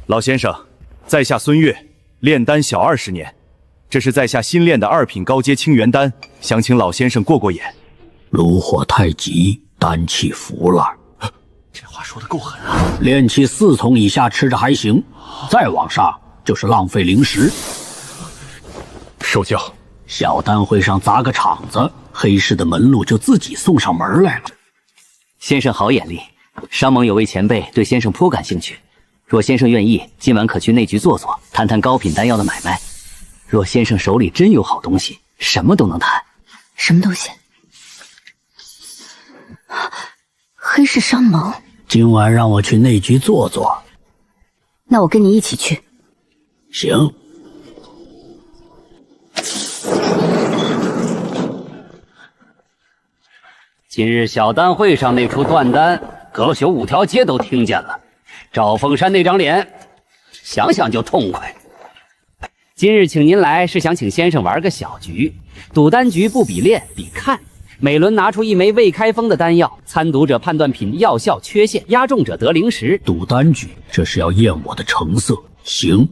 老先生，在下孙越，炼丹小20年，这是在下新炼的2品高阶清元丹，想请老先生过过眼。炉火太急，丹气腐了。这话说得够狠啊！炼气4重以下吃着还行，再往上就是浪费灵石。受教。小丹会上砸个场子，黑市的门路就自己送上门来了。先生好眼力，商盟有位前辈对先生颇感兴趣。若先生愿意，今晚可去内局坐坐，谈谈高品丹药的买卖。若先生手里真有好东西，什么都能谈。什么东西？黑市商盟。今晚让我去内局坐坐。那我跟你一起去。行。今日小丹会上那出断丹，隔宿5条街都听见了。赵凤山那张脸，想想就痛快。今日请您来，是想请先生玩个小局。赌丹局不比练，比看。每轮拿出1枚未开封的丹药，参赌者判断品药效缺陷，压中者得灵石。赌丹局，这是要验我的成色。行。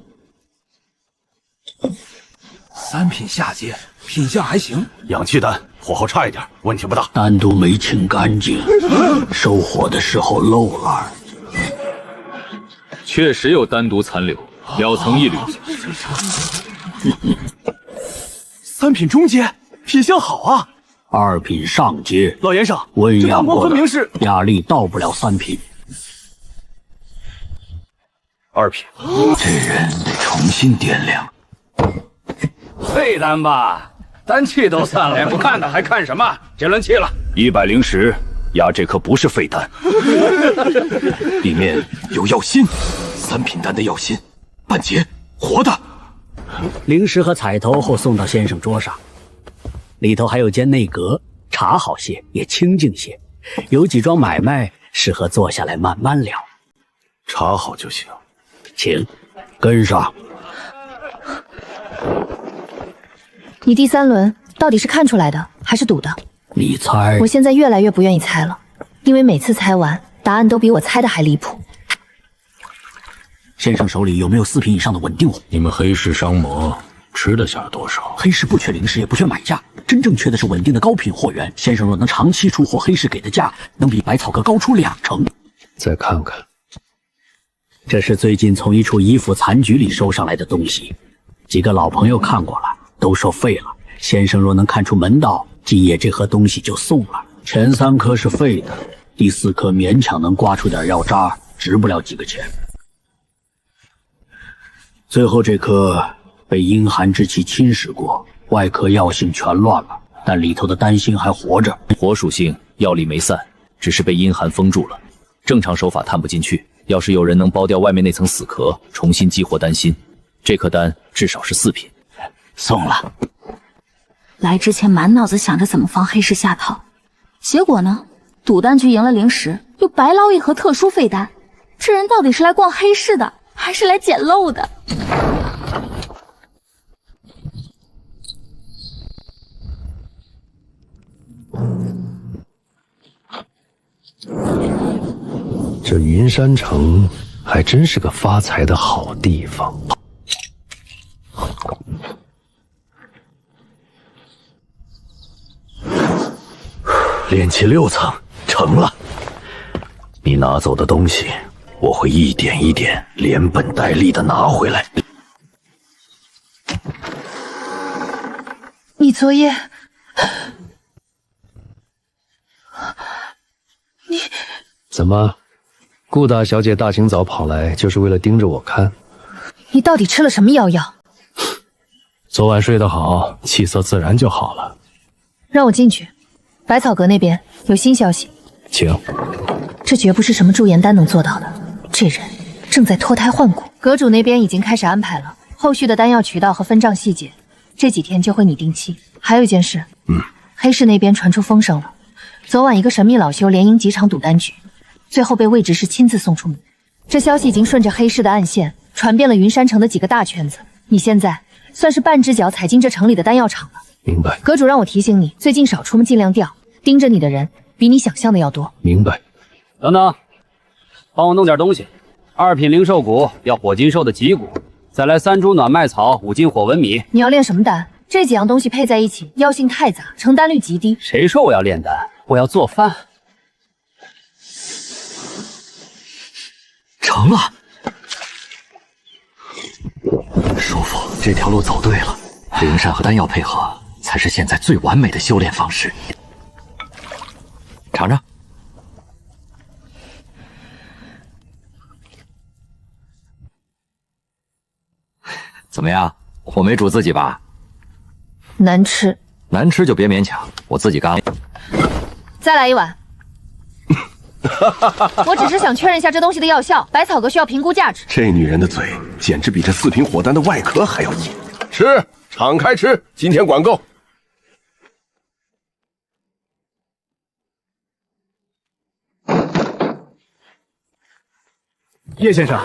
3品下阶，品相还行。氧气丹火候差一点，问题不大。丹都没清干净，收火的时候漏了。确实有丹毒残留，表层一缕。3品中阶，品相好啊。2品上阶，老先生，温这大锅分明是压力到不了3品。2品，这人得重新掂量。废丹吧，丹气都散了，不看的还看什么？这轮弃了。100灵石压这颗不是废丹，里面有药心，3品丹的药心，半截活的。灵石和彩头后送到先生桌上，里头还有间内阁，茶好些，也清静些，有几桩买卖适合坐下来慢慢聊。茶好就行，请跟上。你第3轮到底是看出来的还是赌的？你猜？我现在越来越不愿意猜了，因为每次猜完，答案都比我猜的还离谱。先生手里有没有4品以上的稳定货？你们黑市商盟吃得下多少？黑市不缺灵石，也不缺买家，真正缺的是稳定的高品货源。先生若能长期出货，黑市给的价能比百草阁高出2成。再看看，这是最近从一处衣服残局里收上来的东西，几个老朋友看过了，都说废了。先生若能看出门道，今夜这盒东西就送了。前3颗是废的，第4颗勉强能刮出点药渣，值不了几个钱。最后这颗被阴寒之气侵蚀过，外壳药性全乱了，但里头的丹心还活着。火属性药力没散，只是被阴寒封住了，正常手法探不进去。要是有人能剥掉外面那层死壳，重新激活丹心，这颗丹至少是4品。送了。来之前满脑子想着怎么防黑市下套，结果呢，赌丹局赢了灵石，又白捞一盒特殊废丹。这人到底是来逛黑市的，还是来捡漏的？这云山城还真是个发财的好地方。炼气6层成了，你拿走的东西，我会一点一点连本带利的拿回来。你昨夜，你怎么，顾大小姐大清早跑来就是为了盯着我看？你到底吃了什么妖药？昨晚睡得好，气色自然就好了。让我进去。百草阁那边有新消息，请。这绝不是什么驻颜丹能做到的，这人正在脱胎换骨。阁主那边已经开始安排了后续的丹药渠道和分账细节，这几天就会拟定期。还有一件事，黑市那边传出风声了，昨晚一个神秘老修连赢几场赌丹局，最后被魏执事亲自送出门。这消息已经顺着黑市的暗线传遍了云山城的几个大圈子，你现在算是半只脚踩进这城里的丹药厂了。明白。阁主让我提醒你，最近少出门，尽量调，盯着你的人比你想象的要多。明白。等等，帮我弄点东西。2品灵兽骨要火金兽的脊骨，再来3株暖脉草5斤火纹米。你要炼什么丹？这几样东西配在一起，药性太杂，成丹率极低。谁说我要炼丹？我要做饭。成了，叔父，这条路走对了，灵山和丹药配合，才是现在最完美的修炼方式。尝尝。怎么样？我没煮自己吧？难吃，难吃就别勉强，我自己干。再来一碗。我只是想确认一下这东西的药效，百草阁需要评估价值。这女人的嘴简直比这4瓶火丹的外壳还要硬。吃，敞开吃，今天管够。叶先生，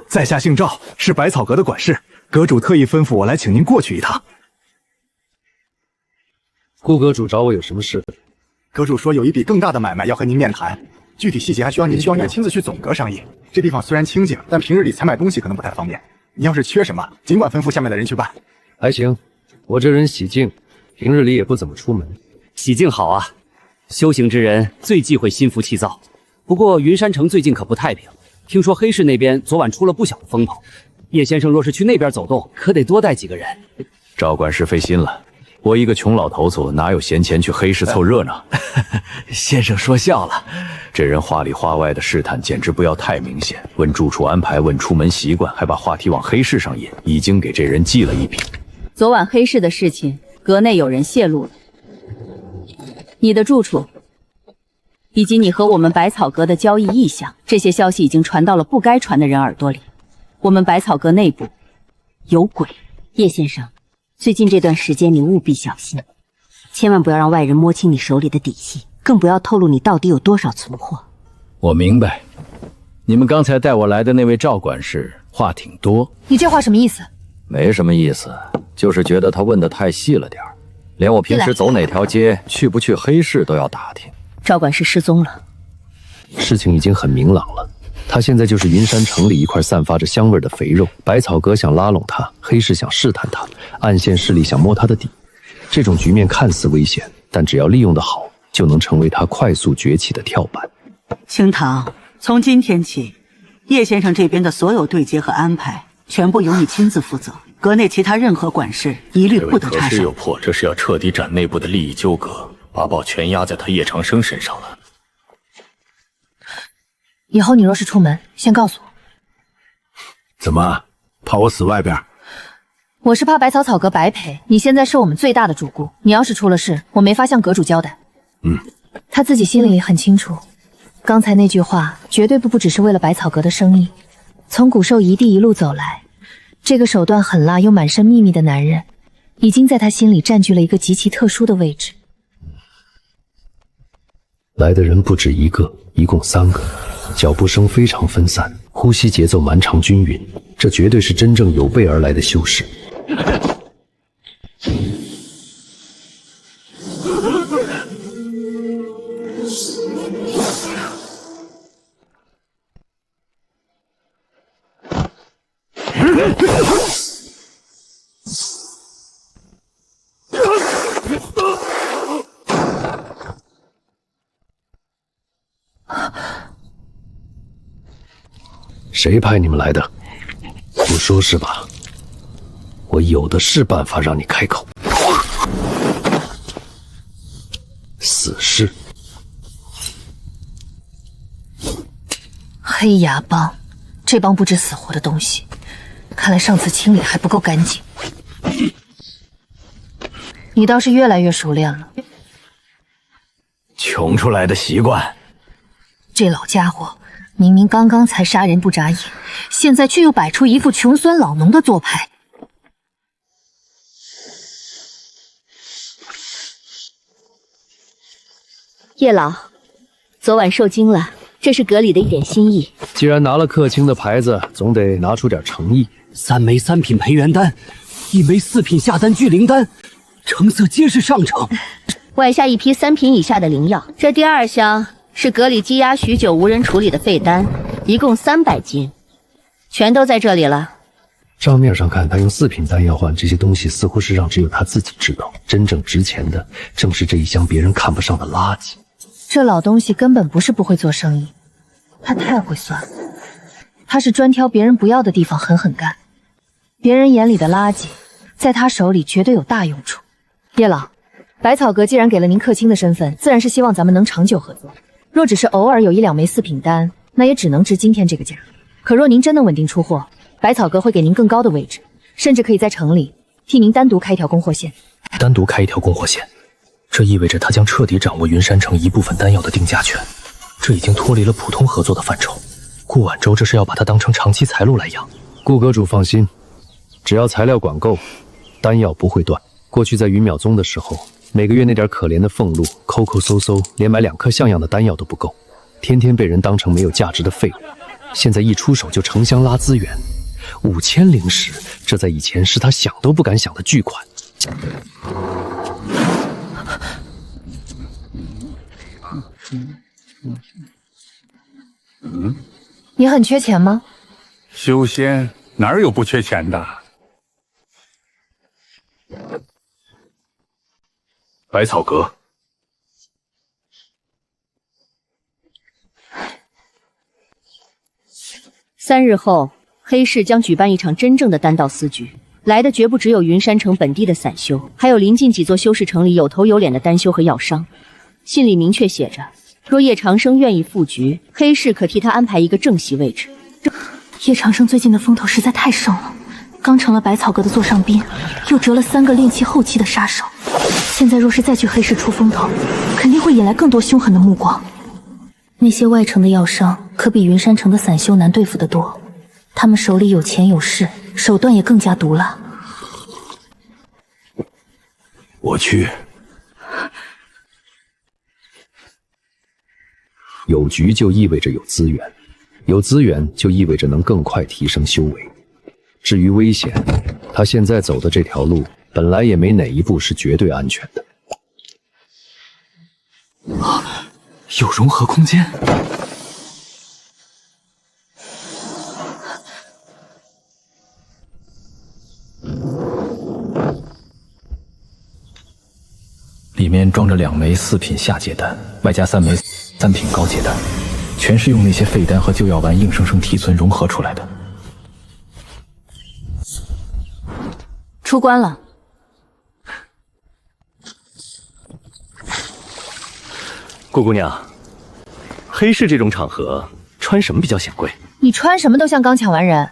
在下姓赵，是百草阁的管事，阁主特意吩咐我来请您过去一趟。顾阁主找我有什么事？阁主说有一笔更大的买卖要和您面谈，具体细节还需要您亲自去总阁商议。这地方虽然清静，但平日里采买东西可能不太方便。你要是缺什么，尽管吩咐下面的人去办。还行，我这人喜静，平日里也不怎么出门。喜静好啊，修行之人最忌讳心浮气躁。不过云山城最近可不太平，听说黑市那边昨晚出了不小的风头。叶先生若是去那边走动，可得多带几个人。赵管事费心了，我一个穷老头子哪有闲钱去黑市凑热闹？先生说笑了。这人话里话外的试探简直不要太明显，问住处安排，问出门习惯，还把话题往黑市上引，已经给这人记了一笔。昨晚黑市的事情，阁内有人泄露了，你的住处以及你和我们百草阁的交易意向，这些消息已经传到了不该传的人耳朵里。我们百草阁内部有鬼。叶先生，最近这段时间你务必小心，千万不要让外人摸清你手里的底细，更不要透露你到底有多少存货。我明白，你们刚才带我来的那位赵管事话挺多。你这话什么意思？没什么意思，就是觉得他问的太细了点儿，连我平时走哪条街、去不去黑市都要打听。赵管事失踪了，事情已经很明朗了。他现在就是云山城里一块散发着香味的肥肉，百草阁想拉拢他，黑市想试探他，暗线势力想摸他的底。这种局面看似危险，但只要利用得好，就能成为他快速崛起的跳板。清堂，从今天起，叶先生这边的所有对接和安排，全部由你亲自负责。阁内其他任何管事一律不得插手。有破，这是要彻底斩内部的利益纠葛，把宝全压在他叶长生身上了。以后你若是出门，先告诉我。怎么，怕我死外边？我是怕百草阁白赔。你现在是我们最大的主顾，你要是出了事，我没法向阁主交代。他自己心里也很清楚，刚才那句话绝对不只是为了百草阁的生意。从古兽一地一路走来，这个手段狠辣又满身秘密的男人，已经在他心里占据了一个极其特殊的位置。来的人不止一个，一共3个，脚步声非常分散，呼吸节奏蛮长均匀，这绝对是真正有备而来的修士。谁派你们来的？不说是吧？我有的是办法让你开口。死士，黑牙帮，这帮不知死活的东西，看来上次清理还不够干净。你倒是越来越熟练了。穷出来的习惯。这老家伙明明刚刚才杀人不眨眼，现在却又摆出一副穷酸老农的做派。叶老，昨晚受惊了，这是阁里的一点心意。既然拿了客卿的牌子，总得拿出点诚意。3枚3品培元丹，1枚4品下丹聚灵丹，成色皆是上乘。外下一批3品以下的灵药，这第2箱是阁里积压许久无人处理的废丹，一共300斤。全都在这里了。账面上看，他用4品丹药换这些东西，似乎是让只有他自己知道，真正值钱的正是这一箱别人看不上的垃圾。这老东西根本不是不会做生意，他太会算了。他是专挑别人不要的地方狠狠干，别人眼里的垃圾，在他手里绝对有大用处。叶老，百草阁既然给了您客卿的身份，自然是希望咱们能长久合作。若只是偶尔有1-2枚4品丹，那也只能值今天这个价。可若您真能稳定出货，百草阁会给您更高的位置，甚至可以在城里替您单独开一条供货线。单独开一条供货线，这意味着他将彻底掌握云山城一部分丹药的定价权，这已经脱离了普通合作的范畴。顾晚舟这是要把他当成长期财路来养。顾阁主放心，只要材料管够，丹药不会断。过去在云淼宗的时候，每个月那点可怜的俸禄，抠抠搜搜，连买2颗像样的丹药都不够，天天被人当成没有价值的废物。现在一出手就成箱拉资源，5000灵石，这在以前是他想都不敢想的巨款。你很缺钱吗？修仙哪有不缺钱的？百草阁。3日后，黑市将举办一场真正的丹道私局，来的绝不只有云山城本地的散修，还有临近几座修士城里有头有脸的丹修和药商。信里明确写着，若叶长生愿意赴局，黑市可替他安排一个正席位置。叶长生最近的风头实在太盛了，刚成了百草阁的座上宾，又折了3个炼气后期的杀手，现在若是再去黑市出风头，肯定会引来更多凶狠的目光。那些外城的药商可比云山城的散修难对付得多，他们手里有钱有势，手段也更加毒辣。我去。有局就意味着有资源，有资源就意味着能更快提升修为。至于危险，他现在走的这条路本来也没哪一步是绝对安全的。有融合空间。里面装着2枚4品下阶丹，外加3枚3品高阶丹，全是用那些废丹和旧药丸硬生生提存融合出来的。出关了。顾姑娘，黑市这种场合穿什么比较显贵？你穿什么都像刚抢完人。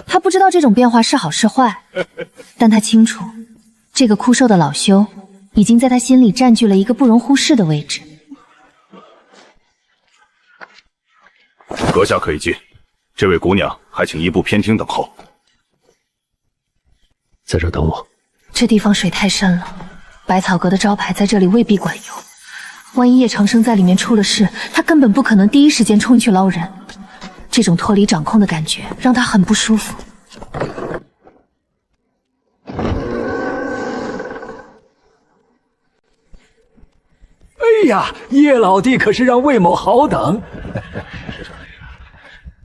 他不知道这种变化是好是坏，但他清楚，这个枯瘦的老修已经在他心里占据了一个不容忽视的位置。阁下可以进，这位姑娘还请移步偏厅等候。在这等我。这地方水太深了，百草阁的招牌在这里未必管用。万一叶长生在里面出了事，他根本不可能第一时间冲去捞人。这种脱离掌控的感觉让他很不舒服。哎呀，叶老弟可是让魏某好等。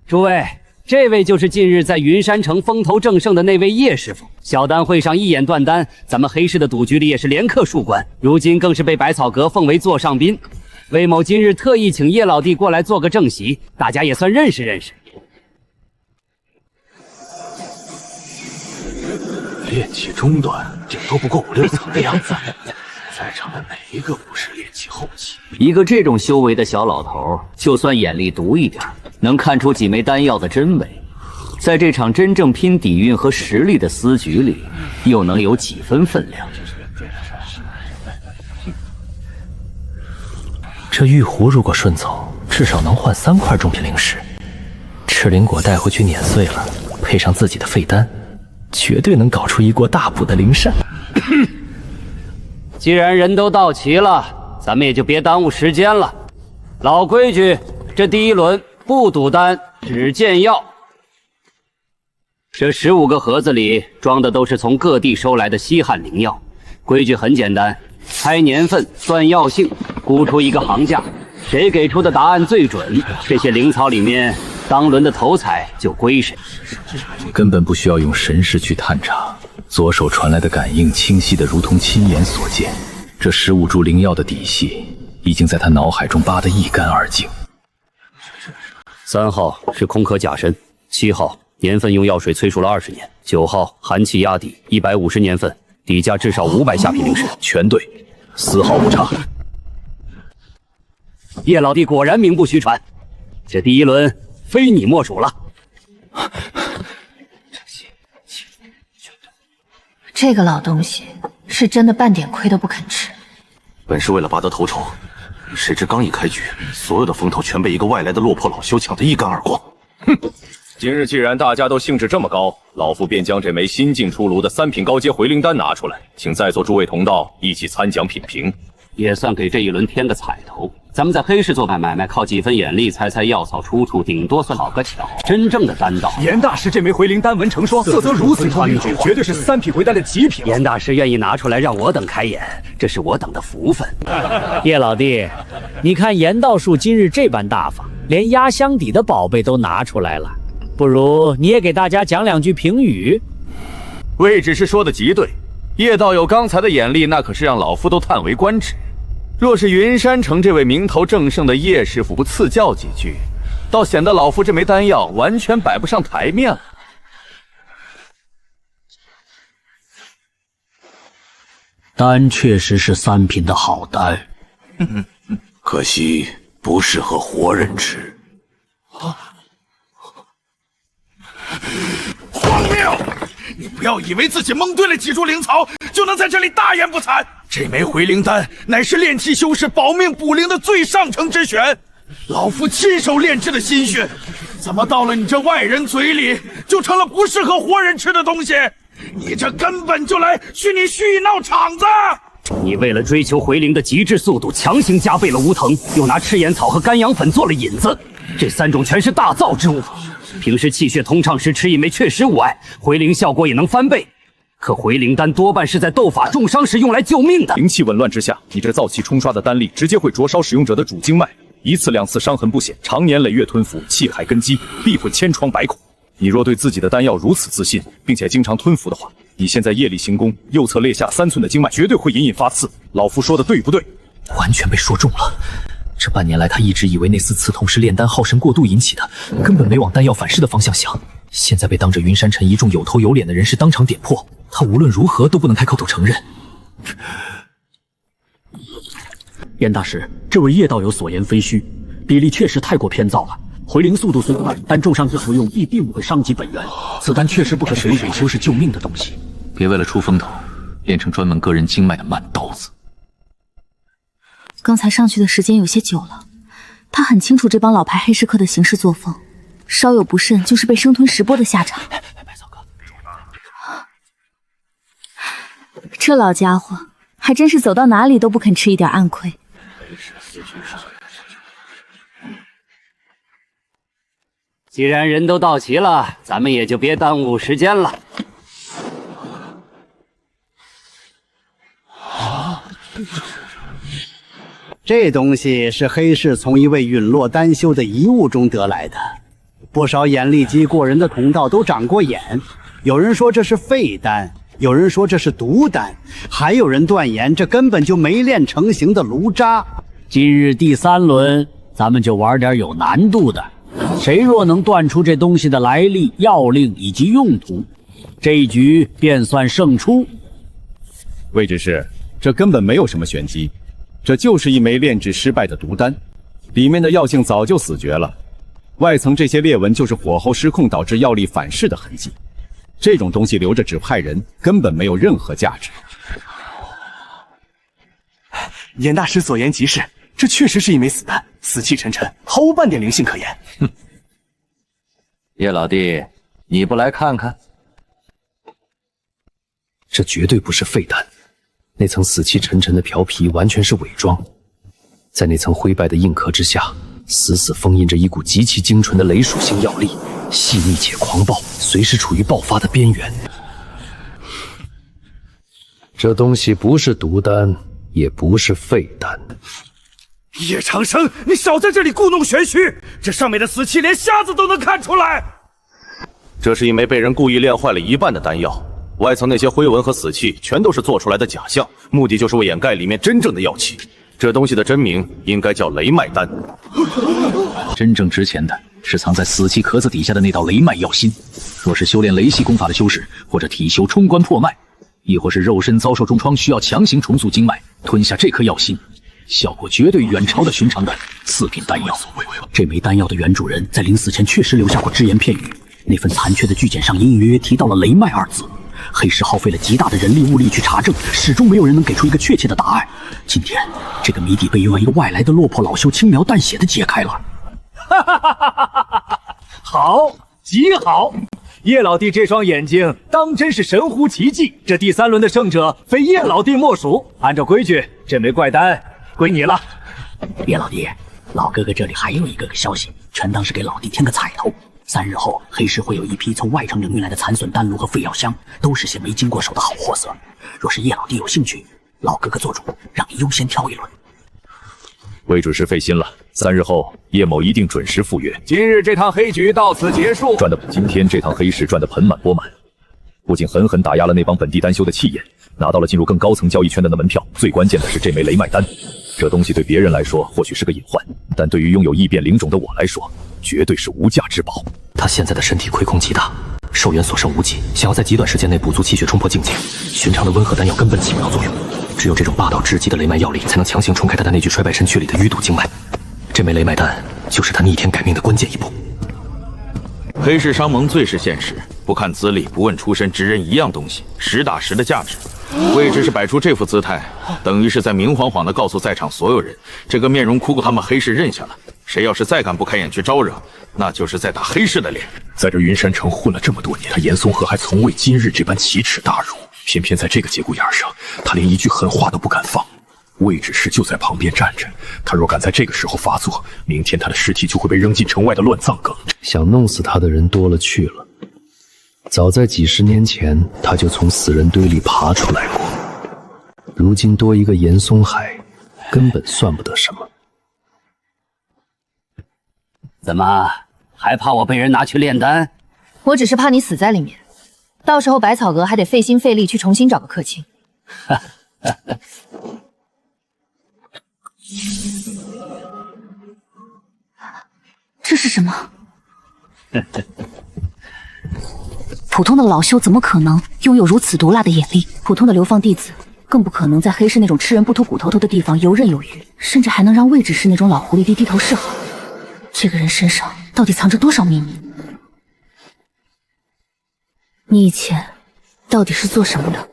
诸位，这位就是近日在云山城风头正盛的那位叶师傅。小丹会上一眼断丹，咱们黑市的赌局里也是连克数关，如今更是被百草阁奉为座上宾。魏某今日特意请叶老弟过来做个正席，大家也算认识认识。炼气中段，顶多不过5、6层的样子。在场的哪一个不是炼气后期？一个这种修为的小老头，就算眼力毒一点，能看出几枚丹药的真伪，在这场真正拼底蕴和实力的私局里，又能有几分分量？这玉壶如果顺走，至少能换3块中品灵石。赤灵果带回去碾碎了，配上自己的废丹，绝对能搞出一锅大补的灵膳。既然人都到齐了，咱们也就别耽误时间了。老规矩，这第一轮不赌丹，只见药。这15个盒子里装的都是从各地收来的稀罕灵药。规矩很简单，猜年份，算药性，估出一个行价，谁给出的答案最准，这些灵草里面当轮的头彩就归谁。根本不需要用神识去探查，左手传来的感应清晰的如同亲眼所见。这15株灵药的底细已经在他脑海中扒得一干二净。3号是空壳假身，7号年份用药水催熟了20年，9号寒气压底150年份，底价至少500下品灵石，全对，丝毫不差。叶老弟果然名不虚传，这第一轮非你莫属了。这个老东西是真的半点亏都不肯吃。本是为了拔得头筹，谁知刚一开局，所有的风头全被一个外来的落魄老修抢得一干二光。哼！今日既然大家都兴致这么高，老夫便将这枚新近出炉的3品高阶回灵丹拿出来，请在座诸位同道一起参奖品评，也算给这一轮添个彩头。咱们在黑市做买卖，靠几分眼力猜猜药草出处，顶多算讨个巧。真正的丹道，严大师这枚回灵丹纹成霜，色泽如此透明，绝对是3品回丹的极品。严大师愿意拿出来让我等开眼，这是我等的福分。叶老弟，你看严道术今日这般大方，连压箱底的宝贝都拿出来了，不如你也给大家讲2句评语。魏执事说的极对，叶道友刚才的眼力，那可是让老夫都叹为观止。若是云山城这位名头正盛的叶师傅不赐教几句，倒显得老夫这枚丹药完全摆不上台面了。丹确实是3品的好丹，可惜不适合活人吃。荒谬！你不要以为自己蒙对了几株灵草，就能在这里大言不惭。这枚回灵丹乃是炼气修士保命补灵的最上乘之选，老夫亲手炼制的心血，怎么到了你这外人嘴里，就成了不适合活人吃的东西？你这根本就来虚拟闹场子！你为了追求回灵的极致速度，强行加倍了无藤，又拿赤眼草和干阳粉做了引子，这3种全是大造之物。平时气血通畅时吃一枚确实无碍，回灵效果也能翻倍。可回灵丹多半是在斗法重伤时用来救命的。灵气紊乱之下，你这燥气冲刷的丹力直接会灼烧使用者的主经脉，1次2次伤痕不显，常年累月吞服，气海根基，必会千疮百孔。你若对自己的丹药如此自信，并且经常吞服的话，你现在夜里行宫，右侧肋下3寸的经脉绝对会隐隐发刺。老夫说的对不对？完全被说中了。这半年来，他一直以为那丝刺痛是炼丹耗神过度引起的，根本没往丹药反噬的方向想。现在被当着云山城一众有头有脸的人士当场点破，他无论如何都不能开口承认。严大师，这位叶道友所言非虚，比例确实太过偏造了。回灵速度虽快，但重伤之服用亦并不会伤及本源。此丹确实不可随给修士救命的东西。别为了出风头，练成专门割人经脉的慢刀子。刚才上去的时间有些久了，他很清楚这帮老牌黑市客的行事作风，稍有不慎就是被生吞食剥的下场。这老家伙还真是走到哪里都不肯吃一点暗亏。既然人都到齐了，咱们也就别耽误时间了。这东西是黑市从一位陨落丹修的遗物中得来的，不少眼力机过人的同道都长过眼。有人说这是废丹，有人说这是毒丹，还有人断言这根本就没炼成型的炉渣。今日第3轮，咱们就玩点有难度的。谁若能断出这东西的来历、药令以及用途，这一局便算胜出。魏执事，这根本没有什么玄机。这就是一枚炼制失败的毒丹，里面的药性早就死绝了，外层这些裂纹就是火候失控导致药力反噬的痕迹。这种东西留着只派人，根本没有任何价值。严大师所言极是，这确实是一枚死丹，死气沉沉，毫无半点灵性可言。哼，叶老弟，你不来看看？这绝对不是废丹。那层死气沉沉的瓢皮完全是伪装，在那层灰白的硬壳之下，死死封印着一股极其精纯的雷属性药力，细腻且狂暴，随时处于爆发的边缘。这东西不是毒丹，也不是废丹，叶长生，你少在这里故弄玄虚，这上面的死气连瞎子都能看出来。这是一枚被人故意炼坏了一半的丹药，外层那些灰纹和死气全都是做出来的假象，目的就是为掩盖里面真正的药气。这东西的真名应该叫雷脉丹。真正值钱的是藏在死气壳子底下的那道雷脉药心。若是修炼雷系功法的修士，或者体修冲关破脉，亦或是肉身遭受重创需要强行重塑经脉，吞下这颗药心，效果绝对远超了寻常的次品丹药。这枚丹药的原主人在临死前确实留下过只言片语，那份残缺的巨简上隐隐约约提到了雷脉二字。黑石耗费了极大的人力物力去查证，始终没有人能给出一个确切的答案。今天，这个谜底被用一个外来的落魄老修轻描淡写的解开了。哈哈哈哈哈！好，极好！叶老弟这双眼睛当真是神乎其技。这第3轮的胜者非叶老弟莫属。按照规矩，这枚怪丹归你了。叶老弟，老哥哥这里还有一个消息，全当是给老弟添个彩头。3日后，黑市会有一批从外城领运来的残损丹炉和废药箱，都是些没经过手的好货色。若是叶老弟有兴趣，老哥哥做主，让你优先挑一轮。魏准是费心了，3日后叶某一定准时赴约。今日这趟黑局到此结束。今天这趟黑市赚得盆满钵满，不仅狠狠打压了那帮本地丹修的气焰，拿到了进入更高层交易圈的门票。最关键的是这枚雷脉丹，这东西对别人来说或许是个隐患，但对于拥有异变灵种的我来说，绝对是无价之宝。他现在的身体亏空极大，寿元所剩无几，想要在极短时间内补足气血冲破境界，寻常的温和丹药根本起不到作用。只有这种霸道至极的雷脉药力，才能强行冲开他的那具衰败身躯里的淤堵经脉。这枚雷脉丹就是他逆天改命的关键一步。黑市商盟最是现实，不看资历，不问出身，直人一样东西，实打实的价值。魏只是摆出这副姿态，等于是在明晃晃地告诉在场所有人，这个面容枯骨他们黑市认下了。谁要是再敢不开眼去招惹，那就是在打黑市的脸。在这云山城混了这么多年，他严嵩河还从未今日这般奇耻大辱，偏偏在这个节骨眼上，他连一句狠话都不敢放。魏只是就在旁边站着，他若敢在这个时候发作，明天他的尸体就会被扔进城外的乱葬岗。想弄死他的人多了去了，早在几10年前，他就从死人堆里爬出来过。如今多一个严嵩海，根本算不得什么。怎么还怕我被人拿去炼丹？我只是怕你死在里面，到时候百草阁还得费心费力去重新找个客卿。这是什么？普通的老修怎么可能拥有如此毒辣的眼力？普通的流放弟子更不可能在黑市那种吃人不吐骨头的地方游刃有余，甚至还能让魏只是那种老狐狸低头是好。这个人身上到底藏着多少秘密？你以前到底是做什么的？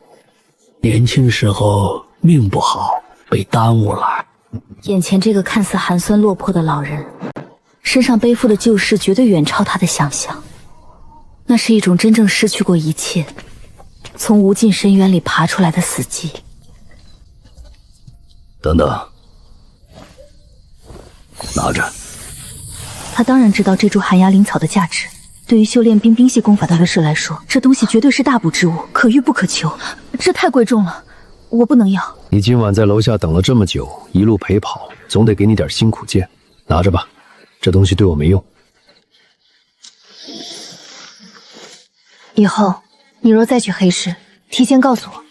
年轻时候命不好，被耽误了。眼前这个看似寒酸落魄的老人，身上背负的旧事绝对远超他的想象。那是一种真正失去过一切，从无尽深渊里爬出来的死寂。等等，拿着。他当然知道这株寒鸦灵草的价值，对于修炼冰系功法的卫士来说，这东西绝对是大补之物，可遇不可求。这太贵重了，我不能要。你今晚在楼下等了这么久，一路陪跑，总得给你点辛苦钱，拿着吧，这东西对我没用。以后你若再去黑市，提前告诉我。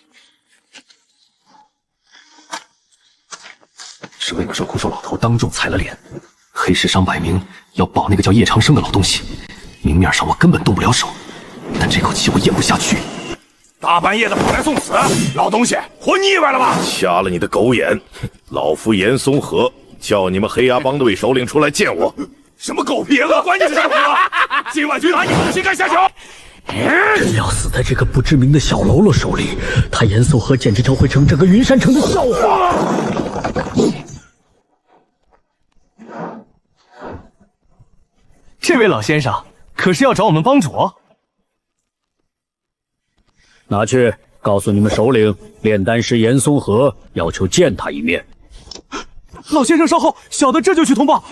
是为了这枯瘦老头当众踩了脸，黑市上摆明要保那个叫叶长生的老东西，明面上我根本动不了手，但这口气我咽不下去。大半夜的跑来送死，老东西，活腻歪了吧？瞎了你的狗眼！老夫严嵩河叫你们黑鸦帮的魏首领出来见我。什么狗屁我管你是什么河！今晚就拿你们的心肝下酒！真要死在这个不知名的小喽啰手里，他严嵩河简直就会成整个云山城的笑话。这位老先生可是要找我们帮主？拿去告诉你们首领，炼丹师严嵩河要求见他一面。老先生稍后，小的这就去通报。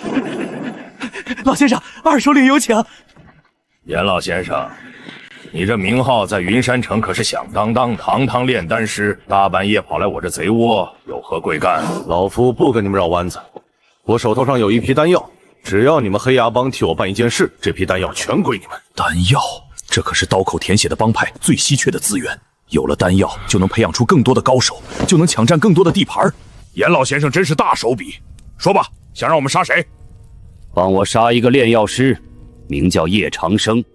老先生，二首领有请。严老先生，你这名号在云山城可是响当当，堂堂炼丹师，大半夜跑来我这贼窝，有何贵干？老夫不跟你们绕弯子，我手头上有一批丹药，只要你们黑牙帮替我办一件事，这批丹药全归你们。丹药，这可是刀口舔血的帮派最稀缺的资源。有了丹药，就能培养出更多的高手，就能抢占更多的地盘。严老先生真是大手笔。说吧，想让我们杀谁？帮我杀一个炼药师，名叫叶长生。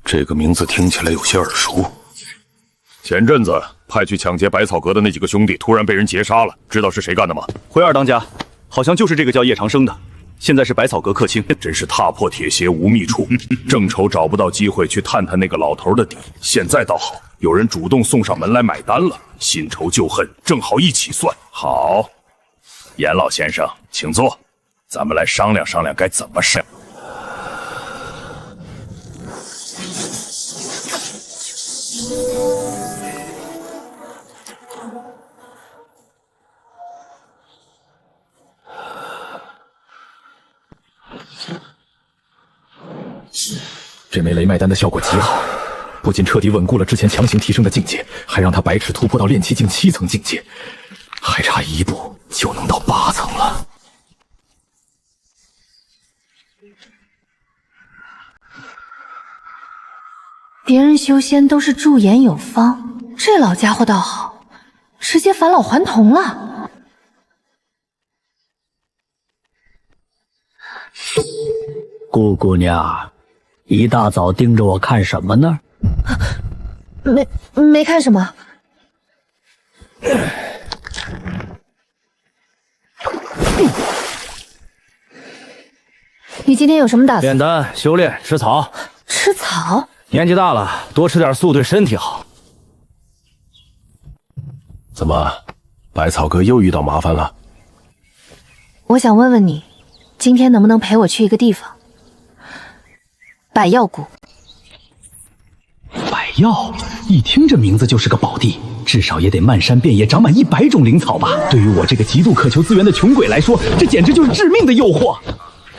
这个名字听起来有些耳熟。前阵子派去抢劫百草阁的那几个兄弟突然被人劫杀了，知道是谁干的吗？回二当家，好像就是这个叫叶长生的，现在是百草阁客卿。真是踏破铁鞋无觅处，正愁找不到机会去探探那个老头的底。现在倒好，有人主动送上门来买单了，新仇旧恨正好一起算。好，严老先生，请坐，咱们来商量商量该怎么审。这枚雷脉丹的效果极好，不仅彻底稳固了之前强行提升的境界，还让他百尺突破到炼气境7层境界，还差一步就能到8层了。别人修仙都是驻颜有方，这老家伙倒好，直接返老还童了。顾姑娘，一大早盯着我看什么呢？没看什么。你今天有什么打算？炼丹、修炼、吃草。吃草？年纪大了，多吃点素对身体好。怎么，百草阁又遇到麻烦了？我想问问你，今天能不能陪我去一个地方？百药谷。百药，一听这名字就是个宝地，至少也得漫山遍野长满100种灵草吧？对于我这个极度渴求资源的穷鬼来说，这简直就是致命的诱惑。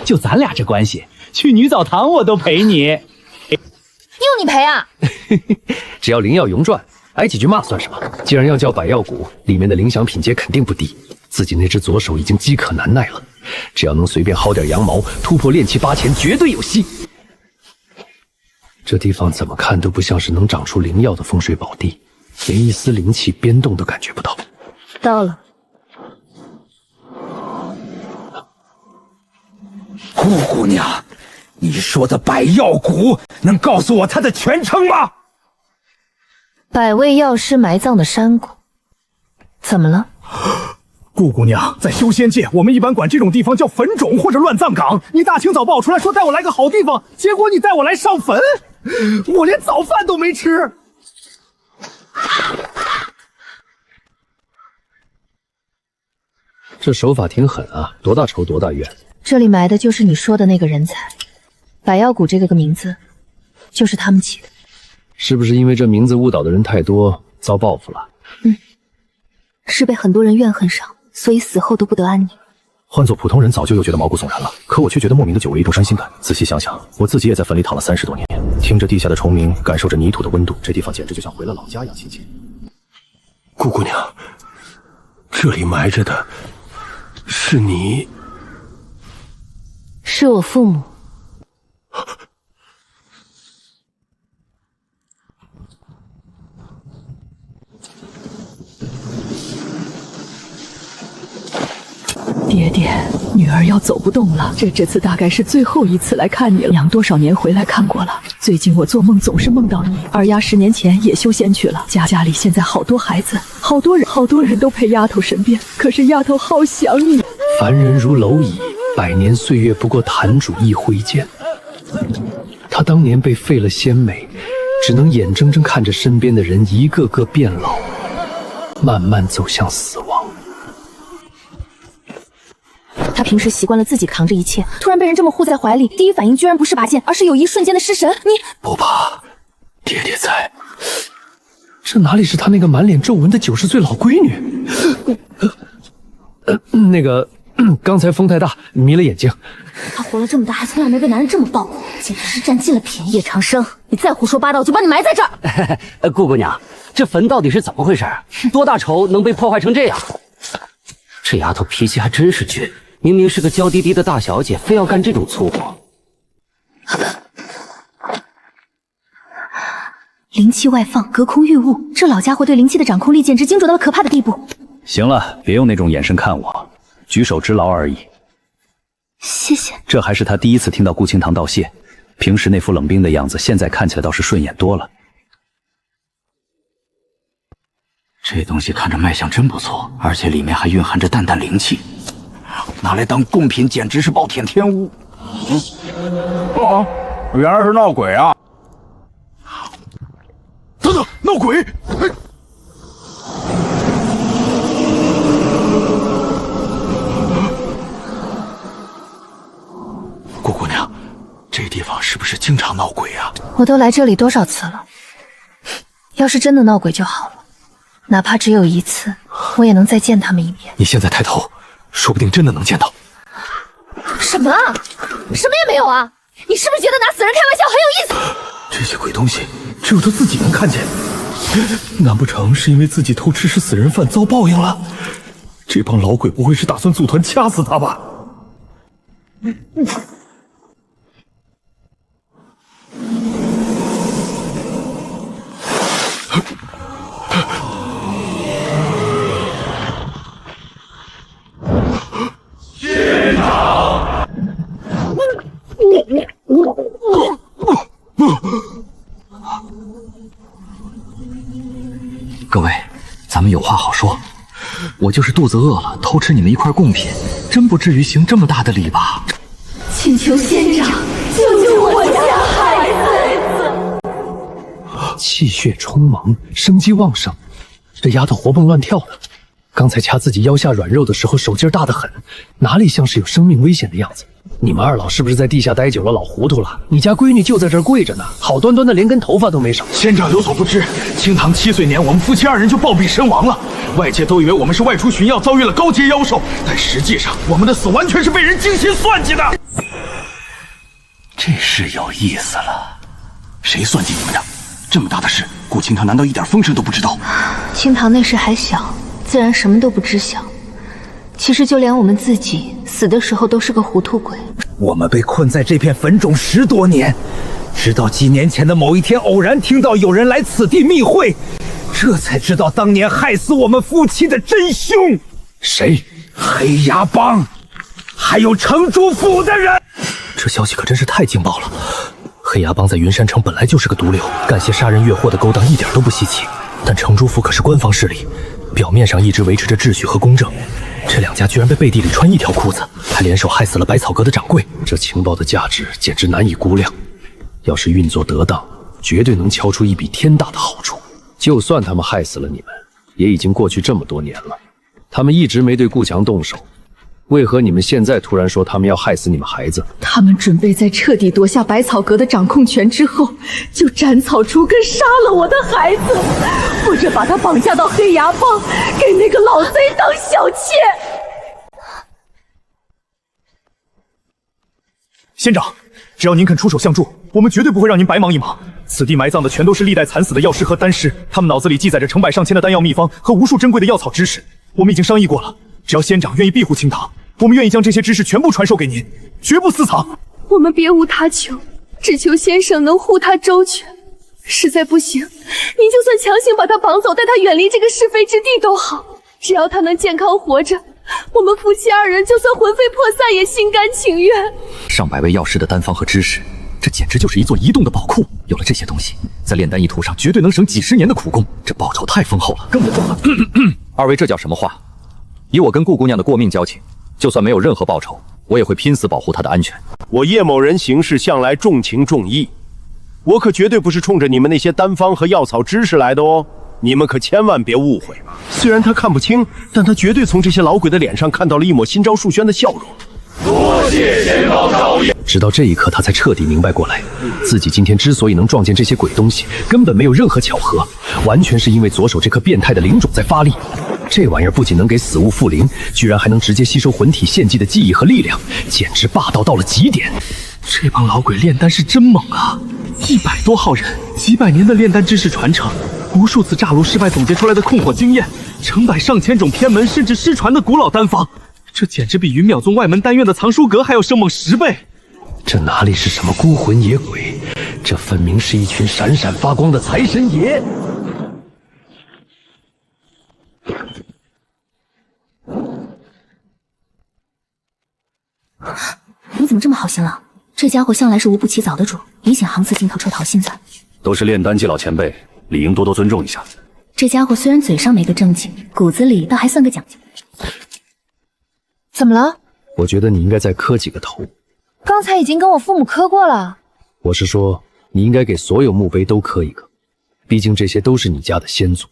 就咱俩这关系，去女澡堂我都陪你。用你陪啊？只要灵药永转，挨几句骂算什么？既然要叫百药谷，里面的灵响品阶肯定不低。自己那只左手已经饥渴难耐了，只要能随便薅点羊毛，突破炼气8000，绝对有戏。这地方怎么看都不像是能长出灵药的风水宝地，连一丝灵气biến动都感觉不到。到了。顾姑娘，你说的百药谷，能告诉我它的全称吗？百味药师埋葬的山谷。怎么了？顾姑娘，在修仙界，我们一般管这种地方叫坟冢或者乱葬岗。你大清早爆出来说带我来个好地方，结果你带我来上坟，我连早饭都没吃。这手法挺狠啊，多大仇多大怨。这里埋的就是你说的那个人才，百药谷这个名字就是他们起的。是不是因为这名字误导的人太多，遭报复了？是被很多人怨恨上，所以死后都不得安宁。换做普通人早就又觉得毛骨悚然了，可我却觉得莫名的久违一种伤心感。仔细想想，我自己也在坟里躺了30多年，听着地下的虫鸣，感受着泥土的温度，这地方简直就像回了老家一样亲切。顾姑娘，这里埋着的是你？是我父母。爹爹，女儿要走不动了，这次大概是最后一次来看你了。娘多少年回来看过了，最近我做梦总是梦到你。二丫10年前也修仙去了，家里现在好多孩子，好多人都陪丫头身边，可是丫头好想你。凡人如蝼蚁，100年岁月不过坛主一挥间。他当年被废了仙美，只能眼睁睁看着身边的人一个个变老，慢慢走向死亡。他平时习惯了自己扛着一切，突然被人这么护在怀里，第一反应居然不是拔剑，而是有一瞬间的失神。你不怕，爹爹在。这哪里是他那个满脸皱纹的90岁老闺女？刚才风太大，迷了眼睛。他活了这么大，还从来没被男人这么抱过，简直是占尽了便宜。叶长生，你再胡说八道，我就把你埋在这儿。顾姑娘，这坟到底是怎么回事？多大仇能被破坏成这样？这丫头脾气还真是倔，明明是个娇滴滴的大小姐，非要干这种粗活。灵气外放，隔空御物，这老家伙对灵气的掌控力简直精准到了可怕的地步。行了，别用那种眼神看我，举手之劳而已。谢谢。这还是他第一次听到顾清堂道谢，平时那副冷冰的样子，现在看起来倒是顺眼多了。这东西看着卖相真不错，而且里面还蕴含着淡淡灵气，拿来当贡品简直是暴殄天物。哦，原来是闹鬼啊！等等，闹鬼！顾姑娘，这地方是不是经常闹鬼啊？我都来这里多少次了，要是真的闹鬼就好了。哪怕只有一次，我也能再见他们一面。你现在抬头，说不定真的能见到。什么啊？什么也没有啊！你是不是觉得拿死人开玩笑很有意思？这些鬼东西只有他自己能看见，难不成是因为自己偷吃是死人饭遭报应了？这帮老鬼不会是打算组团掐死他吧？县长，各位，咱们有话好说。我就是肚子饿了，偷吃你们一块贡品，真不至于行这么大的礼吧？请求县长救救我家孩子！气血充盈，生机旺盛，这丫头活蹦乱跳的。刚才掐自己腰下软肉的时候，手劲大得很，哪里像是有生命危险的样子？你们二老是不是在地下待久了，老糊涂了？你家闺女就在这儿跪着呢，好端端的连根头发都没少。县长有所不知，清堂7岁年，我们夫妻2人就暴毙身亡了。外界都以为我们是外出寻药，遭遇了高阶妖兽，但实际上我们的死完全是被人精心算计的。这事有意思了，谁算计你们的？这么大的事，顾清堂难道一点风声都不知道？清堂那时还小，自然什么都不知晓。其实就连我们自己死的时候都是个糊涂鬼。我们被困在这片坟冢10多年，直到几年前的某一天，偶然听到有人来此地密会，这才知道当年害死我们夫妻的真凶。谁？黑牙帮，还有城主府的人。这消息可真是太劲爆了！黑牙帮在云山城本来就是个毒瘤，干些杀人越货的勾当一点都不稀奇。但城主府可是官方势力，表面上一直维持着秩序和公正。这2家居然被背地里穿一条裤子，还联手害死了百草阁的掌柜，这情报的价值简直难以估量。要是运作得当，绝对能敲出一笔天大的好处。就算他们害死了你们，也已经过去这么多年了，他们一直没对顾强动手，为何你们现在突然说他们要害死你们孩子？他们准备在彻底夺下百草阁的掌控权之后，就斩草除根，杀了我的孩子，或者把他绑架到黑牙帮，给那个老贼当小妾。县长，只要您肯出手相助，我们绝对不会让您白忙一忙。此地埋葬的全都是历代惨死的药师和丹师，他们脑子里记载着成百上千的丹药秘方和无数珍贵的药草知识。我们已经商议过了，只要县长愿意庇护清堂，我们愿意将这些知识全部传授给您，绝不私藏。我们别无他求，只求先生能护他周全。实在不行，您就算强行把他绑走，带他远离这个是非之地都好，只要他能健康活着，我们夫妻2人就算魂飞魄散也心甘情愿。上百位药师的丹方和知识，这简直就是一座移动的宝库。有了这些东西，在炼丹一途上绝对能省几10年的苦功，这报酬太丰厚了。更不重了，二位这叫什么话？以我跟顾姑娘的过命交情，就算没有任何报酬，我也会拼死保护她的安全。我叶某人行事向来重情重义，我可绝对不是冲着你们那些丹方和药草知识来的哦，你们可千万别误会。虽然他看不清，但他绝对从这些老鬼的脸上看到了一抹心照数宣的笑容。多谢仙宝少爷。直到这一刻，他才彻底明白过来，自己今天之所以能撞见这些鬼东西，根本没有任何巧合，完全是因为左手这颗变态的灵种在发力。这玩意儿不仅能给死物复灵，居然还能直接吸收魂体献祭的记忆和力量，简直霸道到了极点。这帮老鬼炼丹是真猛啊！100多号人，几百年的炼丹知识传承，无数次炸炉失败总结出来的控火经验，成百上千种偏门甚至失传的古老丹方，这简直比云淼宗外门丹院的藏书阁还要生猛10倍。这哪里是什么孤魂野鬼，这分明是一群闪闪发光的财神爷！你怎么这么好心了？这家伙向来是无不起早的主，一显行字镜头抽逃现在。都是炼丹界老前辈，理应多多尊重一下。这家伙虽然嘴上没个正经，骨子里倒还算个讲究。怎么了？我觉得你应该再磕几个头。刚才已经跟我父母磕过了。我是说，你应该给所有墓碑都磕一个，毕竟这些都是你家的先祖。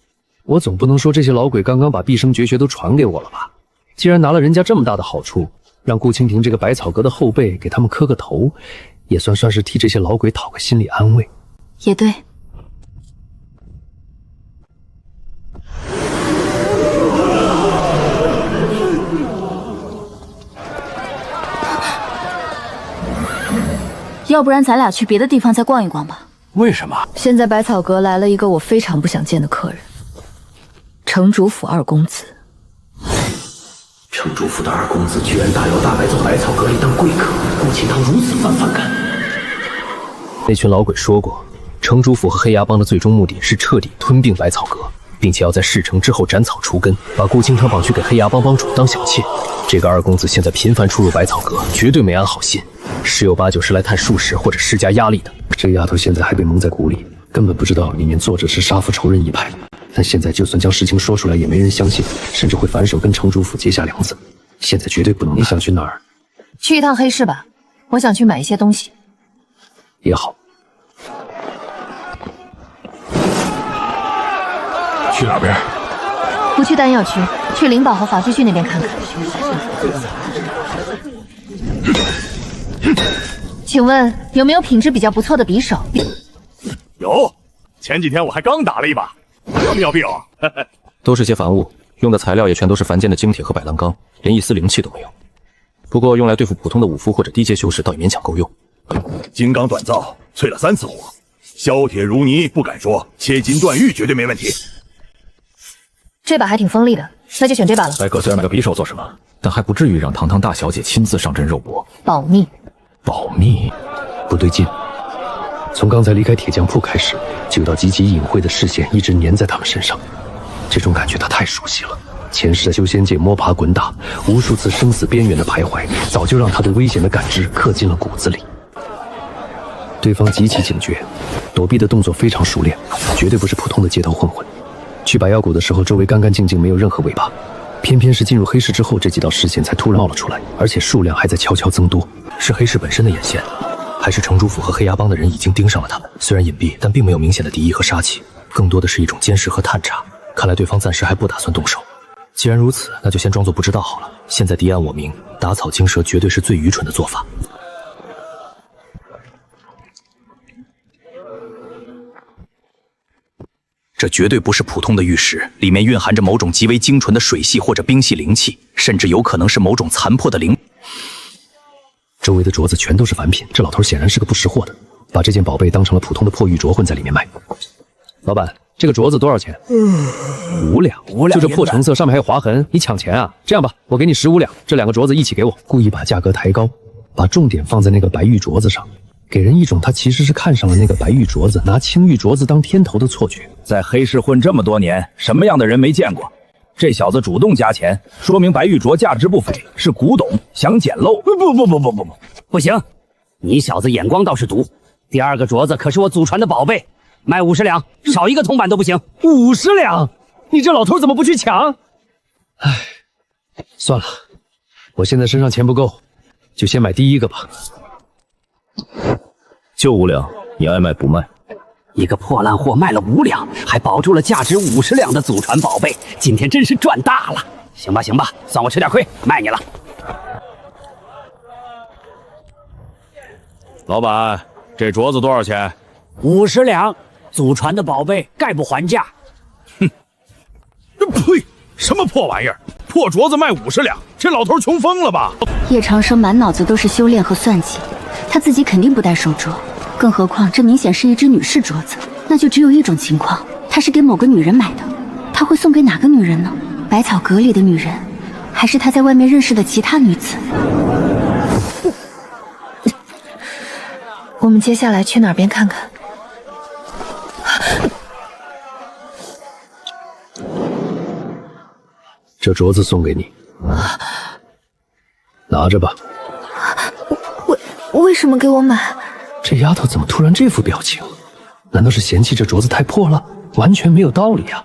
我总不能说这些老鬼刚刚把毕生绝学都传给我了吧？既然拿了人家这么大的好处，让顾蜻蜓这个百草阁的后辈给他们磕个头，也算是替这些老鬼讨个心理安慰。也对。要不然咱俩去别的地方再逛一逛吧。为什么？现在百草阁来了一个我非常不想见的客人，城主府二公子。城主府的二公子居然大摇大摆走百草阁里当贵客，顾清堂如此反感。那群老鬼说过，城主府和黑牙帮的最终目的是彻底吞并百草阁，并且要在事成之后斩草除根，把顾清堂绑去给黑牙帮帮主当小妾。这个二公子现在频繁出入百草阁，绝对没安好心，十有八九是来探术士或者施加压力的。这丫头现在还被蒙在鼓里，根本不知道里面坐着是杀父仇人一派。但现在就算将事情说出来，也没人相信，甚至会反手跟城主府结下梁子。现在绝对不能。你想去哪儿？去一趟黑市吧，我想去买一些东西。也好。去哪边？不去丹药区，去灵宝和法术区那边看看。请问有没有品质比较不错的匕首？有，前几天我还刚打了一把，要不要病？都是些凡物，用的材料也全都是凡间的精铁和百烂钢，连一丝灵气都没有。不过用来对付普通的武夫或者低阶修士，倒也勉强够用。金刚锻造，淬了3次火，削铁如泥，不敢说切金断玉绝对没问题。这把还挺锋利的，那就选这把了。白哥虽然买个匕首做什么，但还不至于让堂堂大小姐亲自上阵肉搏。保密。保密？不对劲。从刚才离开铁匠铺开始，就有道极其隐晦的视线一直粘在他们身上，这种感觉他太熟悉了。前世的修仙界摸爬滚打，无数次生死边缘的徘徊，早就让他对危险的感知刻进了骨子里。对方极其警觉，躲避的动作非常熟练，绝对不是普通的街头混混。去百妖谷的时候，周围干干净净，没有任何尾巴。偏偏是进入黑市之后，这几道视线才突然冒了出来，而且数量还在悄悄增多。是黑市本身的眼线，还是城主府和黑牙帮的人已经盯上了他们？虽然隐蔽，但并没有明显的敌意和杀气，更多的是一种监视和探查。看来对方暂时还不打算动手。既然如此，那就先装作不知道好了。现在敌暗我明，打草惊蛇绝对是最愚蠢的做法。这绝对不是普通的玉石，里面蕴含着某种极为精纯的水系或者冰系灵气，甚至有可能是某种残破的灵。周围的镯子全都是凡品，这老头显然是个不识货的，把这件宝贝当成了普通的破玉镯混在里面卖。老板，这个镯子多少钱？5两。就这破成色，上面还有划痕，你抢钱啊？这样吧，我给你15两，这2个镯子一起给我。故意把价格抬高，把重点放在那个白玉镯子上，给人一种他其实是看上了那个白玉镯子，拿青玉镯子当天头的错觉。在黑市混这么多年，什么样的人没见过？这小子主动加钱，说明白玉镯价值不菲，是古董，想捡漏。不行，你小子眼光倒是毒。第2个镯子可是我祖传的宝贝，卖50两，少一个铜板都不行。50两？你这老头怎么不去抢？唉，算了，我现在身上钱不够，就先买第1个吧。就5两，你爱卖不卖？一个破烂货卖了5两，还保住了价值50两的祖传宝贝，今天真是赚大了。行吧，行吧，算我吃点亏，卖你了。老板，这镯子多少钱？50两，祖传的宝贝，概不还价。哼，呸！什么破玩意儿？破镯子卖50两，这老头穷疯了吧？叶长生满脑子都是修炼和算计，他自己肯定不戴手镯，更何况这明显是一只女士镯子，那就只有一种情况，他是给某个女人买的。他会送给哪个女人呢？百草阁里的女人，还是他在外面认识的其他女子？我们接下来去哪边看看？这镯子送给你，拿着吧。为什么给我买？这丫头怎么突然这副表情？难道是嫌弃这镯子太破了？完全没有道理啊！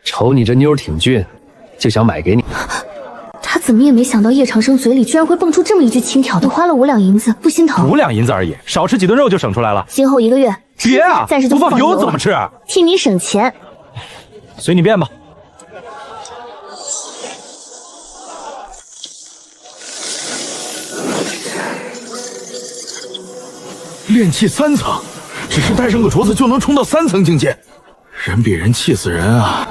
瞅你这妞挺俊，就想买给你。他怎么也没想到叶长生嘴里居然会蹦出这么一句轻佻的，花了5两银子，不心疼？5两银子而已，少吃几顿肉就省出来了。今后1个月，别啊，暂时就不放油怎么吃？替你省钱，随你便吧。炼气3层，只是带上个镯子就能冲到3层境界，人比人气死人啊！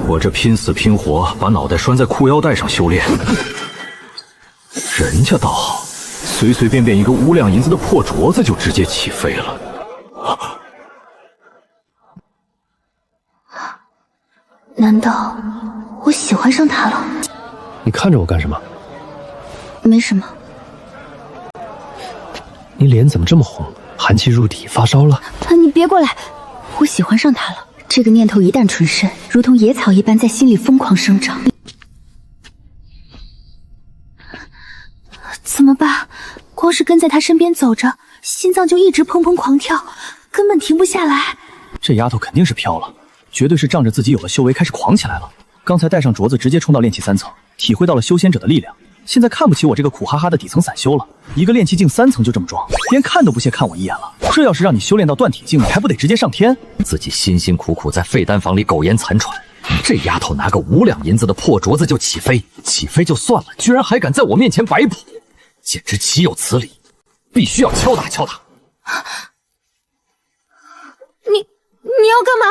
我这拼死拼活把脑袋拴在裤腰带上修炼，人家倒好，随随便便一个5两银子的破镯子就直接起飞了。难道我喜欢上他了？你看着我干什么？没什么。你脸怎么这么红？寒气入体，发烧了？你别过来！我喜欢上他了。这个念头一旦纯生，如同野草一般在心里疯狂生长。怎么办？光是跟在他身边走着，心脏就一直砰砰狂跳，根本停不下来。这丫头肯定是飘了，绝对是仗着自己有了修为开始狂起来了。刚才带上镯子直接冲到炼气3层，体会到了修仙者的力量。现在看不起我这个苦哈哈的底层散修了，一个炼气境3层就这么装，连看都不屑看我一眼了。这要是让你修炼到断体境，你还不得直接上天？自己辛辛苦苦在废丹房里苟延残喘，这丫头拿个5两银子的破镯子就起飞，起飞就算了，居然还敢在我面前摆谱，简直岂有此理！必须要敲打敲打。你要干嘛？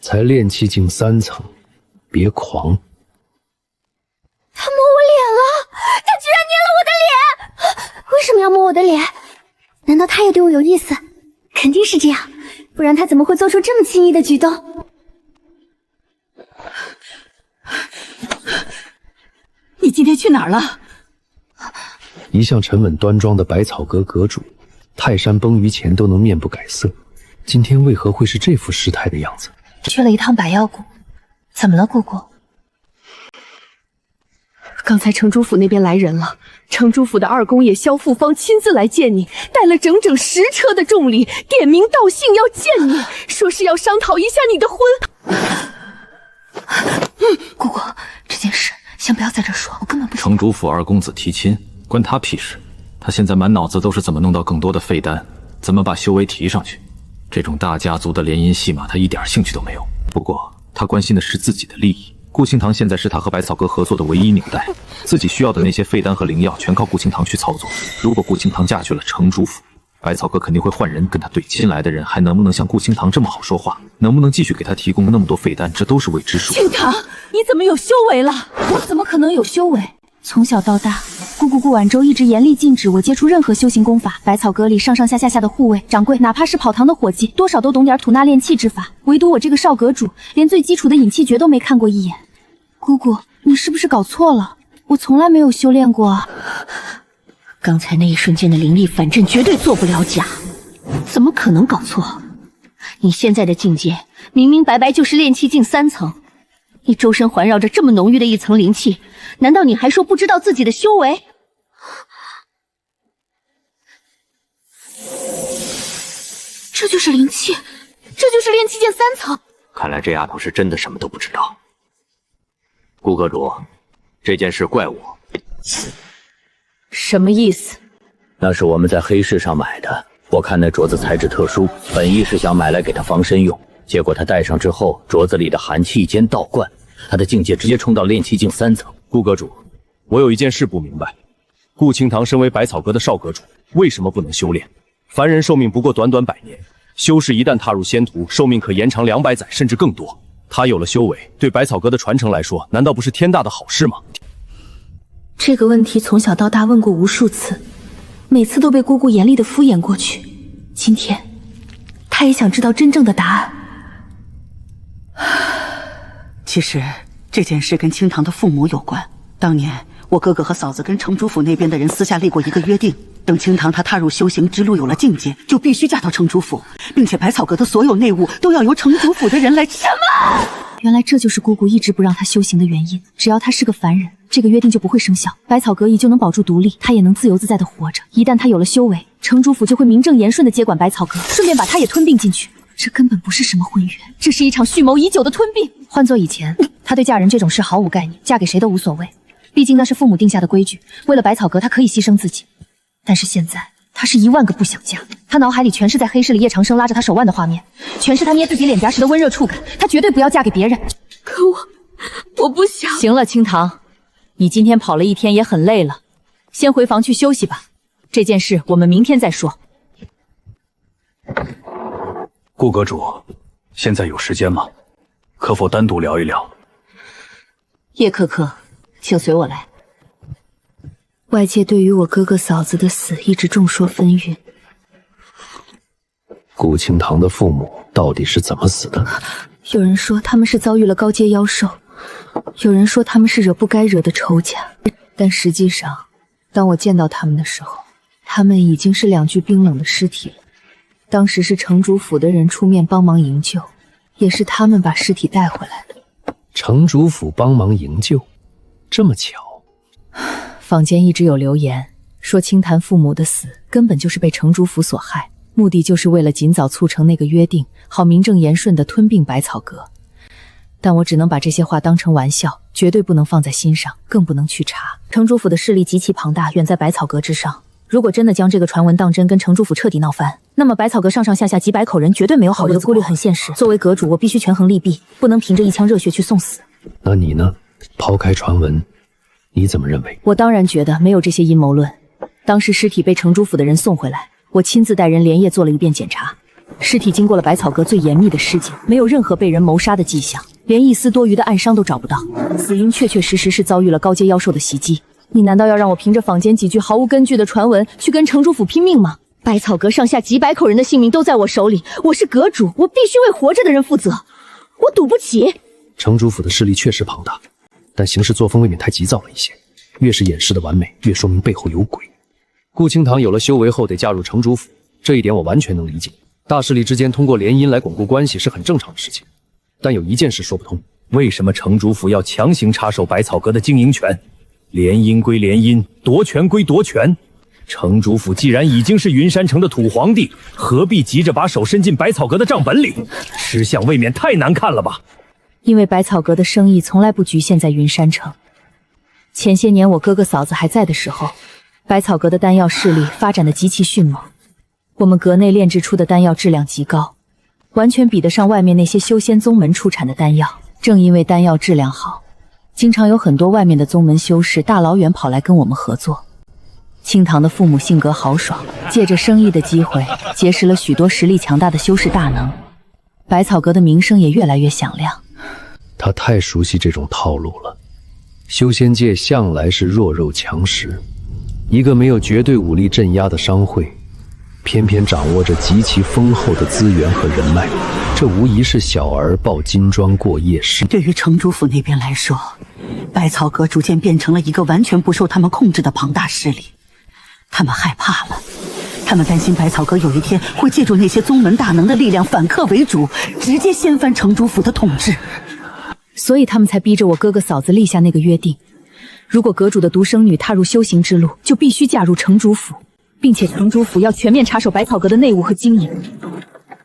才炼气境3层，别狂！他摸我脸了，他居然捏了我的脸！为什么要摸我的脸？难道他也对我有意思？肯定是这样，不然他怎么会做出这么轻易的举动？你今天去哪儿了？一向沉稳端庄的百草阁阁主，泰山崩于前都能面不改色，今天为何会是这副失态的样子？去了一趟百药谷，怎么了，姑姑？刚才城主府那边来人了，城主府的2公爷萧复方亲自来见你，带了整整10车的重礼，点名道姓要见你，说是要商讨一下你的婚。姑姑，这件事先不要在这说，我根本不城主府2公子提亲，关他屁事？他现在满脑子都是怎么弄到更多的废丹，怎么把修为提上去。这种大家族的联姻戏码，他一点兴趣都没有。不过，他关心的是自己的利益。顾清堂现在是他和百草阁合作的唯一纽带，自己需要的那些废丹和灵药，全靠顾清堂去操作。如果顾清堂嫁去了城主府，百草阁肯定会换人跟他对。新来的人还能不能像顾清堂这么好说话？能不能继续给他提供那么多废丹，这都是未知数。清堂，你怎么有修为了？我怎么可能有修为？从小到大，姑姑顾婉舟一直严厉禁止我接触任何修行功法。百草阁里上上下下的护卫、掌柜，哪怕是跑堂的伙计，多少都懂点吐纳炼气之法。唯独我这个少阁主，连最基础的引气诀都没看过一眼。姑姑，你是不是搞错了？我从来没有修炼过啊！刚才那一瞬间的灵力反震绝对做不了假，怎么可能搞错？你现在的境界明明白白就是炼气境3层。你周身环绕着这么浓郁的一层灵气，难道你还说不知道自己的修为？这就是灵气，这就是炼气境3层。看来这丫头是真的什么都不知道。顾阁主，这件事怪我。什么意思？那是我们在黑市上买的，我看那镯子材质特殊，本意是想买来给他防身用。结果他戴上之后，镯子里的寒气一间倒灌，他的境界直接冲到炼气境3层。顾阁主，我有一件事不明白，顾清堂身为百草阁的少阁主，为什么不能修炼？凡人寿命不过短短100年，修士一旦踏入仙途，寿命可延长200载甚至更多。他有了修为，对百草阁的传承来说，难道不是天大的好事吗？这个问题从小到大问过无数次，每次都被姑姑严厉的敷衍过去。今天，她也想知道真正的答案。其实这件事跟清堂的父母有关。当年我哥哥和嫂子跟城主府那边的人私下立过一个约定，等清堂他踏入修行之路有了境界，就必须嫁到城主府，并且百草阁的所有内务都要由城主府的人来。什么？原来这就是姑姑一直不让他修行的原因。只要他是个凡人，这个约定就不会生效，百草阁依旧能保住独立，他也能自由自在的活着。一旦他有了修为，城主府就会名正言顺的接管百草阁，顺便把他也吞并进去。这根本不是什么婚约，这是一场蓄谋已久的吞并。换做以前，他对嫁人这种事毫无概念，嫁给谁都无所谓，毕竟那是父母定下的规矩。为了百草阁，他可以牺牲自己。但是现在，他是1万个不想嫁。他脑海里全是在黑市里叶长生拉着他手腕的画面，全是他捏自己脸颊时的温热触感。他绝对不要嫁给别人。可我不想。行了，清堂，你今天跑了一天也很累了，先回房去休息吧。这件事我们明天再说。顾阁主，现在有时间吗？可否单独聊一聊？叶可可，请随我来。外界对于我哥哥嫂子的死一直众说纷纭。顾清堂的父母到底是怎么死的？有人说他们是遭遇了高阶妖兽，有人说他们是惹不该惹的仇家，但实际上，当我见到他们的时候，他们已经是2具冰冷的尸体了。当时是城主府的人出面帮忙营救，也是他们把尸体带回来的。城主府帮忙营救，这么巧？坊间一直有流言说清谈父母的死根本就是被城主府所害，目的就是为了尽早促成那个约定，好名正言顺地吞并百草阁。但我只能把这些话当成玩笑，绝对不能放在心上，更不能去查。城主府的势力极其庞大，远在百草阁之上。如果真的将这个传闻当真，跟城主府彻底闹翻，那么百草阁上上下下几百口人绝对没有好日子过。我的顾虑很现实，作为阁主，我必须权衡利弊，不能凭着一腔热血去送死。那你呢？抛开传闻，你怎么认为？我当然觉得没有这些阴谋论。当时尸体被城主府的人送回来，我亲自带人连夜做了一遍检查，尸体经过了百草阁最严密的尸检，没有任何被人谋杀的迹象，连一丝多余的暗伤都找不到，死因确确实实是遭遇了高阶妖兽的袭击。你难道要让我凭着坊间几句毫无根据的传闻去跟城主府拼命吗？百草阁上下几百口人的性命都在我手里，我是阁主，我必须为活着的人负责，我赌不起。城主府的势力确实庞大，但行事作风未免太急躁了一些。越是掩饰的完美，越说明背后有鬼。顾清堂有了修为后得嫁入城主府，这一点我完全能理解。大势力之间通过联姻来巩固关系是很正常的事情，但有一件事说不通：为什么城主府要强行插手百草阁的经营权？联姻归联姻，夺权归夺权。城主府既然已经是云山城的土皇帝，何必急着把手伸进百草阁的账本里？吃相未免太难看了吧？因为百草阁的生意从来不局限在云山城。前些年我哥哥嫂子还在的时候，百草阁的丹药势力发展的极其迅猛，我们阁内炼制出的丹药质量极高，完全比得上外面那些修仙宗门出产的丹药。正因为丹药质量好，经常有很多外面的宗门修士大老远跑来跟我们合作。清堂的父母性格豪爽，借着生意的机会结识了许多实力强大的修士大能，百草阁的名声也越来越响亮。他太熟悉这种套路了。修仙界向来是弱肉强食，一个没有绝对武力镇压的商会，偏偏掌握着极其丰厚的资源和人脉，这无疑是小儿抱金砖过夜市。对于城主府那边来说，百草阁逐渐变成了一个完全不受他们控制的庞大势力，他们害怕了，他们担心百草阁有一天会借助那些宗门大能的力量反客为主，直接掀翻城主府的统治。所以他们才逼着我哥哥嫂子立下那个约定，如果阁主的独生女踏入修行之路，就必须嫁入城主府，并且城主府要全面插手百草阁的内务和经营。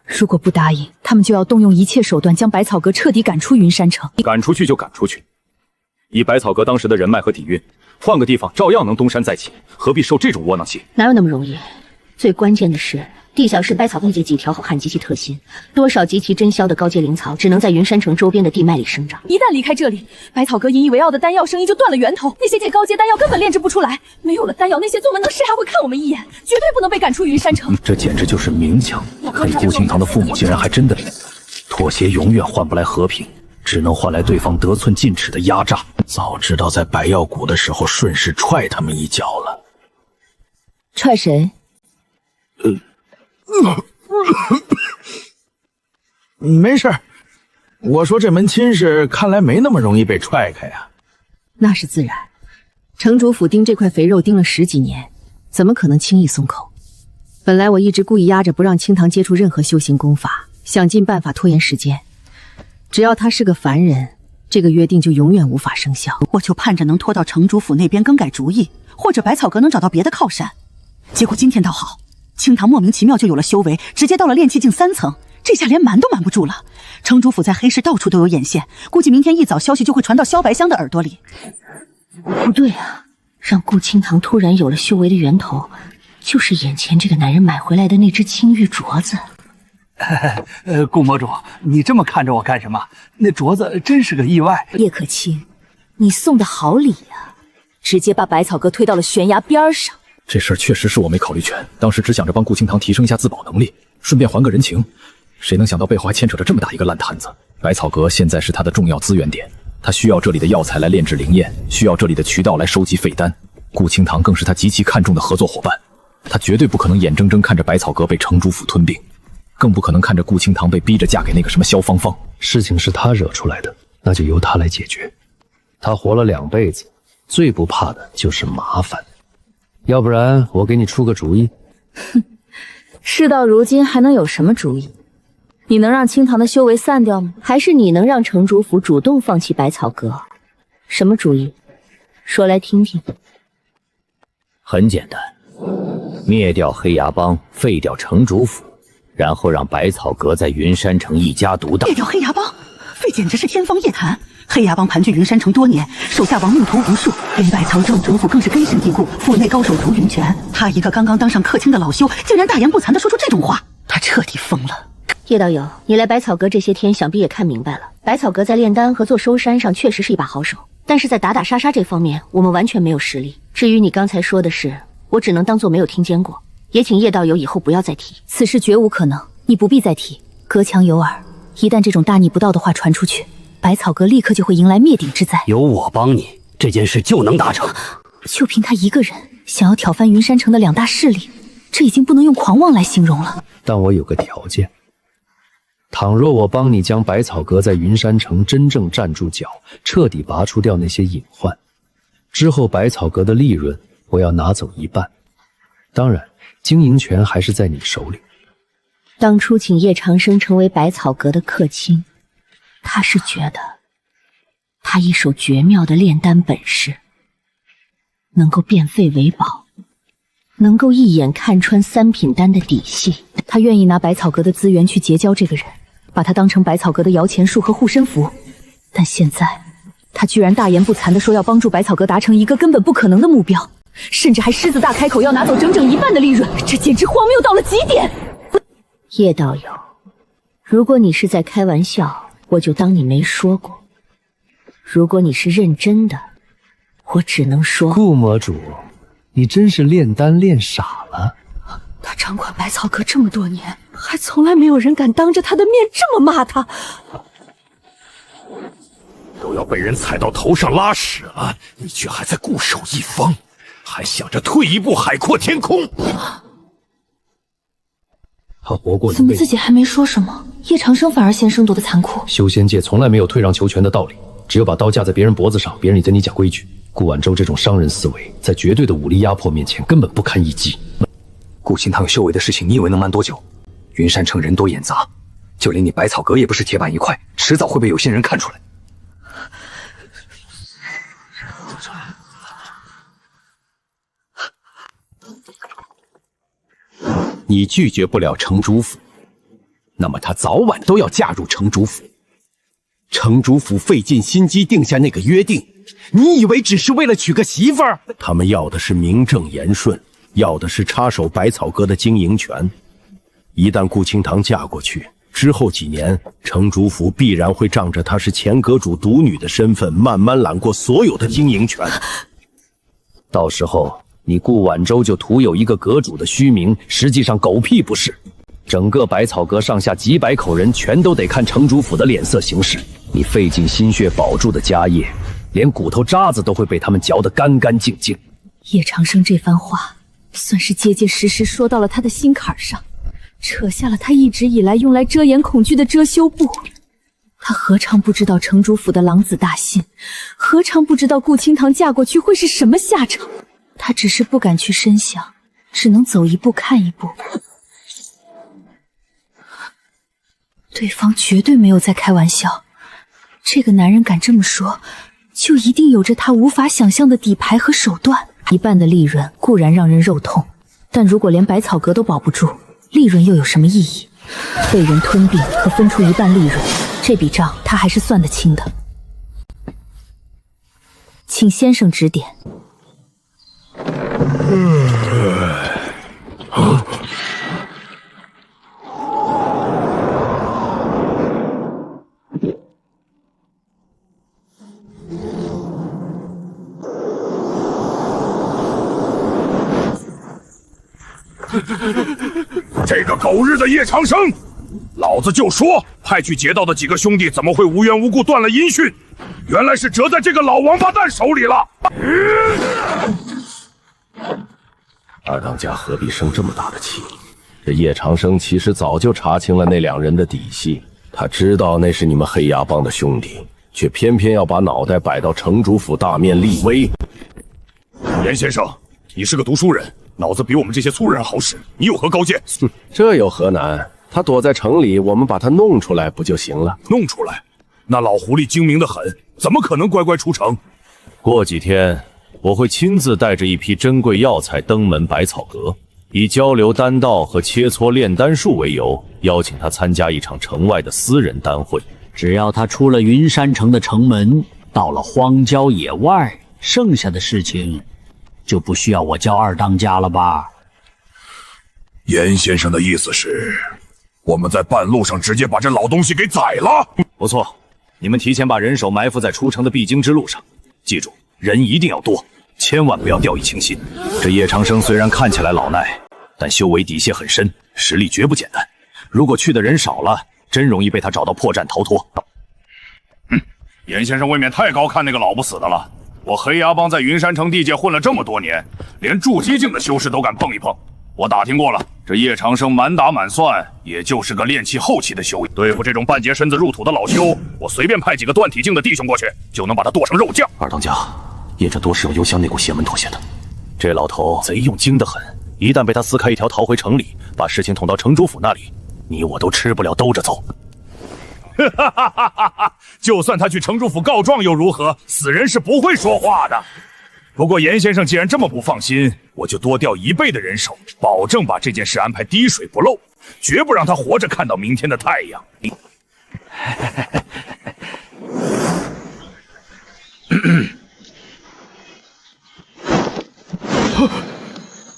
如果不答应，他们就要动用一切手段将百草阁彻底赶出云山城。赶出去就赶出去，以百草阁当时的人脉和底蕴，换个地方照样能东山再起，何必受这种窝囊气？哪有那么容易？最关键的是，地小是百草共界几条好汉极其特新，多少极其珍稀的高阶灵草只能在云山城周边的地脉里生长。一旦离开这里，百草阁引以为傲的丹药生意就断了源头，那些高阶丹药根本炼制不出来，没有了丹药，那些宗门能谁还会看我们一眼？绝对不能被赶出云山城。这简直就是明抢！可顾清堂的父母竟然还真的妥协，永远换不来和平，只能换来对方得寸进尺的压榨。早知道在白药谷的时候顺势踹他们一脚了。踹谁？没事，我说这门亲事看来没那么容易被踹开呀。那是自然，城主府盯这块肥肉盯了10几年，怎么可能轻易松口？本来我一直故意压着不让清堂接触任何修行功法，想尽办法拖延时间。只要他是个凡人，这个约定就永远无法生效。我就盼着能拖到城主府那边更改主意，或者百草阁能找到别的靠山。结果今天倒好，清堂莫名其妙就有了修为，直接到了炼气境3层，这下连瞒都瞒不住了。城主府在黑市到处都有眼线，估计明天一早消息就会传到萧白香的耳朵里。不对啊，让顾清堂突然有了修为的源头，就是眼前这个男人买回来的那只青玉镯子。顾魔主，你这么看着我干什么？那镯子真是个意外。叶可卿，你送的好礼呀，直接把百草阁推到了悬崖边上。这事儿确实是我没考虑全，当时只想着帮顾清堂提升一下自保能力，顺便还个人情，谁能想到背后还牵扯着这么大一个烂摊子。百草阁现在是他的重要资源点，他需要这里的药材来炼制灵验，需要这里的渠道来收集废丹，顾清堂更是他极其看重的合作伙伴，他绝对不可能眼睁睁看着百草阁被城主府吞并，更不可能看着顾清堂被逼着嫁给那个什么萧芳芳。事情是他惹出来的，那就由他来解决。他活了2辈子，最不怕的就是麻烦。要不然我给你出个主意。哼，事到如今还能有什么主意？你能让清堂的修为散掉吗？还是你能让城主府主动放弃百草阁？什么主意？说来听听。很简单，灭掉黑牙帮，废掉城主府，然后让百草阁在云山城一家独大。灭掉黑牙帮，这简直是天方夜谭。黑牙帮盘踞云山城多年，手下亡命徒无数，连百草城主府更是根深蒂固，府内高手如云泉。他一个刚刚当上客卿的老修，竟然大言不惭地说出这种话，他彻底疯了。叶道友，你来百草阁这些天，想必也看明白了，百草阁在炼丹和做收山上确实是一把好手，但是在打打杀杀这方面，我们完全没有实力。至于你刚才说的事，我只能当做没有听见过，也请叶道友以后不要再提。此事绝无可能，你不必再提。隔墙有耳，一旦这种大逆不道的话传出去，百草阁立刻就会迎来灭顶之灾。有我帮你，这件事就能达成。就凭他一个人想要挑翻云山城的2大势力，这已经不能用狂妄来形容了。但我有个条件，倘若我帮你将百草阁在云山城真正站住脚，彻底拔除掉那些隐患，之后百草阁的利润我要拿走1半，当然经营权还是在你手里。当初请叶长生成为百草阁的客卿，他是觉得他一手绝妙的炼丹本事能够变废为宝，能够一眼看穿3品丹的底细。他愿意拿百草阁的资源去结交这个人，把他当成百草阁的摇钱树和护身符。但现在他居然大言不惭地说要帮助百草阁达成一个根本不可能的目标，甚至还狮子大开口要拿走整整1半的利润，这简直荒谬到了极点。叶道友，如果你是在开玩笑，我就当你没说过；如果你是认真的，我只能说……顾魔主，你真是炼丹炼傻了。他掌管百草阁这么多年，还从来没有人敢当着他的面这么骂他。都要被人踩到头上拉屎了，你却还在固守一方，还想着退一步海阔天空。他活过怎么自己还没说什么，叶长生反而先声夺得残酷？修仙界从来没有退让求全的道理，只有把刀架在别人脖子上，别人也对你讲规矩。顾晚舟这种商人思维，在绝对的武力压迫面前根本不堪一击。顾清堂有修为的事情，你以为能瞒多久？云山城人多眼杂，就连你百草阁也不是铁板一块，迟早会被有心人看出来。你拒绝不了城主府，那么他早晚都要嫁入城主府。城主府费尽心机定下那个约定，你以为只是为了娶个媳妇儿？他们要的是名正言顺，要的是插手百草阁的经营权。一旦顾清堂嫁过去，之后几年，城主府必然会仗着她是前阁主独女的身份，慢慢揽过所有的经营权。到时候，你顾晚舟就徒有一个阁主的虚名，实际上狗屁不是。整个百草阁上下几百口人，全都得看城主府的脸色行事。你费尽心血保住的家业，连骨头渣子都会被他们嚼得干干净净。叶长生这番话算是结结实实说到了他的心坎上，扯下了他一直以来用来遮掩恐惧的遮羞布。他何尝不知道城主府的狼子大信，何尝不知道顾清堂嫁过去会是什么下场？他只是不敢去深想，只能走一步看一步。对方绝对没有在开玩笑，这个男人敢这么说，就一定有着他无法想象的底牌和手段。一半的利润固然让人肉痛，但如果连百草阁都保不住，利润又有什么意义？被人吞并和分出一半利润，这笔账他还是算得清的。请先生指点。这个狗日的叶长生，老子就说派去劫道的几个兄弟怎么会无缘无故断了音讯？原来是折在这个老王八蛋手里了。二当家何必生这么大的气？这叶长生其实早就查清了那两人的底细，他知道那是你们黑牙帮的兄弟，却偏偏要把脑袋摆到城主府大面立威。严先生，你是个读书人，脑子比我们这些粗人好使，你有何高见？这有何难？他躲在城里，我们把他弄出来不就行了？弄出来？那老狐狸精明得很，怎么可能乖乖出城？过几天我会亲自带着一批珍贵药材登门百草阁，以交流丹道和切磋炼丹术为由，邀请他参加一场城外的私人丹会。只要他出了云山城的城门，到了荒郊野外，剩下的事情就不需要我教二当家了吧？严先生的意思是，我们在半路上直接把这老东西给宰了？不错，你们提前把人手埋伏在出城的必经之路上，记住，人一定要多，千万不要掉以轻心。这叶长生虽然看起来老奈，但修为底线很深，实力绝不简单。如果去的人少了，真容易被他找到破绽逃脱。严先生未免太高看那个老不死的了。我黑牙帮在云山城地界混了这么多年，连筑基境的修士都敢碰一碰。我打听过了，这叶长生满打满算也就是个炼气后期的修为。对付这种半截身子入土的老修，我随便派几个断体境的弟兄过去，就能把他剁成肉酱。二当家，叶这多是有幽香那股邪门脱下的。这老头贼用精得很，一旦被他撕开一条逃回城里，把事情捅到城主府那里，你我都吃不了兜着走。就算他去城主府告状又如何？死人是不会说话的。不过严先生既然这么不放心，我就多调1倍的人手，保证把这件事安排滴水不漏，绝不让他活着看到明天的太阳。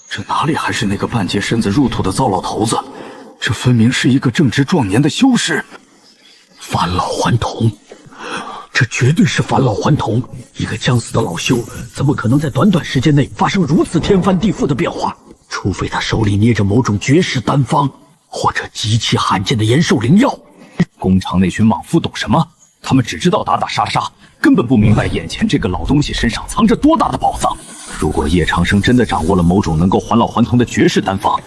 这哪里还是那个半截身子入土的糟老头子？这分明是一个正值壮年的修士。返老还童，这绝对是返老还童。一个将死的老修，怎么可能在短短时间内发生如此天翻地覆的变化？除非他手里捏着某种绝世丹方，或者极其罕见的延寿灵药。工厂那群莽夫懂什么？他们只知道打打杀杀，根本不明白眼前这个老东西身上藏着多大的宝藏。如果叶长生真的掌握了某种能够还老还童的绝世丹方，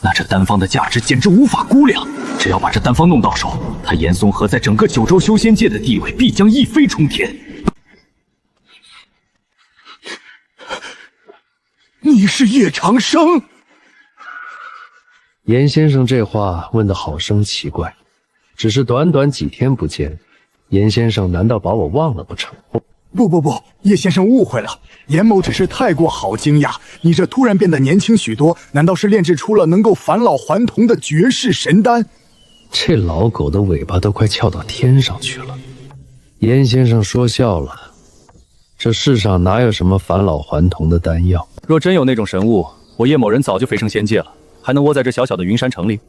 那这丹方的价值简直无法估量。只要把这丹方弄到手，他严嵩河在整个九州修仙界的地位必将一飞冲天。你是叶长生？严先生这话问得好生奇怪，只是短短几天不见，严先生难道把我忘了不成？不，叶先生误会了，严某只是太过好惊讶，你这突然变得年轻许多，难道是炼制出了能够返老还童的绝世神丹？这老狗的尾巴都快翘到天上去了。严先生说笑了，这世上哪有什么返老还童的丹药？若真有那种神物，我叶某人早就飞升仙界了，还能窝在这小小的云山城里？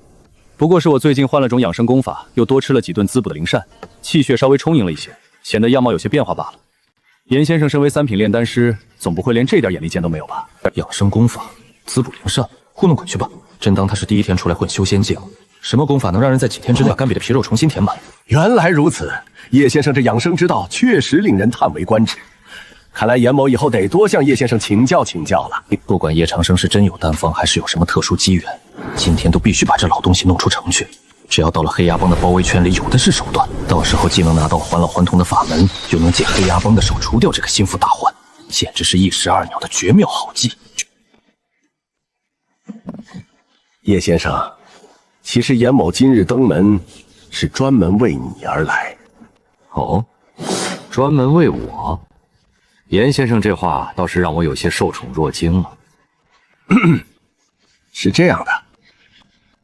不过是我最近换了种养生功法，又多吃了几顿滋补的灵膳，气血稍微充盈了一些，显得样貌有些变化罢了。严先生身为3品炼丹师，总不会连这点眼力见都没有吧？养生功法，滋补灵膳，糊弄滚去吧！真当他是第一天出来混修仙界吗？什么功法能让人在几天之内把干瘪的皮肉重新填满？原来如此，叶先生这养生之道确实令人叹为观止。看来严某以后得多向叶先生请教请教了。不管叶长生是真有丹方，还是有什么特殊机缘，今天都必须把这老东西弄出城去。只要到了黑牙帮的包围圈里，有的是手段。到时候既能拿到还老还童的法门，又能借黑牙帮的手除掉这个心腹大患，简直是一石二鸟的绝妙好计。叶先生，其实严某今日登门，是专门为你而来。哦，专门为我？严先生这话倒是让我有些受宠若惊了。是这样的，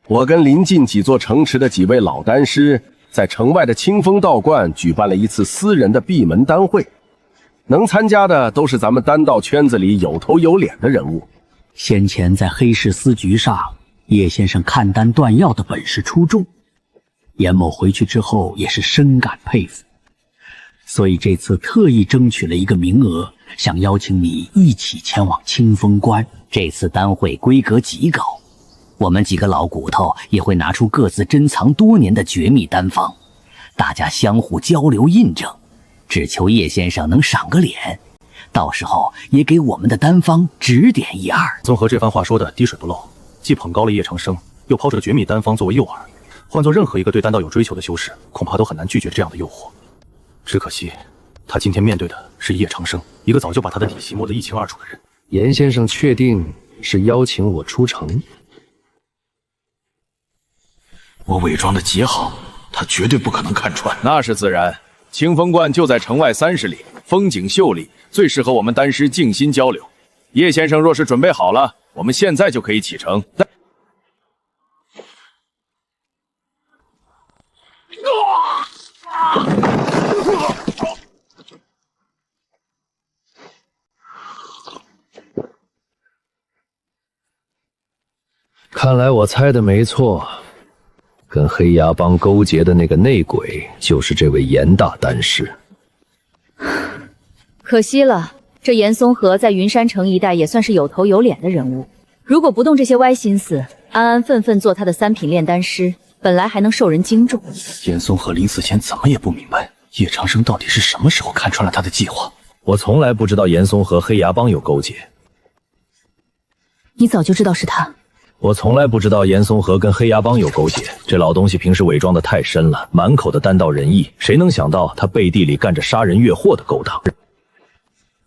我跟临近几座城池的几位老丹师，在城外的清风道观举办了一次私人的闭门丹会，能参加的都是咱们丹道圈子里有头有脸的人物。先前在黑市司局上，叶先生看丹断药的本事出众，严某回去之后也是深感佩服。所以这次特意争取了一个名额，想邀请你一起前往清风关。这次丹会规格极高，我们几个老骨头也会拿出各自珍藏多年的绝密丹方，大家相互交流印证，只求叶先生能赏个脸，到时候也给我们的丹方指点一二。综合这番话说的滴水不漏，既捧高了叶长生，又抛着绝密丹方作为诱饵，换做任何一个对丹道有追求的修士，恐怕都很难拒绝这样的诱惑。只可惜，他今天面对的是叶长生，一个早就把他的底细摸得一清二楚的人。严先生确定是邀请我出城？我伪装的极好，他绝对不可能看穿。那是自然，清风观就在城外30里，风景秀丽，最适合我们丹师静心交流。叶先生若是准备好了，我们现在就可以启程。看来我猜的没错，跟黑牙帮勾结的那个内鬼就是这位严大丹师。可惜了，这严嵩河在云山城一带也算是有头有脸的人物，如果不动这些歪心思，安安分分做他的3品炼丹师，本来还能受人敬重。严嵩河临死前怎么也不明白，叶长生到底是什么时候看穿了他的计划。我从来不知道严嵩和黑牙帮有勾结。你早就知道是他？我从来不知道严嵩河跟黑牙帮有勾结。这老东西平时伪装的太深了，满口的丹道仁义，谁能想到他背地里干着杀人越货的勾当？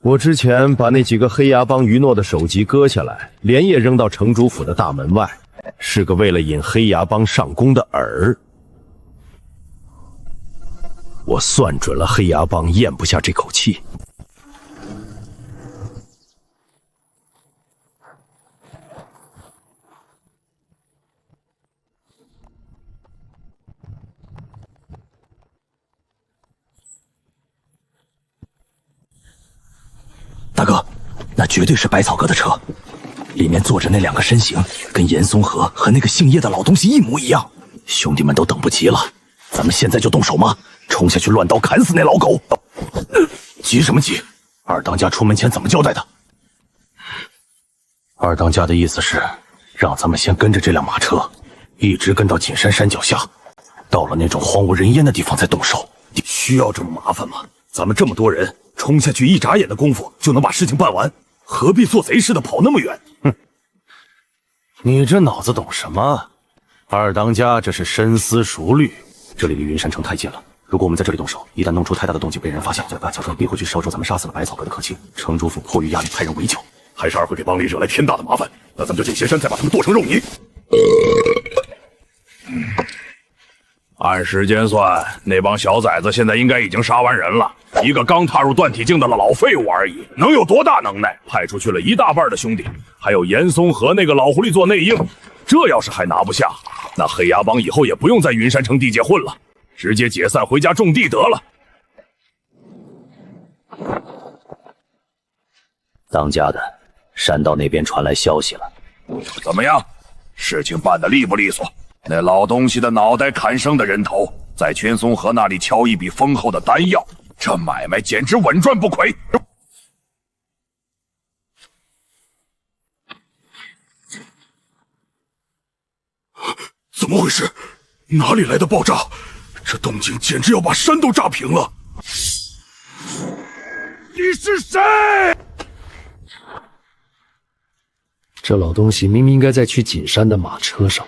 我之前把那几个黑牙帮余诺的首级割下来，连夜扔到城主府的大门外，是个为了引黑牙帮上攻的饵。我算准了黑牙帮咽不下这口气。大哥，那绝对是百草阁的车，里面坐着那2个身形，跟严嵩河和那个姓叶的老东西一模一样。兄弟们都等不及了，咱们现在就动手吗？冲下去乱刀砍死那老狗！急什么急？二当家出门前怎么交代的？二当家的意思是，让咱们先跟着这辆马车，一直跟到锦山山脚下，到了那种荒无人烟的地方再动手。需要这么麻烦吗？咱们这么多人，冲下去一眨眼的功夫就能把事情办完，何必做贼似的跑那么远？哼！你这脑子懂什么？二当家这是深思熟虑。这里离云山城太近了，如果我们在这里动手，一旦弄出太大的动静被人发现，百草阁必会去烧出咱们杀死了百草阁的客卿，城主府迫于压力派人围剿，还是二会给帮里惹来天大的麻烦。那咱们就进邪山，再把他们剁成肉泥。按时间算，那帮小崽子现在应该已经杀完人了，一个刚踏入断体境的老废物而已，能有多大能耐？派出去了一大半的兄弟，还有严嵩和那个老狐狸做内应，这要是还拿不下，那黑牙帮以后也不用在云山城地界混了，直接解散回家种地得了。当家的，山道那边传来消息了，怎么样？事情办得利不利索？那老东西的脑袋砍生的人头，在全松河那里敲一笔丰厚的丹药，这买卖简直稳赚不亏。怎么回事？哪里来的爆炸？这动静简直要把山都炸平了！你是谁？这老东西明明应该在去锦山的马车上，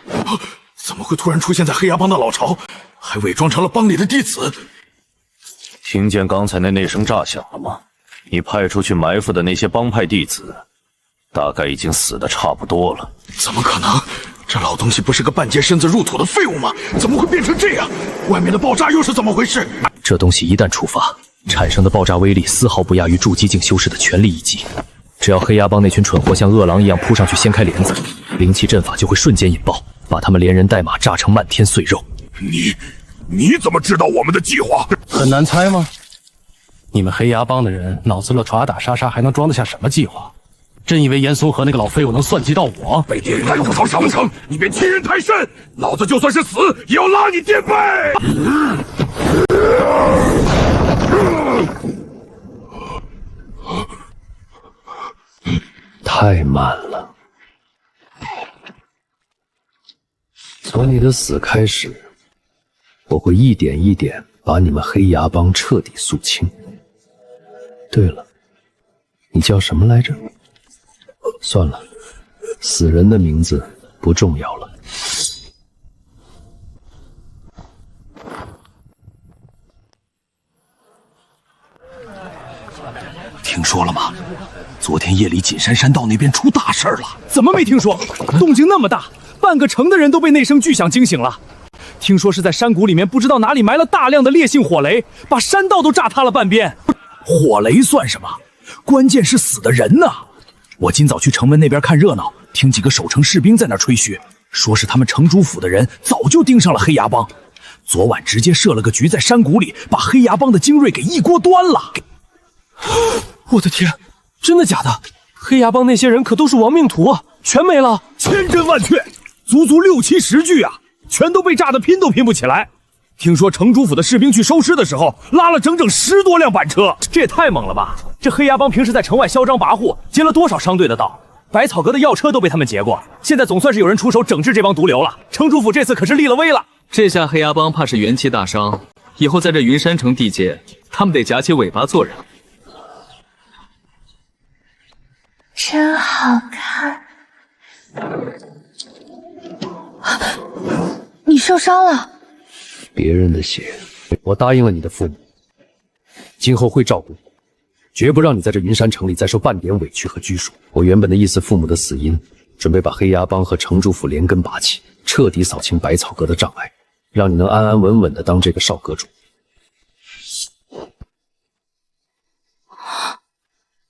怎么会突然出现在黑崖帮的老巢，还伪装成了帮里的弟子？听见刚才那声炸响了吗？你派出去埋伏的那些帮派弟子，大概已经死得差不多了。怎么可能？这老东西不是个半截身子入土的废物吗？怎么会变成这样？外面的爆炸又是怎么回事？这东西一旦触发，产生的爆炸威力丝毫不亚于筑基境修士的全力一击。只要黑崖帮那群蠢货像饿狼一样扑上去掀开帘子，灵气阵法就会瞬间引爆，把他们连人带马炸成漫天碎肉。你怎么知道我们的计划？很难猜吗？你们黑崖帮的人脑子里打打杀杀，还能装得下什么计划？真以为严嵩和那个老废物能算计到我？被电人带入槽上层，你便欺人太甚！老子就算是死，也要拉你垫背！太慢了。从你的死开始，我会一点一点把你们黑崖帮彻底肃清。对了，你叫什么来着？算了，死人的名字不重要了。听说了吗？昨天夜里锦山山道那边出大事了。怎么没听说？动静那么大，半个城的人都被那声巨响惊醒了。听说是在山谷里面不知道哪里埋了大量的烈性火雷，把山道都炸塌了半边。火雷算什么？关键是死的人呢。我今早去城门那边看热闹，听几个守城士兵在那吹嘘，说是他们城主府的人早就盯上了黑崖帮，昨晚直接设了个局在山谷里，把黑崖帮的精锐给一锅端了。我的天，真的假的？黑崖帮那些人可都是亡命徒啊，全没了！千真万确，足足6、7、10具啊，全都被炸得拼都拼不起来。听说城主府的士兵去收尸的时候，拉了整整10多辆板车，这也太猛了吧！这黑崖帮平时在城外嚣张跋扈，劫了多少商队的道，百草阁的药车都被他们劫过，现在总算是有人出手整治这帮毒瘤了。城主府这次可是立了威了。这下黑崖帮怕是元气大伤，以后在这云山城地界，他们得夹起尾巴做人。真好看。你受伤了？别人的血，我答应了你的父母，今后会照顾你，绝不让你在这云山城里再受半点委屈和拘束。我原本的意思，父母的死因，准备把黑崖帮和城主府连根拔起，彻底扫清百草阁的障碍，让你能安安稳稳的当这个少阁主。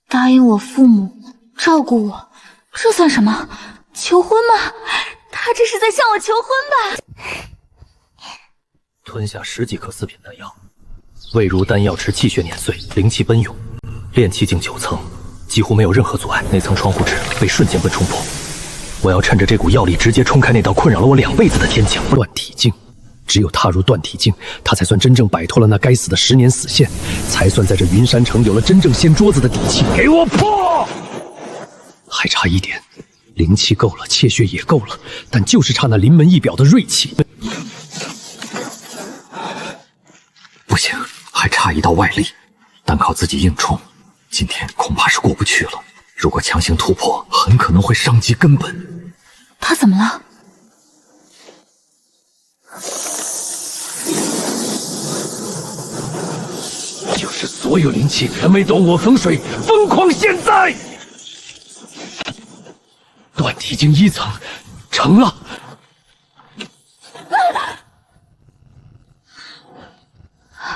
答应我父母，照顾我，这算什么？求婚吗？他这是在向我求婚吧？吞下10几颗4品丹药，味如丹药池气血碾碎，灵气奔涌，炼气境9层，几乎没有任何阻碍，那层窗户纸被瞬间冲破。我要趁着这股药力直接冲开那道困扰了我2辈子的天墙。断体境，只有踏入断体境，他才算真正摆脱了那该死的10年死线，才算在这云山城有了真正掀桌子的底气。给我破！还差一点，灵气够了，气血也够了，但就是差那临门一表的锐气。不行，还差一道外力，单靠自己硬冲，今天恐怕是过不去了。如果强行突破，很可能会伤及根本。他怎么了？就是所有灵气全没懂我风水，疯狂现在！断体境1层成了。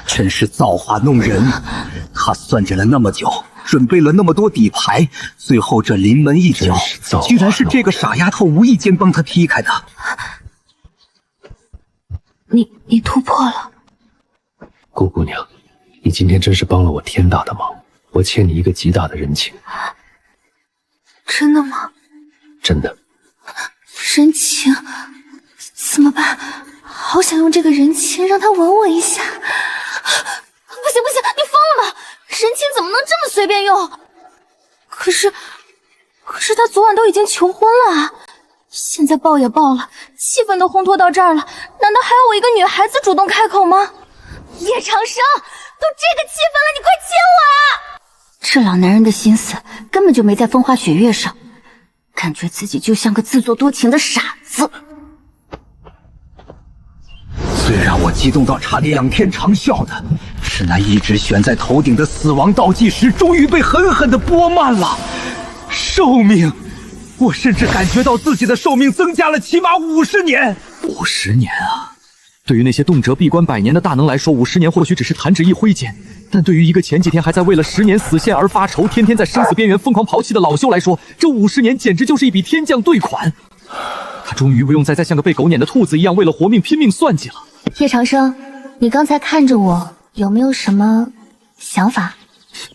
真是造化弄人！他算计了那么久，准备了那么多底牌，最后这临门一脚，居然是这个傻丫头无意间帮他劈开的。你突破了，顾姑娘，你今天真是帮了我天大的忙，我欠你一个极大的人情。真的吗？真的。人情怎么办？好想用这个人情让他吻我一下。不行不行，你疯了吧？人情怎么能这么随便用？可是他昨晚都已经求婚了，现在抱也抱了，气氛都烘托到这儿了，难道还要我一个女孩子主动开口吗？叶长生，都这个气氛了，你快亲我啊！这老男人的心思根本就没在风花雪月上，感觉自己就像个自作多情的傻子。最让我激动到差点仰天长啸的是，那一直悬在头顶的死亡倒计时终于被狠狠地拨慢了。寿命，我甚至感觉到自己的寿命增加了起码50年。50年啊！对于那些动辄闭关100年的大能来说，50年或许只是弹指一挥间；但对于一个前几天还在为了10年死线而发愁，天天在生死边缘疯狂淘气的老修来说，这50年简直就是一笔天降兑款。他终于不用再像个被狗撵的兔子一样为了活命拼命算计了。叶长生，你刚才看着我，有没有什么想法？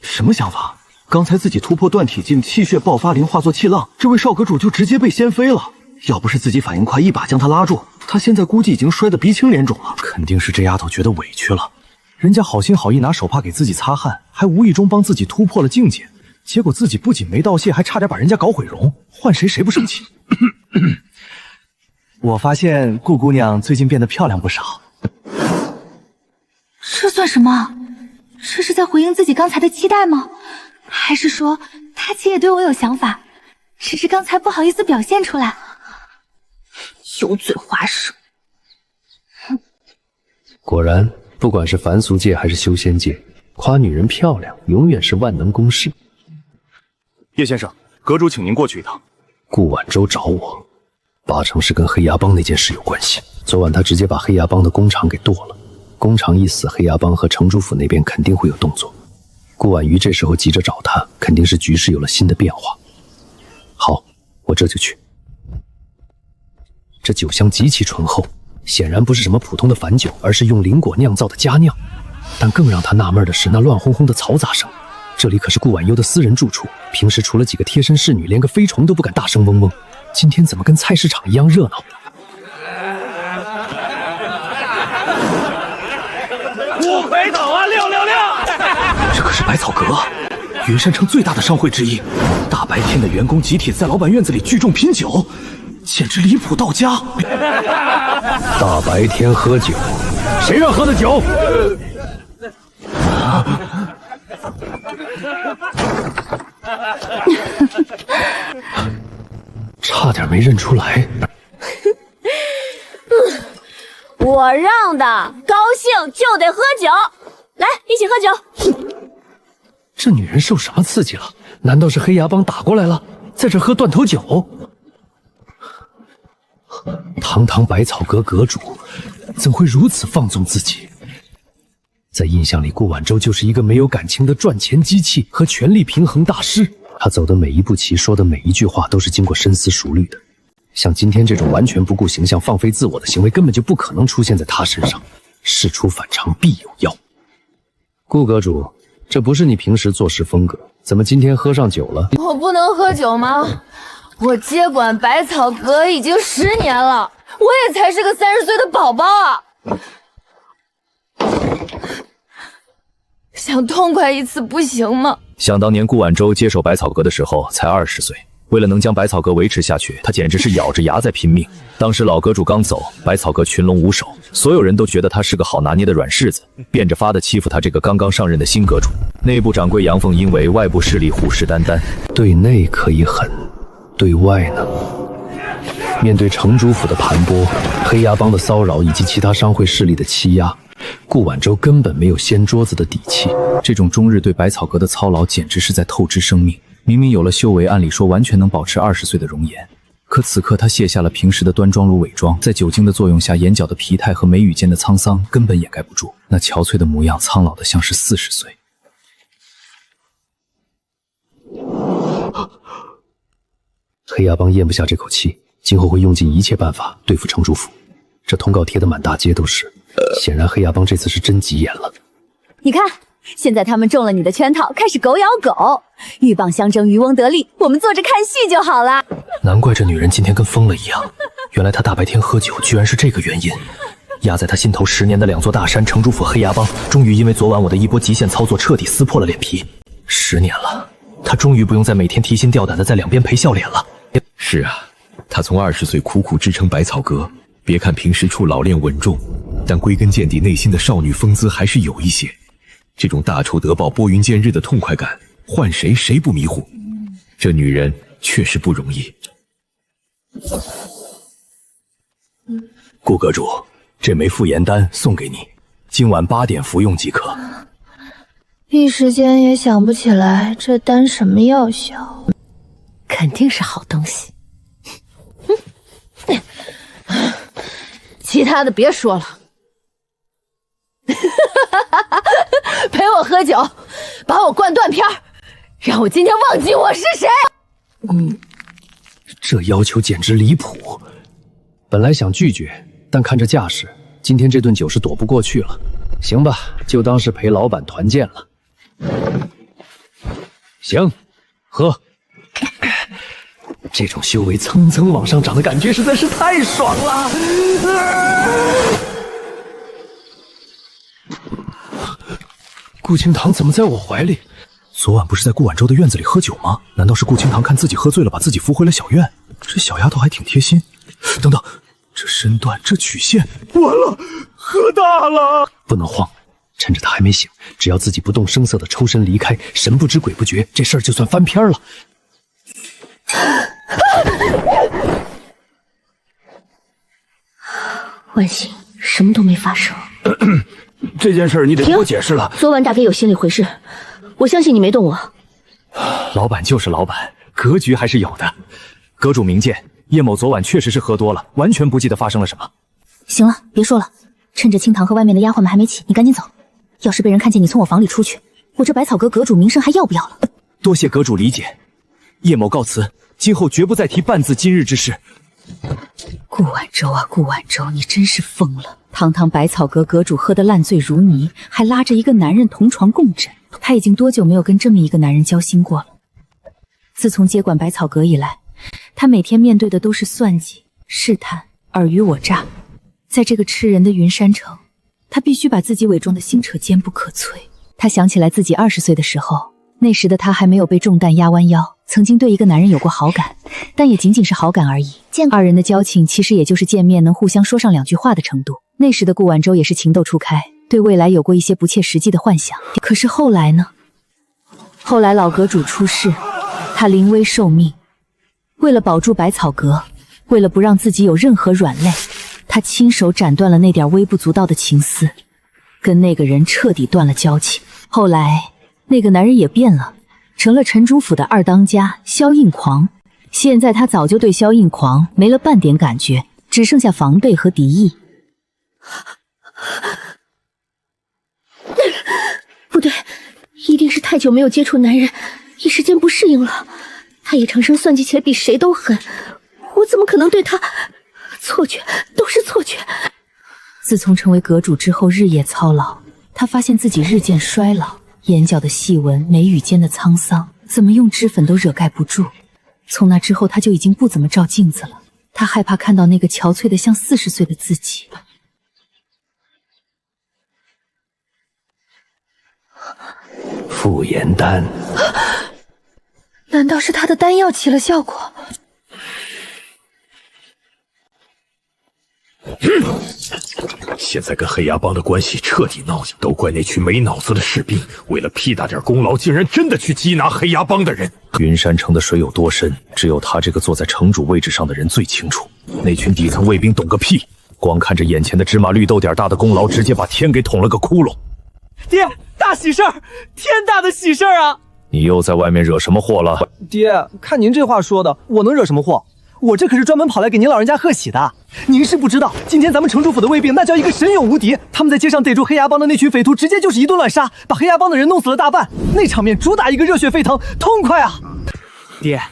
什么想法？刚才自己突破断体境，气血爆发灵化作气浪，这位少阁主就直接被掀飞了。要不是自己反应快，一把将他拉住，他现在估计已经摔得鼻青脸肿了。肯定是这丫头觉得委屈了，人家好心好意拿手帕给自己擦汗，还无意中帮自己突破了境界，结果自己不仅没道谢，还差点把人家搞毁容，换谁谁不生气？我发现顾姑娘最近变得漂亮不少。这算什么？这是在回应自己刚才的期待吗？还是说他其实也对我有想法，只是刚才不好意思表现出来？油嘴滑舌。果然，不管是凡俗界还是修仙界，夸女人漂亮永远是万能公式。叶先生，阁主请您过去一趟。顾晚舟找我，8成是跟黑牙帮那件事有关系。昨晚他直接把黑牙帮的工厂给剁了，工厂一死，黑牙帮和城主府那边肯定会有动作。顾婉瑜这时候急着找他，肯定是局势有了新的变化。好，我这就去。这酒香极其醇厚，显然不是什么普通的矾酒，而是用灵果酿造的佳酿。但更让他纳闷的是那乱哄哄的嘈杂声，这里可是顾婉幽的私人住处，平时除了几个贴身侍女，连个飞虫都不敢大声嗡嗡。今天怎么跟菜市场一样热闹？五魁头啊，666！这可是百草阁，云山城最大的商会之一。大白天的，员工集体在老板院子里聚众拼酒，简直离谱到家。大白天喝酒，谁让喝的酒？差点没认出来。我让的，高兴就得喝酒，来，一起喝酒。这女人受什么刺激了？难道是黑牙帮打过来了，在这喝断头酒？堂堂百草阁阁主，怎会如此放纵自己？在印象里，顾晚舟就是一个没有感情的赚钱机器和权力平衡大师。他走的每一步棋，说的每一句话，都是经过深思熟虑的。像今天这种完全不顾形象、放飞自我的行为，根本就不可能出现在他身上。事出反常必有妖。顾阁主，这不是你平时做事风格，怎么今天喝上酒了？我不能喝酒吗？我接管百草阁已经10年了，我也才是个30岁的宝宝啊！想痛快一次不行吗？想当年顾晚舟接手百草阁的时候才20岁，为了能将百草阁维持下去，他简直是咬着牙在拼命。当时老阁主刚走，百草阁群龙无首，所有人都觉得他是个好拿捏的软柿子，变着法的欺负他这个刚刚上任的新阁主。内部掌柜杨凤因为外部势力虎视眈眈，对内可以狠，对外呢？面对城主府的盘剥、黑牙帮的骚扰以及其他商会势力的欺压，顾晚舟根本没有掀桌子的底气。这种终日对百草阁的操劳，简直是在透支生命。明明有了修为，按理说完全能保持20岁的容颜，可此刻他卸下了平时的端庄如伪装，在酒精的作用下，眼角的疲态和眉宇间的沧桑根本掩盖不住，那憔悴的模样苍老的像是40岁。黑牙帮咽不下这口气，今后会用尽一切办法对付城主府。这通告贴得满大街都是，显然黑牙帮这次是真急眼了。你看，现在他们中了你的圈套，开始狗咬狗，鹬蚌相争，渔翁得利，我们坐着看戏就好了。难怪这女人今天跟疯了一样，原来她大白天喝酒居然是这个原因。压在她心头10年的2座大山，城主府、黑牙帮，终于因为昨晚我的一波极限操作彻底撕破了脸皮。10年了，她终于不用再每天提心吊胆的在两边陪笑脸了。是啊，她从20岁苦苦支撑百草阁，别看平时处老练稳重，但归根见底内心的少女风姿还是有一些。这种大仇得报、拨云见日的痛快感，换谁谁不迷糊。这女人确实不容易。顾阁主，这枚复颜丹送给你，今晚8点服用即可。一时间也想不起来这丹什么药效，肯定是好东西。其他的别说了，陪我喝酒，把我灌断片儿，让我今天忘记我是谁。这要求简直离谱。本来想拒绝，但看这架势，今天这顿酒是躲不过去了。行吧，就当是陪老板团建了。行，喝。这种修为蹭蹭往上涨的感觉实在是太爽了。顾清堂怎么在我怀里？昨晚不是在顾晚舟的院子里喝酒吗？难道是顾清堂看自己喝醉了，把自己扶回了小院？这小丫头还挺贴心。等等，这身段，这曲线，完了，喝大了！不能慌，趁着他还没醒，只要自己不动声色的抽身离开，神不知鬼不觉，这事儿就算翻篇了。万幸，什么都没发生。这件事你得给我解释了。昨晚大概有心理回事，我相信你没动我。老板就是老板，格局还是有的。阁主明鉴，叶某昨晚确实是喝多了，完全不记得发生了什么。行了，别说了，趁着清堂和外面的丫鬟们还没起，你赶紧走。要是被人看见你从我房里出去，我这百草阁阁主名声还要不要了？多谢阁主理解，叶某告辞，今后绝不再提半字今日之事。顾晚舟啊，顾晚舟，你真是疯了！堂堂百草阁阁主喝得烂醉如泥，还拉着一个男人同床共枕。他已经多久没有跟这么一个男人交心过了？自从接管百草阁以来，他每天面对的都是算计、试探、尔虞我诈。在这个吃人的云山城，他必须把自己伪装的心扯坚不可摧。他想起来自己20岁的时候，那时的他还没有被中弹压弯腰，曾经对一个男人有过好感，但也仅仅是好感而已。二人的交情其实也就是见面能互相说上2句话的程度。那时的顾晚舟也是情窦初开，对未来有过一些不切实际的幻想。可是后来呢？后来老阁主出事，他临危受命，为了保住百草阁，为了不让自己有任何软肋，他亲手斩断了那点微不足道的情丝，跟那个人彻底断了交情。后来那个男人也变了，成了陈主府的2当家萧印狂。现在他早就对萧印狂没了半点感觉，只剩下防备和敌意。不对，一定是太久没有接触男人，一时间不适应了。他也长生算计起来比谁都狠，我怎么可能对他？错觉，都是错觉。自从成为阁主之后，日夜操劳，他发现自己日渐衰老，眼角的细纹，眉宇间的沧桑，怎么用脂粉都惹盖不住。从那之后，他就已经不怎么照镜子了。他害怕看到那个憔悴的像40岁的自己。复颜丹，难道是他的丹药起了效果？现在跟黑牙帮的关系彻底闹僵，都怪那群没脑子的士兵，为了屁大点功劳，竟然真的去缉拿黑牙帮的人。云山城的水有多深，只有他这个坐在城主位置上的人最清楚。那群底层卫兵懂个屁，光看着眼前的芝麻绿豆点大的功劳，直接把天给捅了个窟窿。爹，大喜事儿，天大的喜事儿啊！你又在外面惹什么祸了？爹，看您这话说的，我能惹什么祸？我这可是专门跑来给您老人家贺喜的。您是不知道，今天咱们城主府的卫兵那叫一个神勇无敌，他们在街上逮住黑牙帮的那群匪徒，直接就是一顿乱杀，把黑牙帮的人弄死了大半，那场面主打一个热血沸腾，痛快啊！爹，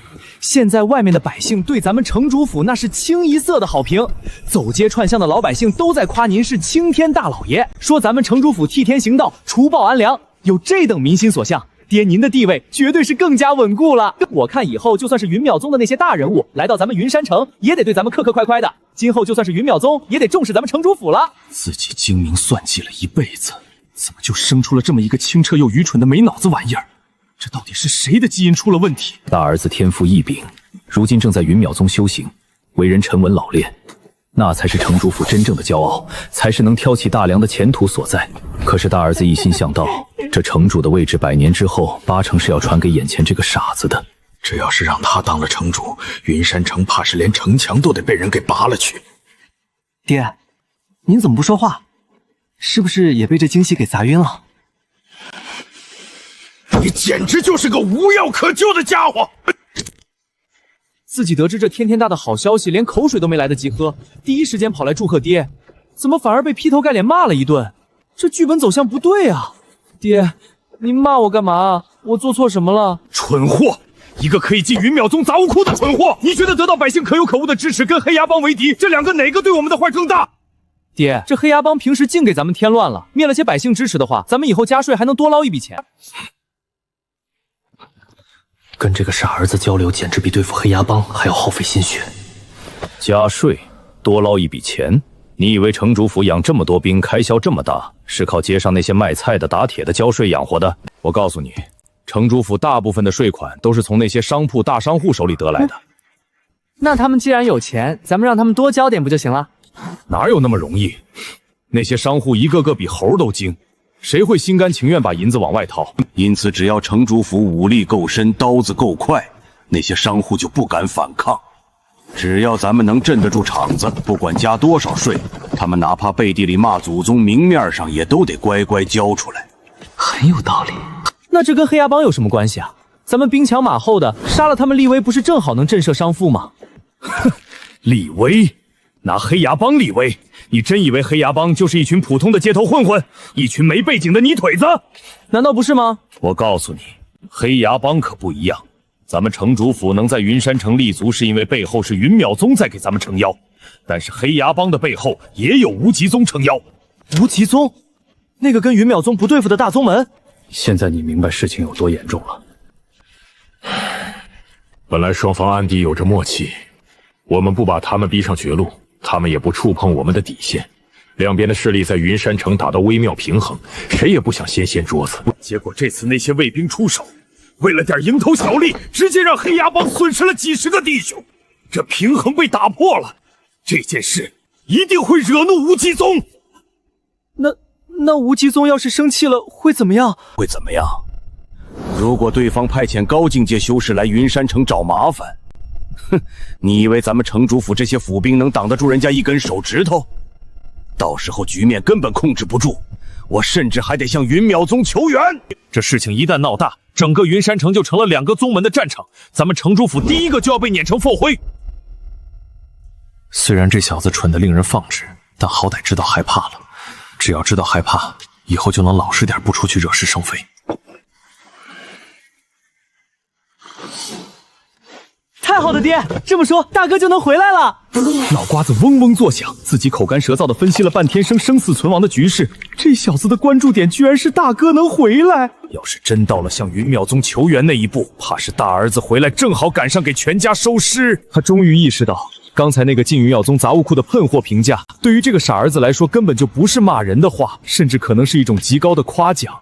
现在外面的百姓对咱们城主府那是清一色的好评，走街串巷的老百姓都在夸您是青天大老爷，说咱们城主府替天行道，除暴安良，有这等民心所向。爹，您的地位绝对是更加稳固了。我看以后就算是云淼宗的那些大人物来到咱们云山城，也得对咱们客客快快的。今后就算是云淼宗，也得重视咱们城主府了。自己精明算计了一辈子，怎么就生出了这么一个清澈又愚蠢的没脑子玩意儿？这到底是谁的基因出了问题？大儿子天赋异禀，如今正在云淼宗修行，为人沉稳老练。那才是城主府真正的骄傲，才是能挑起大梁的前途所在。可是大儿子一心想到，这城主的位置100年之后，8成是要传给眼前这个傻子的。这要是让他当了城主，云山城怕是连城墙都得被人给拔了去。爹，您怎么不说话？是不是也被这惊喜给砸晕了？你简直就是个无药可救的家伙！自己得知这天天大的好消息，连口水都没来得及喝，第一时间跑来祝贺爹，怎么反而被劈头盖脸骂了一顿？这剧本走向不对啊！爹，您骂我干嘛？我做错什么了？蠢货！一个可以进云淼宗杂物库的蠢货！你觉得得到百姓可有可无的支持，跟黑牙帮为敌，这两个哪个对我们的坏更大？爹，这黑牙帮平时净给咱们添乱了，灭了些百姓支持的话，咱们以后加税还能多捞一笔钱。跟这个傻儿子交流，简直比对付黑牙帮还要耗费心血。加税，多捞一笔钱？你以为城主府养这么多兵，开销这么大，是靠街上那些卖菜的、打铁的交税养活的？我告诉你，城主府大部分的税款都是从那些商铺、大商户手里得来的。那他们既然有钱，咱们让他们多交点不就行了？哪有那么容易？那些商户一个个比猴都精，谁会心甘情愿把银子往外掏？因此，只要城主府武力够深，刀子够快，那些商户就不敢反抗。只要咱们能镇得住场子，不管加多少税，他们哪怕背地里骂祖宗，明面上也都得乖乖交出来。很有道理。那这跟黑牙帮有什么关系啊？咱们兵强马后的，杀了他们立威，不是正好能震慑商妇吗？哼，立威？拿黑牙帮立威？你真以为黑牙帮就是一群普通的街头混混，一群没背景的泥腿子？难道不是吗？我告诉你，黑牙帮可不一样。咱们城主府能在云山城立足，是因为背后是云淼宗在给咱们撑腰，但是黑牙帮的背后也有无极宗撑腰。无极宗？那个跟云淼宗不对付的大宗门？现在你明白事情有多严重了。本来双方暗地有着默契，我们不把他们逼上绝路，他们也不触碰我们的底线。两边的势力在云山城打到微妙平衡，谁也不想先掀桌子。结果这次那些卫兵出手，为了点蝇头小利，直接让黑牙帮损失了几十个弟兄，这平衡被打破了。这件事一定会惹怒无极宗。那无极宗要是生气了，会怎么样？会怎么样？如果对方派遣高境界修士来云山城找麻烦，哼，你以为咱们城主府这些府兵能挡得住人家一根手指头？到时候局面根本控制不住，我甚至还得向云淼宗求援。这事情一旦闹大，整个云山城就成了两个宗门的战场，咱们城主府第一个就要被碾成炮灰。虽然这小子蠢得令人放矢，但好歹知道害怕了。只要知道害怕，以后就能老实点，不出去惹是生非。太好了，爹！这么说，大哥就能回来了。脑瓜子嗡嗡作响，自己口干舌燥的分析了半天生死存亡的局势。这小子的关注点居然是大哥能回来。要是真到了向云淼宗求援那一步，怕是大儿子回来正好赶上给全家收尸。他终于意识到，刚才那个进云淼宗杂物库的喷货评价，对于这个傻儿子来说，根本就不是骂人的话，甚至可能是一种极高的夸奖。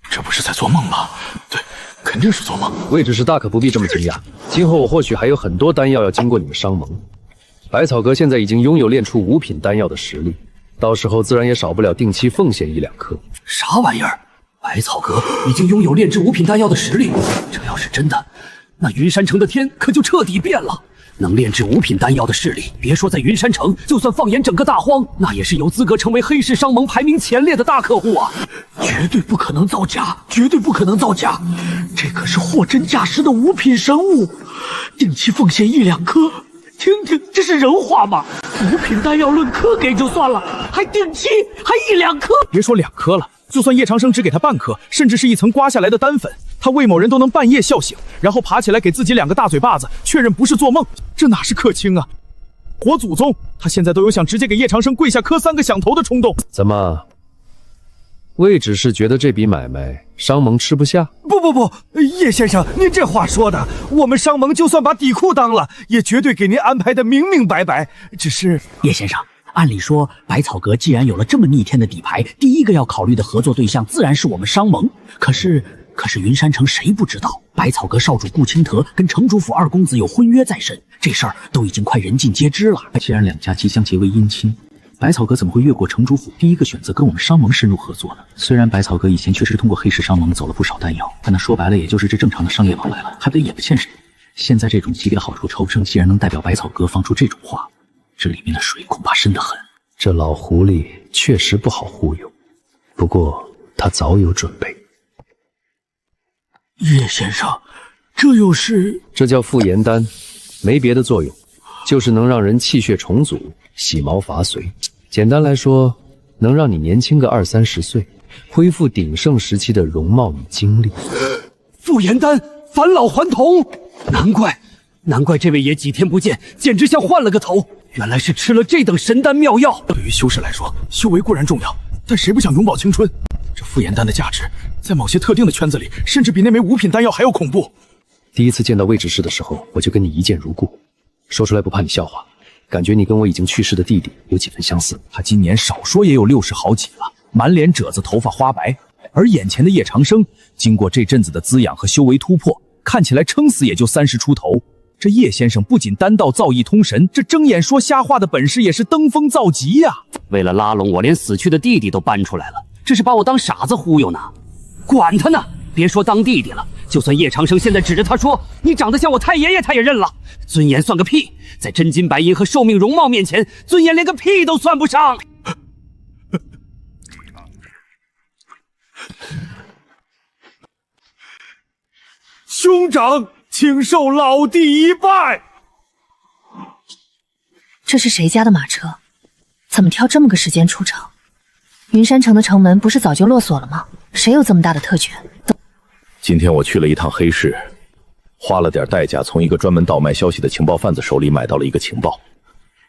这不是在做梦吗？对，肯定是做梦。魏执事大可不必这么惊讶，今后我或许还有很多丹药要经过你们商盟。百草阁现在已经拥有炼出5品丹药的实力，到时候自然也少不了定期奉献1-2颗。啥玩意儿？百草阁已经拥有炼制5品丹药的实力，这要是真的，那云山城的天可就彻底变了。能炼制5品丹药的势力，别说在云山城，就算放眼整个大荒，那也是有资格成为黑市商盟排名前列的大客户啊！绝对不可能造假，绝对不可能造假！这可是货真价实的5品神物，定期奉献1-2颗，听听这是人话吗？5品丹药论颗给就算了，还定期，还1-2颗！别说2颗了，就算叶长生只给他半颗，甚至是一层刮下来的丹粉，他魏某人都能半夜笑醒，然后爬起来给自己2个大嘴巴子，确认不是做梦，这哪是客卿啊？活祖宗！他现在都有想直接给叶长生跪下磕3个响头的冲动。怎么，魏执事觉得这笔买卖商盟吃不下？不，叶先生，您这话说的，我们商盟就算把底裤当了，也绝对给您安排的明明白白。只是叶先生，按理说百草阁既然有了这么逆天的底牌，第一个要考虑的合作对象自然是我们商盟。可是云山城谁不知道，百草阁少主顾清德跟城主府二公子有婚约在身，这事儿都已经快人尽皆知了。既然两家即将结为姻亲，百草阁怎么会越过城主府第一个选择跟我们商盟深入合作呢？虽然百草阁以前确实通过黑市商盟走了不少丹药，但那说白了也就是这正常的商业往来了，还不得也不欠谁。现在这种级别好处抽升，既然能代表百草阁放出这种话，这里面的水恐怕深得很。这老狐狸确实不好忽悠，不过他早有准备。叶先生，这又是？这叫复颜丹，没别的作用，就是能让人气血重组，洗毛伐髓。简单来说，能让你年轻个20-30岁，恢复鼎盛时期的容貌与精力。复颜丹返老还童，难怪这位爷几天不见，简直像换了个头。原来是吃了这等神丹妙药。对于修士来说，修为固然重要，但谁不想永葆青春？这复颜丹的价值，在某些特定的圈子里，甚至比那枚5品丹药还要恐怖。第一次见到魏执事的时候，我就跟你一见如故，说出来不怕你笑话，感觉你跟我已经去世的弟弟有几分相似。他今年少说也有60好几了，满脸褶子，头发花白，而眼前的叶长生，经过这阵子的滋养和修为突破，看起来撑死也就30出头。这叶先生不仅丹道造诣通神，这睁眼说瞎话的本事也是登峰造极呀！为了拉拢我，连死去的弟弟都搬出来了，这是把我当傻子忽悠呢？管他呢！别说当弟弟了，就算叶长生现在指着他说你长得像我太爷爷，他也认了。尊严算个屁，在真金白银和寿命容貌面前，尊严连个屁都算不上。兄长，请受老弟一拜。这是谁家的马车？怎么挑这么个时间出城？云山城的城门不是早就落锁了吗？谁有这么大的特权？今天我去了一趟黑市，花了点代价，从一个专门倒卖消息的情报贩子手里买到了一个情报。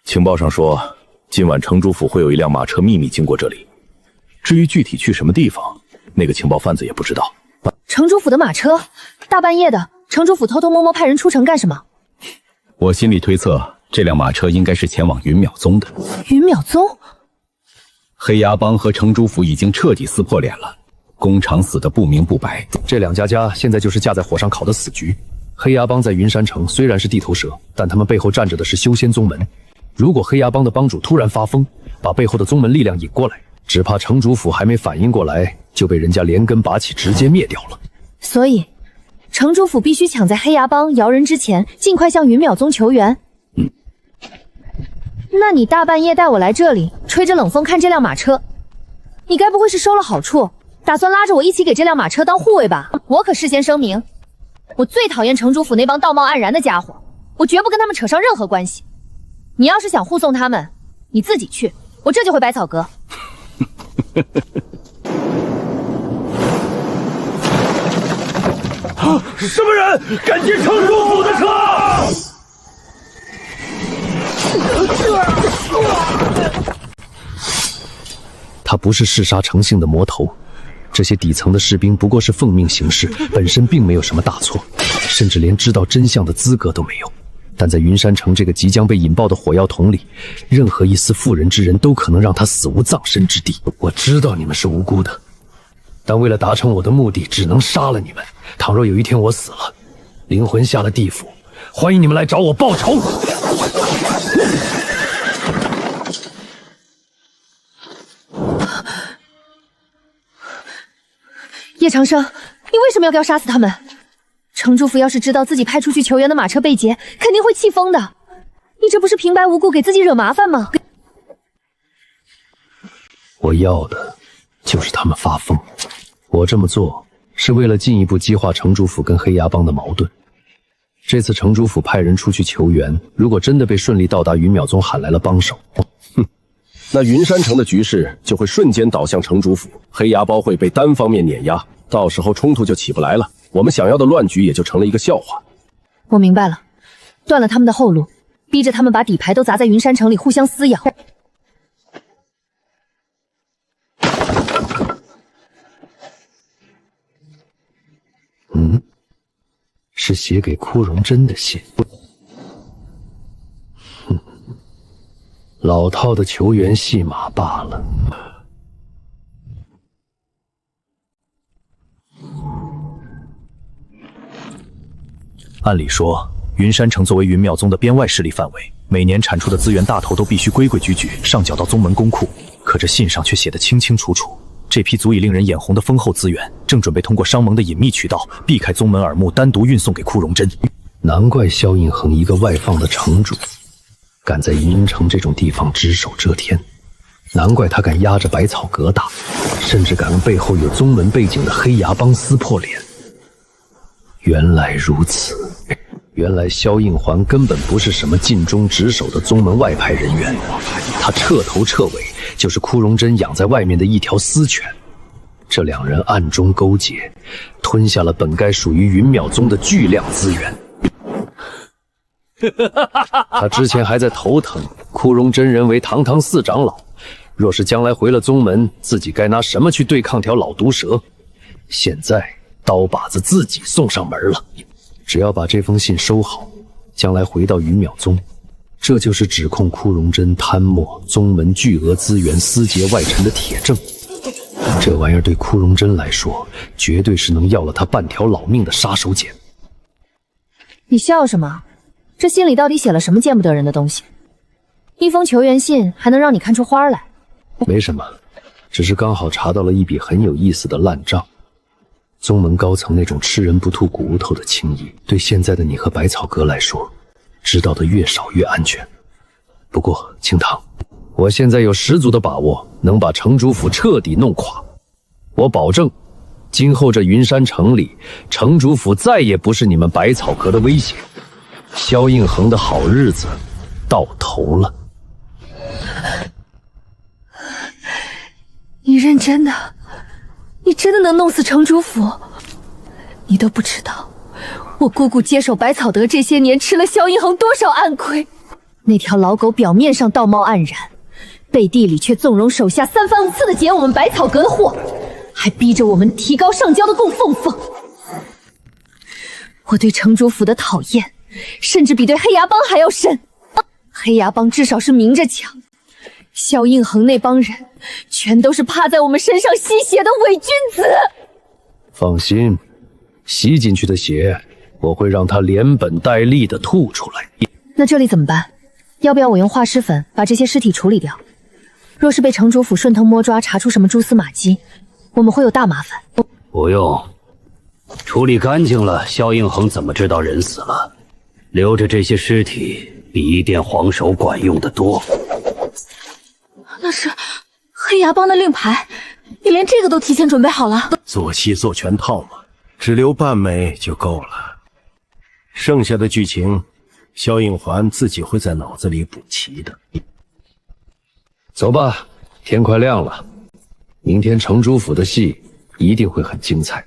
情报上说，今晚城主府会有一辆马车秘密经过这里。至于具体去什么地方，那个情报贩子也不知道。城主府的马车，大半夜的，城主府偷偷摸摸派人出城干什么？我心里推测，这辆马车应该是前往云淼宗的。云淼宗？黑牙帮和城主府已经彻底撕破脸了，工厂死得不明不白。这两家现在就是架在火上烤的死局。黑牙帮在云山城虽然是地头蛇，但他们背后站着的是修仙宗门。如果黑牙帮的帮主突然发疯，把背后的宗门力量引过来，只怕城主府还没反应过来，就被人家连根拔起，直接灭掉了。所以，城主府必须抢在黑牙帮摇人之前，尽快向云淼宗求援。那你大半夜带我来这里，吹着冷风看这辆马车，你该不会是收了好处，打算拉着我一起给这辆马车当护卫吧？我可事先声明，我最讨厌城主府那帮道貌岸然的家伙，我绝不跟他们扯上任何关系。你要是想护送他们，你自己去，我这就回百草阁。什么人敢进城主府的车？他不是嗜杀成性的魔头，这些底层的士兵不过是奉命行事，本身并没有什么大错，甚至连知道真相的资格都没有。但在云山城这个即将被引爆的火药桶里，任何一丝妇人之仁都可能让他死无葬身之地。我知道你们是无辜的，但为了达成我的目的，只能杀了你们。倘若有一天我死了，灵魂下了地府，欢迎你们来找我报仇。叶长生，你为什么要杀死他们？城主府要是知道自己派出去求援的马车被劫，肯定会气疯的。你这不是平白无故给自己惹麻烦吗？我要的就是他们发疯。我这么做是为了进一步激化城主府跟黑牙帮的矛盾。这次城主府派人出去求援，如果真的被顺利到达云淼宗喊来了帮手，那云山城的局势就会瞬间倒向城主府，黑牙帮会被单方面碾压，到时候冲突就起不来了，我们想要的乱局也就成了一个笑话。我明白了，断了他们的后路，逼着他们把底牌都砸在云山城里互相撕咬。是写给枯荣真的信。老套的球员戏码罢了。按理说，云山城作为云妙宗的边外势力范围，每年产出的资源大头都必须规规矩矩上缴到宗门公库。可这信上却写得清清楚楚，这批足以令人眼红的丰厚资源，正准备通过商盟的隐秘渠道，避开宗门耳目，单独运送给库容真。难怪萧应恒一个外放的城主，敢在云阴城这种地方只手遮天。难怪他敢压着百草阁打，甚至敢跟背后有宗门背景的黑牙帮撕破脸。原来如此，原来萧应环根本不是什么尽忠职守的宗门外派人员，他彻头彻尾就是枯荣真养在外面的一条私犬。这两人暗中勾结，吞下了本该属于云淼宗的巨量资源。他之前还在头疼枯荣真人为堂堂四长老，若是将来回了宗门，自己该拿什么去对抗条老毒蛇？现在刀把子自己送上门了，只要把这封信收好，将来回到云淼宗，这就是指控枯荣真贪墨宗门巨额资源、私劫外臣的铁证。这玩意儿对枯荣真来说，绝对是能要了他半条老命的杀手锏。你笑什么？这信里到底写了什么见不得人的东西？一封求援信还能让你看出花来？没什么，只是刚好查到了一笔很有意思的烂账。宗门高层那种吃人不吐骨头的情谊，对现在的你和百草阁来说，知道的越少越安全。不过清堂，我现在有十足的把握能把城主府彻底弄垮。我保证，今后这云山城里，城主府再也不是你们百草阁的威胁。萧应恒的好日子到头了。你认真的？你真的能弄死城主府？你都不知道，我姑姑接手百草阁这些年吃了萧应恒多少暗亏。那条老狗表面上道貌岸然，背地里却纵容手下三番五次的劫我们百草阁的货，还逼着我们提高上交的供奉俸。我对城主府的讨厌，甚至比对黑牙帮还要深。黑牙帮至少是明着抢，萧应恒那帮人全都是趴在我们身上吸血的伪君子。放心，吸进去的血，我会让他连本带利的吐出来。那这里怎么办？要不要我用化尸粉把这些尸体处理掉？若是被城主府顺藤摸抓查出什么蛛丝马迹，我们会有大麻烦。不用，处理干净了，萧应恒怎么知道人死了？留着这些尸体比一电黄手管用得多。那是黑牙帮的令牌，你连这个都提前准备好了？做戏做全套嘛，只留半枚就够了。剩下的剧情，萧应环自己会在脑子里补齐的。走吧，天快亮了，明天城主府的戏一定会很精彩。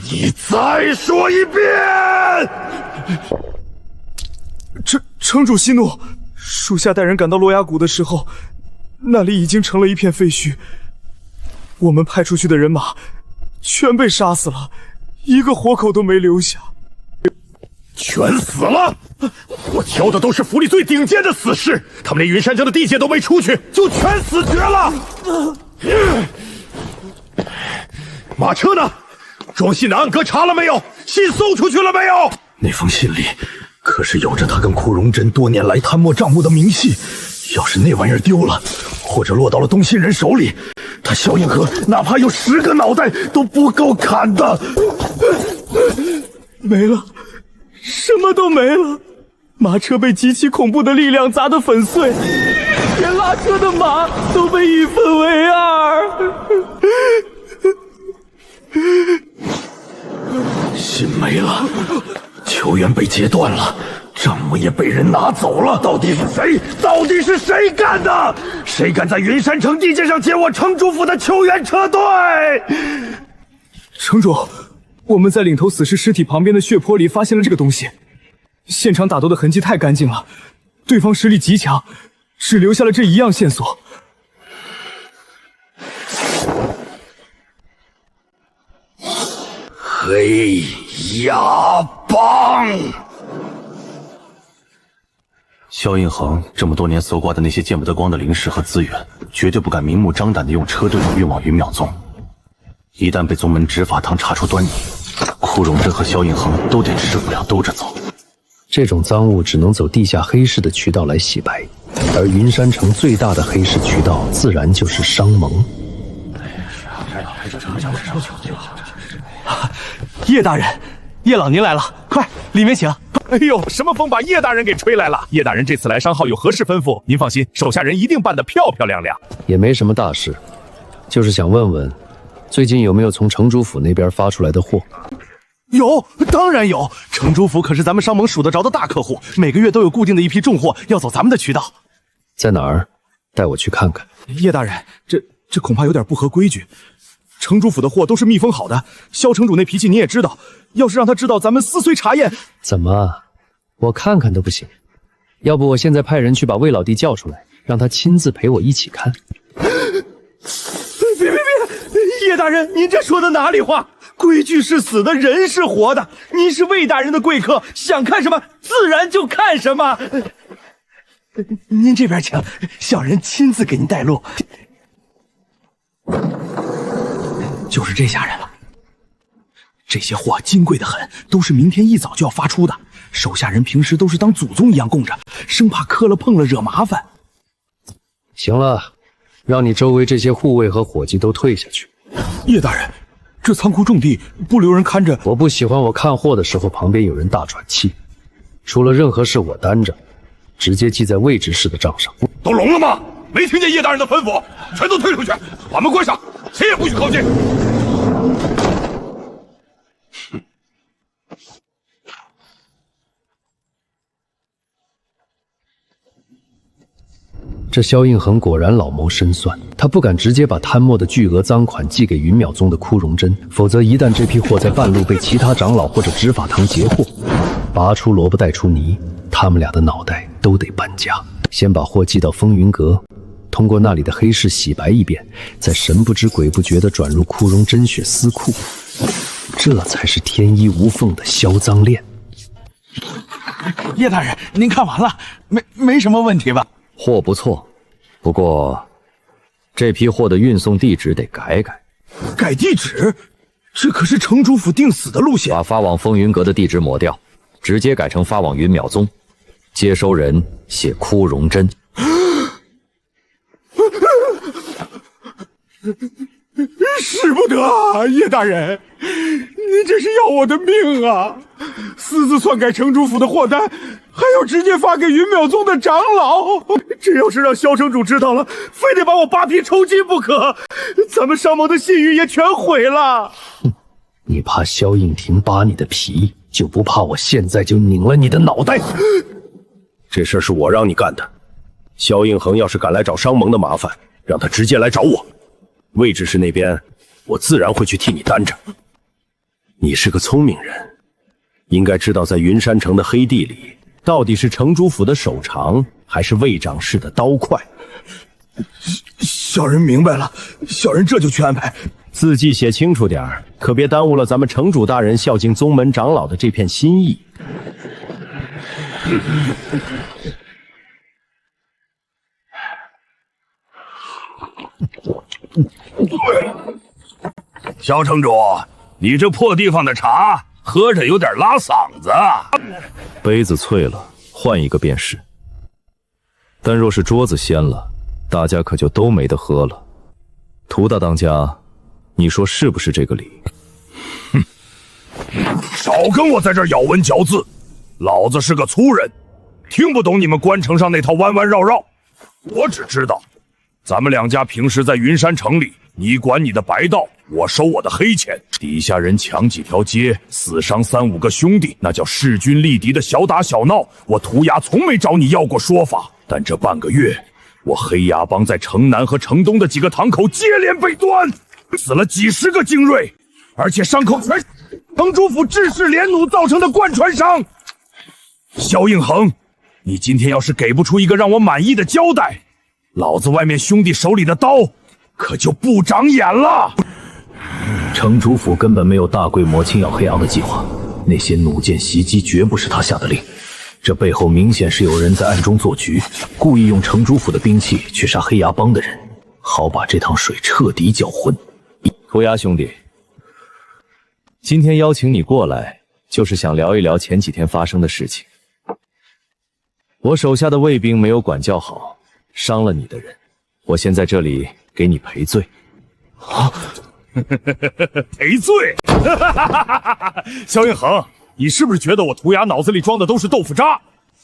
你再说一遍！城主息怒，属下带人赶到洛崖谷的时候，那里已经成了一片废墟。我们派出去的人马全被杀死了，一个活口都没留下。全死了！我挑的都是府里最顶尖的死士，他们连云山城的地界都没出去，就全死绝了。马车呢？装信的暗格查了没有？信送出去了没有？那封信里可是有着他跟枯荣真多年来贪墨账目的明细，要是那玩意儿丢了，或者落到了东信人手里，他萧应河哪怕有10个脑袋都不够砍的。没了，什么都没了。马车被极其恐怖的力量砸得粉碎，连拉车的马都被一分为二。信没了，球员被截断了，账目也被人拿走了。到底是谁？到底是谁干的？谁敢在云山城地界上劫我城主府的球员车队？城主，我们在领头死士尸体旁边的血泊里发现了这个东西。现场打斗的痕迹太干净了，对方实力极强，只留下了这一样线索。黑牙帮！萧应恒这么多年搜刮的那些见不得光的灵石和资源，绝对不敢明目张胆地用车队运往云淼宗。一旦被宗门执法堂查出端倪，库荣真和萧应恒都得吃不了兜着走。这种赃物只能走地下黑市的渠道来洗白，而云山城最大的黑市渠道自然就是商盟。叶大人，叶老您来了，快里面请。哎呦，什么风把叶大人给吹来了？叶大人这次来商号有何事吩咐？您放心，手下人一定办得漂漂亮亮。也没什么大事，就是想问问，最近有没有从城主府那边发出来的货？有，当然有。城主府可是咱们商盟数得着的大客户，每个月都有固定的一批重货要走咱们的渠道。在哪儿？带我去看看。叶大人，这恐怕有点不合规矩。城主府的货都是密封好的，萧城主那脾气你也知道，要是让他知道咱们思虽茶宴，怎么，我看看都不行？要不我现在派人去把魏老弟叫出来，让他亲自陪我一起看。别！叶大人，您这说的哪里话？规矩是死的，人是活的。您是魏大人的贵客，想看什么自然就看什么。您这边请，小人亲自给您带路。就是这家人了。这些货金贵的很，都是明天一早就要发出的。手下人平时都是当祖宗一样供着，生怕磕了碰了惹麻烦。行了，让你周围这些护卫和伙计都退下去。叶大人，这仓库重地，不留人看着。我不喜欢我看货的时候旁边有人大喘气。出了任何事我担着，直接记在魏执事的账上。都聋了吗？没听见叶大人的吩咐？全都退出去，把门关上，谁也不许靠近。这萧应恒果然老谋深算，他不敢直接把贪墨的巨额赃款寄给云淼宗的枯荣真，否则一旦这批货在半路被其他长老或者执法堂截获，拔出萝卜带出泥，他们俩的脑袋都得搬家。先把货寄到风云阁，通过那里的黑市洗白一遍，再神不知鬼不觉地转入枯荣真血私库，这才是天衣无缝的销赃链。叶大人，您看完了，没什么问题吧？货不错，不过这批货的运送地址得改改。改地址？这可是城主府定死的路线。把发往风云阁的地址抹掉，直接改成发往云淼宗，接收人写枯荣真。使不得啊，叶大人，您这是要我的命啊！私自篡改城主府的货单，还要直接发给云淼宗的长老，这要是让萧城主知道了，非得把我扒皮抽筋不可，咱们商盟的信誉也全毁了。你怕萧应廷扒你的皮，就不怕我现在就拧了你的脑袋？这事儿是我让你干的。萧应恒要是敢来找商盟的麻烦，让他直接来找我。魏执事那边，我自然会去替你担着。你是个聪明人，应该知道在云山城的黑地里，到底是城主府的手长，还是魏长氏的刀快。小人明白了，小人这就去安排。字迹写清楚点，可别耽误了咱们城主大人孝敬宗门长老的这片心意。萧城主，你这破地方的茶喝着有点拉嗓子。杯子脆了，换一个便是。但若是桌子掀了，大家可就都没得喝了。涂大当家，你说是不是这个理？哼，少跟我在这儿咬文嚼字，老子是个粗人，听不懂你们关城上那套弯弯绕绕。我只知道，咱们两家平时在云山城里，你管你的白道，我收我的黑钱，底下人抢几条街，死伤3、5个兄弟，那叫势均力敌的小打小闹。我涂鸦从没找你要过说法，但这半个月，我黑牙帮在城南和城东的几个堂口接连被端，死了几10个精锐，而且伤口全是城主府治世连弩造成的贯穿伤。萧应恒，你今天要是给不出一个让我满意的交代，老子外面兄弟手里的刀可就不长眼了。城主府根本没有大规模清剿黑羊的计划，那些弩箭袭击绝不是他下的令，这背后明显是有人在暗中做局，故意用城主府的兵器去杀黑牙帮的人。好把这趟水彻底搅浑。涂鸦兄弟，今天邀请你过来，就是想聊一聊前几天发生的事情。我手下的卫兵没有管教好，伤了你的人，我先在这里给你赔罪。啊，赔罪！萧应恒，你是不是觉得我涂鸦脑子里装的都是豆腐渣？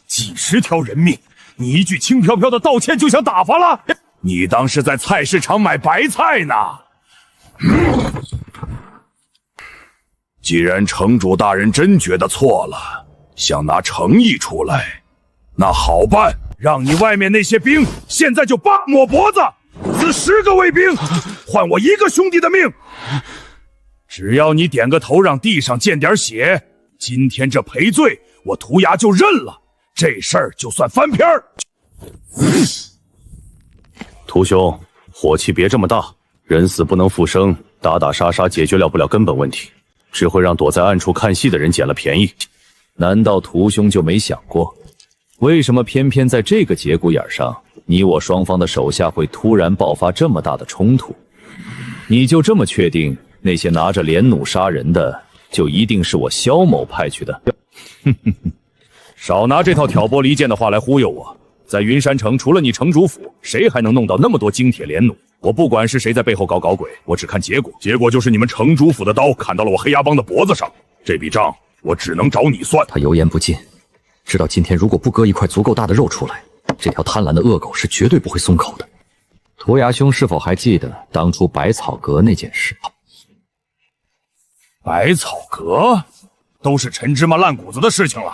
几十条人命，你一句轻飘飘的道歉就想打发了？你当是在菜市场买白菜呢？既然城主大人真觉得错了，想拿诚意出来，那好办，让你外面那些兵现在就扒我脖子，死10个卫兵，换我1个兄弟的命。只要你点个头，让地上溅点血，今天这赔罪我涂鸦就认了，这事儿就算翻篇儿。涂兄，火气别这么大，人死不能复生，打打杀杀解决不了根本问题，只会让躲在暗处看戏的人捡了便宜。难道涂兄就没想过，为什么偏偏在这个节骨眼上，你我双方的手下会突然爆发这么大的冲突？你就这么确定那些拿着连弩杀人的，就一定是我萧某派去的？少拿这套挑拨离间的话来忽悠我。在云山城，除了你城主府，谁还能弄到那么多金铁连弩？我不管是谁在背后搞鬼，我只看结果。结果就是你们城主府的刀砍到了我黑牙帮的脖子上，这笔账我只能找你算。他油盐不进，知道今天如果不割一块足够大的肉出来，这条贪婪的恶狗是绝对不会松口的。涂鸦兄是否还记得当初百草阁那件事？百草阁都是陈芝麻烂谷子的事情了。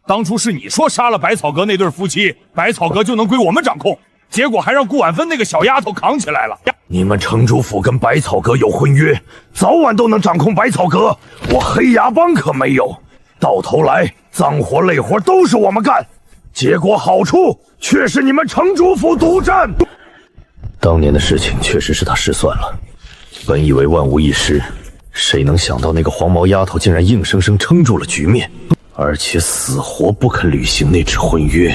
当初是你说杀了百草阁那对夫妻，百草阁就能归我们掌控，结果还让顾婉芬那个小丫头扛起来了。你们城主府跟百草阁有婚约，早晚都能掌控百草阁，我黑牙帮可没有。到头来脏活累活都是我们干，结果好处却是你们城主府独占。当年的事情确实是他失算了，本以为万无一失，谁能想到那个黄毛丫头竟然硬生生撑住了局面，而且死活不肯履行那纸婚约。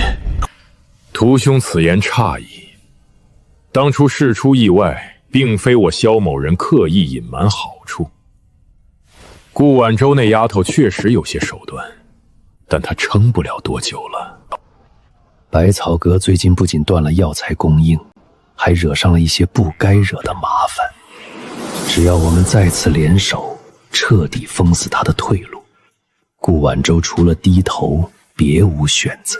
屠兄此言差矣，当初事出意外，并非我萧某人刻意隐瞒好处。顾婉舟那丫头确实有些手段，但她撑不了多久了。百草阁最近不仅断了药材供应，还惹上了一些不该惹的麻烦。只要我们再次联手，彻底封死他的退路，顾婉舟除了低头别无选择。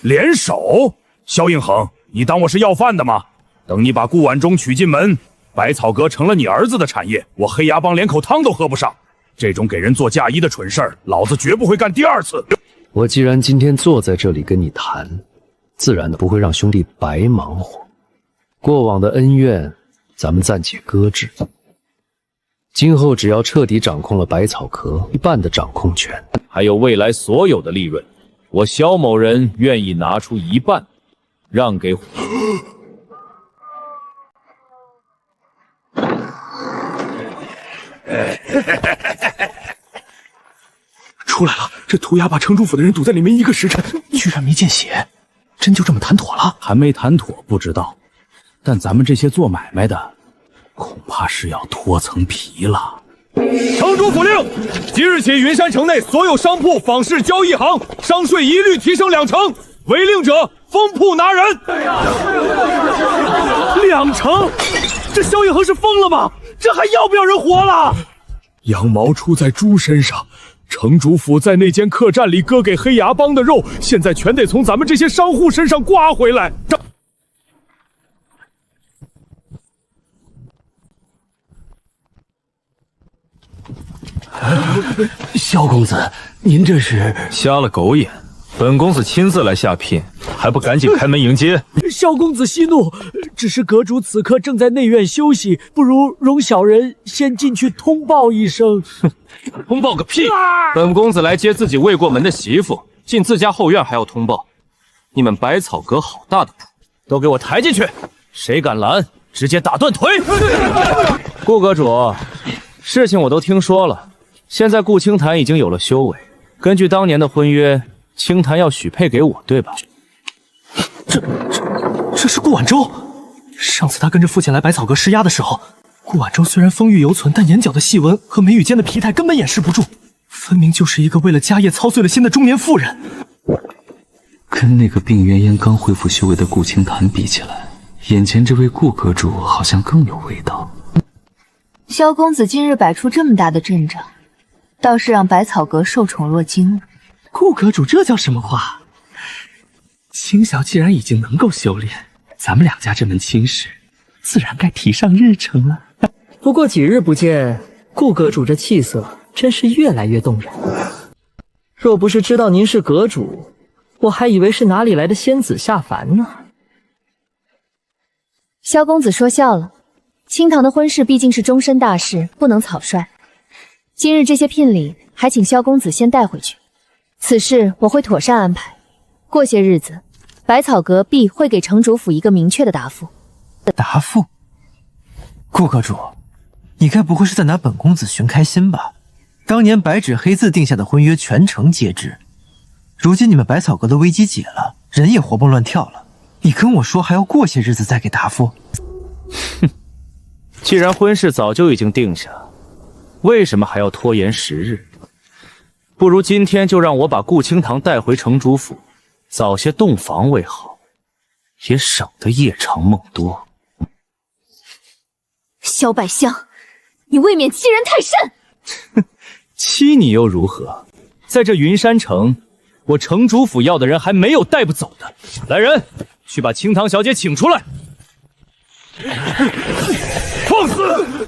联手？萧应恒，你当我是要饭的吗？等你把顾婉中娶进门，百草阁成了你儿子的产业，我黑牙帮连口汤都喝不上。这种给人做嫁衣的蠢事儿，老子绝不会干第二次。我既然今天坐在这里跟你谈，自然的不会让兄弟白忙活。过往的恩怨，咱们暂且搁置。今后只要彻底掌控了百草阁一半的掌控权，还有未来所有的利润，我萧某人愿意拿出一半，让给。出来了！这涂鸦把城主府的人堵在里面1个时辰，居然没见血，真就这么谈妥了？还没谈妥不知道，但咱们这些做买卖的，恐怕是要脱层皮了。城主府令，即日起，云山城内所有商铺、坊市、交易行商税一律提升2成，违令者封铺拿人。2成？这萧应恒是疯了吗？这还要不要人活了？羊毛出在猪身上，城主府在那间客栈里割给黑牙帮的肉，现在全得从咱们这些商户身上刮回来。萧公子，您这是瞎了狗眼！本公子亲自来下聘，还不赶紧开门迎接？萧公子息怒，只是阁主此刻正在内院休息，不如容小人先进去通报一声。通报个屁！本公子来接自己未过门的媳妇，进自家后院还要通报？你们百草阁好大的谱！都给我抬进去！谁敢拦，直接打断腿！顾阁主，事情我都听说了，现在顾清潭已经有了修为，根据当年的婚约，清潭要许配给我，对吧？这是顾婉舟，上次他跟着父亲来百草阁施压的时候，顾婉舟虽然风韵犹存，但眼角的细纹和眉宇间的疲态根本掩饰不住，分明就是一个为了家业操碎了心的中年妇人。跟那个病恹恹刚恢复修为的顾清潭比起来，眼前这位顾阁主好像更有味道。萧公子今日摆出这么大的阵仗，倒是让百草阁受宠若惊了。顾阁主这叫什么话？青晓既然已经能够修炼，咱们两家这门亲事自然该提上日程了。不过几日不见，顾阁主这气色真是越来越动人。若不是知道您是阁主，我还以为是哪里来的仙子下凡呢。萧公子说笑了，清堂的婚事毕竟是终身大事，不能草率。今日这些聘礼还请萧公子先带回去，此事我会妥善安排。过些日子，百草阁必会给城主府一个明确的答复。答复？顾阁主，你该不会是在拿本公子寻开心吧？当年白纸黑字定下的婚约，全城皆知。如今你们百草阁的危机解了，人也活蹦乱跳了，你跟我说还要过些日子再给答复？哼，既然婚事早就已经定下，为什么还要拖延时日？不如今天就让我把顾清堂带回城主府，早些洞房为好，也省得夜长梦多。萧百香，你未免欺人太甚！欺你又如何？在这云山城，我城主府要的人还没有带不走的。来人，去把清堂小姐请出来！放肆！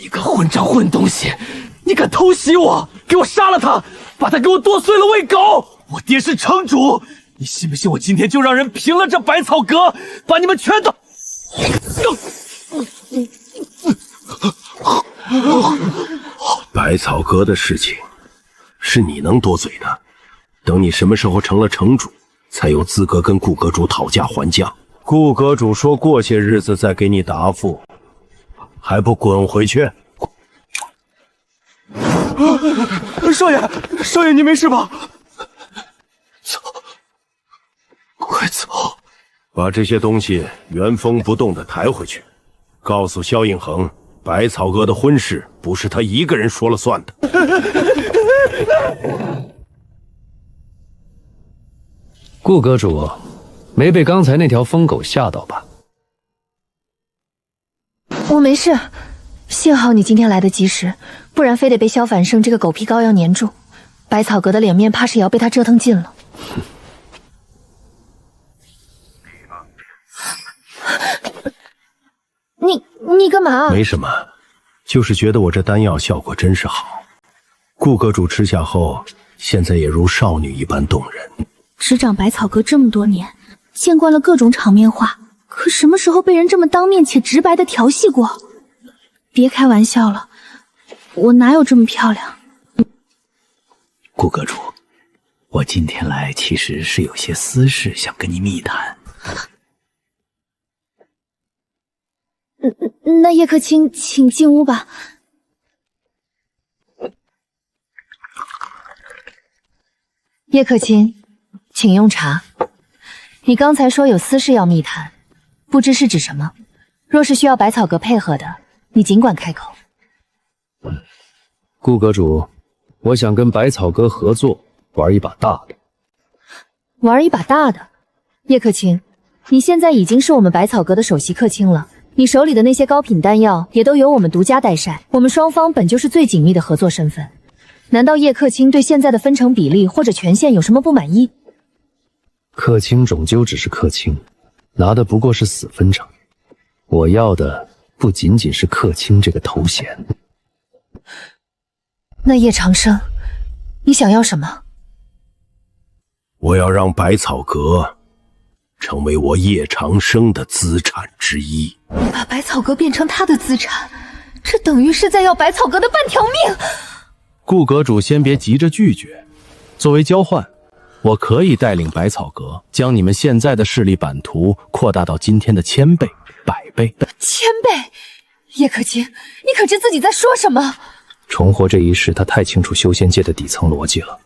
你个混账混东西！你敢偷袭我，给我杀了他，把他给我剁碎了喂狗！我爹是城主，你信不信我今天就让人平了这百草阁，把你们全都……百草阁的事情是你能多嘴的，等你什么时候成了城主，才有资格跟顾阁主讨价还价。顾阁主说过些日子再给你答复，还不滚回去！少爷，少爷，你没事吧？走，快走！把这些东西原封不动地抬回去，告诉萧应恒，百草阁的婚事不是他一个人说了算的。顾阁主，没被刚才那条疯狗吓到吧？我没事，幸好你今天来得及时，不然非得被萧反生这个狗皮膏药粘住，百草阁的脸面怕是也要被他折腾尽了。你干嘛？没什么，就是觉得我这丹药效果真是好。顾阁主吃下后，现在也如少女一般动人。执掌百草阁这么多年，见惯了各种场面话，可什么时候被人这么当面且直白的调戏过？别开玩笑了，我哪有这么漂亮？顾阁主，我今天来其实是有些私事想跟你密谈。那叶客卿，请进屋吧。叶客卿，请用茶。你刚才说有私事要密谈，不知是指什么？若是需要百草阁配合的，你尽管开口。顾阁主，我想跟百草阁合作，玩一把大的。玩一把大的？叶客卿，你现在已经是我们百草阁的首席客卿了。你手里的那些高品丹药也都由我们独家代晒，我们双方本就是最紧密的合作身份。难道叶客卿对现在的分成比例或者权限有什么不满意？客卿终究只是客卿，拿的不过是死分成。我要的不仅仅是客卿这个头衔。那叶长生，你想要什么？我要让百草阁成为我叶长生的资产之一。你把百草阁变成他的资产，这等于是在要百草阁的半条命。顾阁主先别急着拒绝，作为交换，我可以带领百草阁将你们现在的势力版图扩大到今天的1000倍、100倍。1000倍？叶可卿，你可知自己在说什么？重活这一世，他太清楚修仙界的底层逻辑了。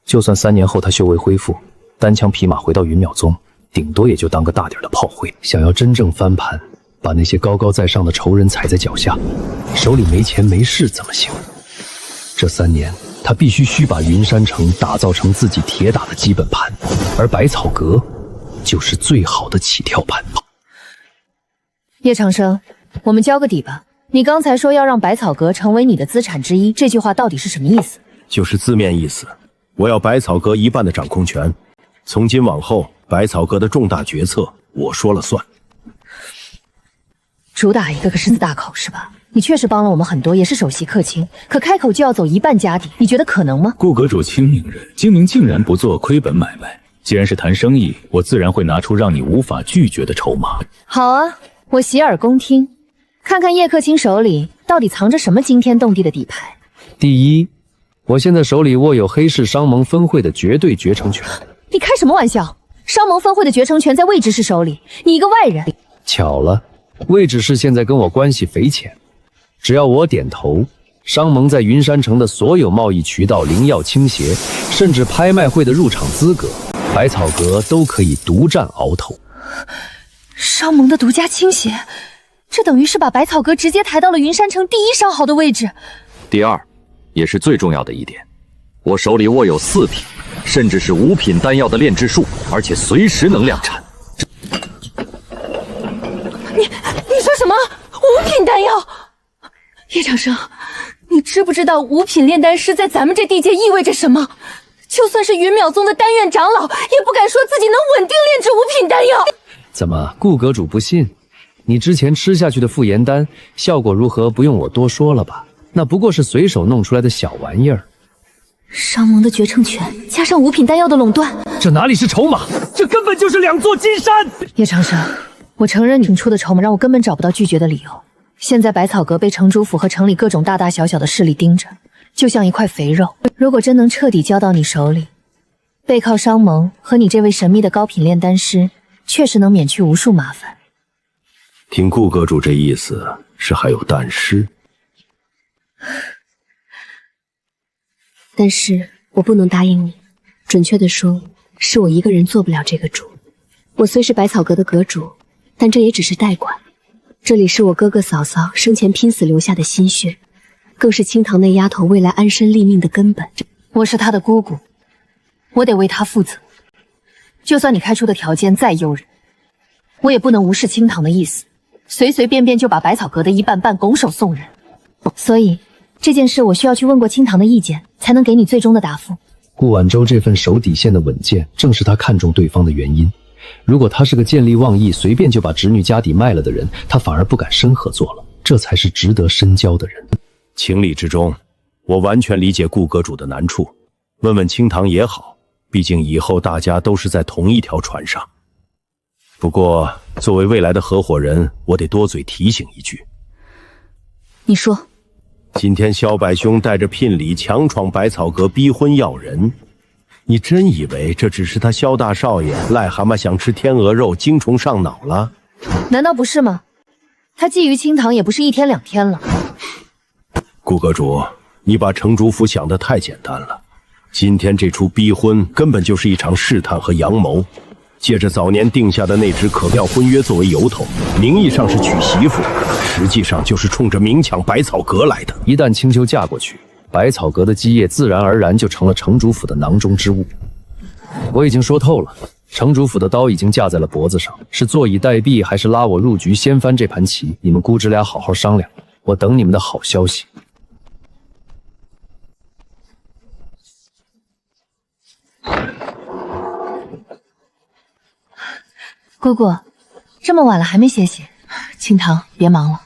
就算3年后他修为恢复，单枪匹马回到云淼宗，顶多也就当个大点的炮灰。想要真正翻盘，把那些高高在上的仇人踩在脚下，手里没钱没势怎么行？这3年，他必须需把云山城打造成自己铁打的基本盘，而百草阁就是最好的起跳盘。叶长生，我们交个底吧。你刚才说要让百草阁成为你的资产之一，这句话到底是什么意思？就是字面意思。我要百草阁一半的掌控权，从今往后，百草阁的重大决策我说了算。主打一个狮子大口是吧？你确实帮了我们很多，也是首席客卿，可开口就要走一半家底，你觉得可能吗？顾阁主清明人，精明竟然不做亏本买卖。既然是谈生意，我自然会拿出让你无法拒绝的筹码。好啊，我洗耳恭听，看看叶客卿手里到底藏着什么惊天动地的底牌。第一，我现在手里握有黑市商盟分会的绝对决成权。你开什么玩笑？商盟分会的决成权在魏执事手里，你一个外人。巧了，魏执事现在跟我关系匪浅，只要我点头，商盟在云山城的所有贸易渠道灵药倾斜，甚至拍卖会的入场资格，百草阁都可以独占鳌头。商盟的独家倾斜，这等于是把百草阁直接抬到了云山城第一商号的位置。第二，也是最重要的一点，我手里握有4品，甚至是5品丹药的炼制术，而且随时能量产。你说什么？5品丹药？叶长生，你知不知道5品炼丹师在咱们这地界意味着什么？就算是云淼宗的丹院长老，也不敢说自己能稳定炼制5品丹药。怎么，顾阁主不信？你之前吃下去的复颜丹效果如何？不用我多说了吧？那不过是随手弄出来的小玩意儿。商盟的决胜权加上5品丹药的垄断，这哪里是筹码，这根本就是2座金山。叶长生，我承认你出的筹码让我根本找不到拒绝的理由。现在百草阁被城主府和城里各种大大小小的势力盯着，就像一块肥肉。如果真能彻底交到你手里，背靠商盟和你这位神秘的高品炼丹师，确实能免去无数麻烦。听顾阁主这意思，是还有但是？但是我不能答应你，准确的说，是我一个人做不了这个主。我虽是百草阁的阁主，但这也只是代管。这里是我哥哥嫂嫂生前拼死留下的心血，更是清堂那丫头未来安身立命的根本。我是她的姑姑，我得为她负责。就算你开出的条件再诱人，我也不能无视清堂的意思，随随便便就把百草阁的一半半拱手送人。所以这件事我需要去问过清堂的意见，才能给你最终的答复。顾晚舟这份守底线的稳健，正是他看中对方的原因。如果他是个见利忘义，随便就把侄女家底卖了的人，他反而不敢深合作了。这才是值得深交的人。情理之中，我完全理解顾阁主的难处。问问清堂也好，毕竟以后大家都是在同一条船上。不过，作为未来的合伙人，我得多嘴提醒一句。你说。今天萧百兄带着聘礼强闯百草阁，逼婚要人。你真以为这只是他萧大少爷癞蛤蟆想吃天鹅肉，精虫上脑了？难道不是吗？他觊觎清堂也不是1天2天了。顾阁主，你把城主府想得太简单了。今天这出逼婚根本就是一场试探和阳谋，借着早年定下的那纸可妙婚约作为由头，名义上是娶媳妇，实际上就是冲着明抢百草阁来的。一旦青丘嫁过去，百草阁的基业自然而然就成了城主府的囊中之物。我已经说透了，城主府的刀已经架在了脖子上，是坐以待毙，还是拉我入局掀翻这盘棋？你们姑侄俩好好商量，我等你们的好消息。姑姑，这么晚了还没歇息？清堂，别忙了，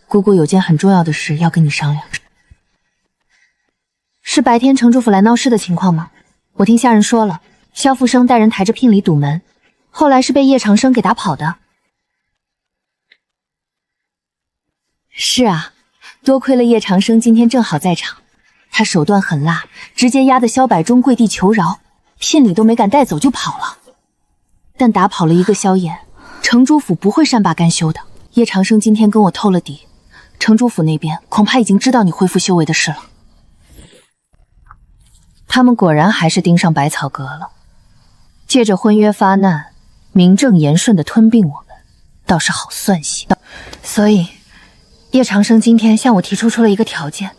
姑姑有件很重要的事要跟你商量。是白天城主府来闹事的情况吗？我听下人说了，萧复生带人抬着聘礼堵门，后来是被叶长生给打跑的。是啊，多亏了叶长生今天正好在场，他手段狠辣，直接压得萧百忠跪地求饶，聘礼都没敢带走就跑了。但打跑了一个萧衍，城主府不会善罢甘休的。叶长生今天跟我透了底，城主府那边恐怕已经知道你恢复修为的事了。他们果然还是盯上百草阁了，借着婚约发难，名正言顺的吞并我们，倒是好算计。所以，叶长生今天向我提出了一个条件。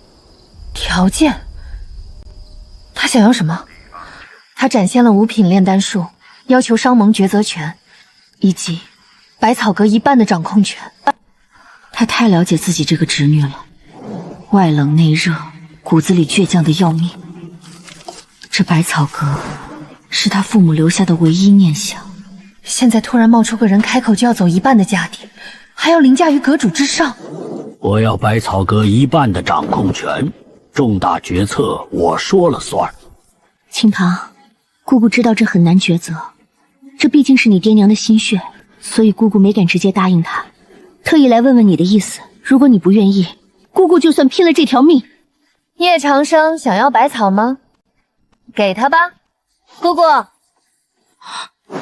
条件？他想要什么？他展现了5品炼丹术，要求商盟抉择权，以及百草阁一半的掌控权。他太了解自己这个侄女了，外冷内热，骨子里倔强的要命。这百草阁是他父母留下的唯一念想，现在突然冒出个人开口就要走一半的家底，还要凌驾于阁主之上。我要百草阁一半的掌控权，重大决策我说了算。清堂，姑姑知道这很难抉择，这毕竟是你爹娘的心血，所以姑姑没敢直接答应他，特意来问问你的意思。如果你不愿意，姑姑就算拼了这条命。叶长生想要百草吗？给他吧，姑姑。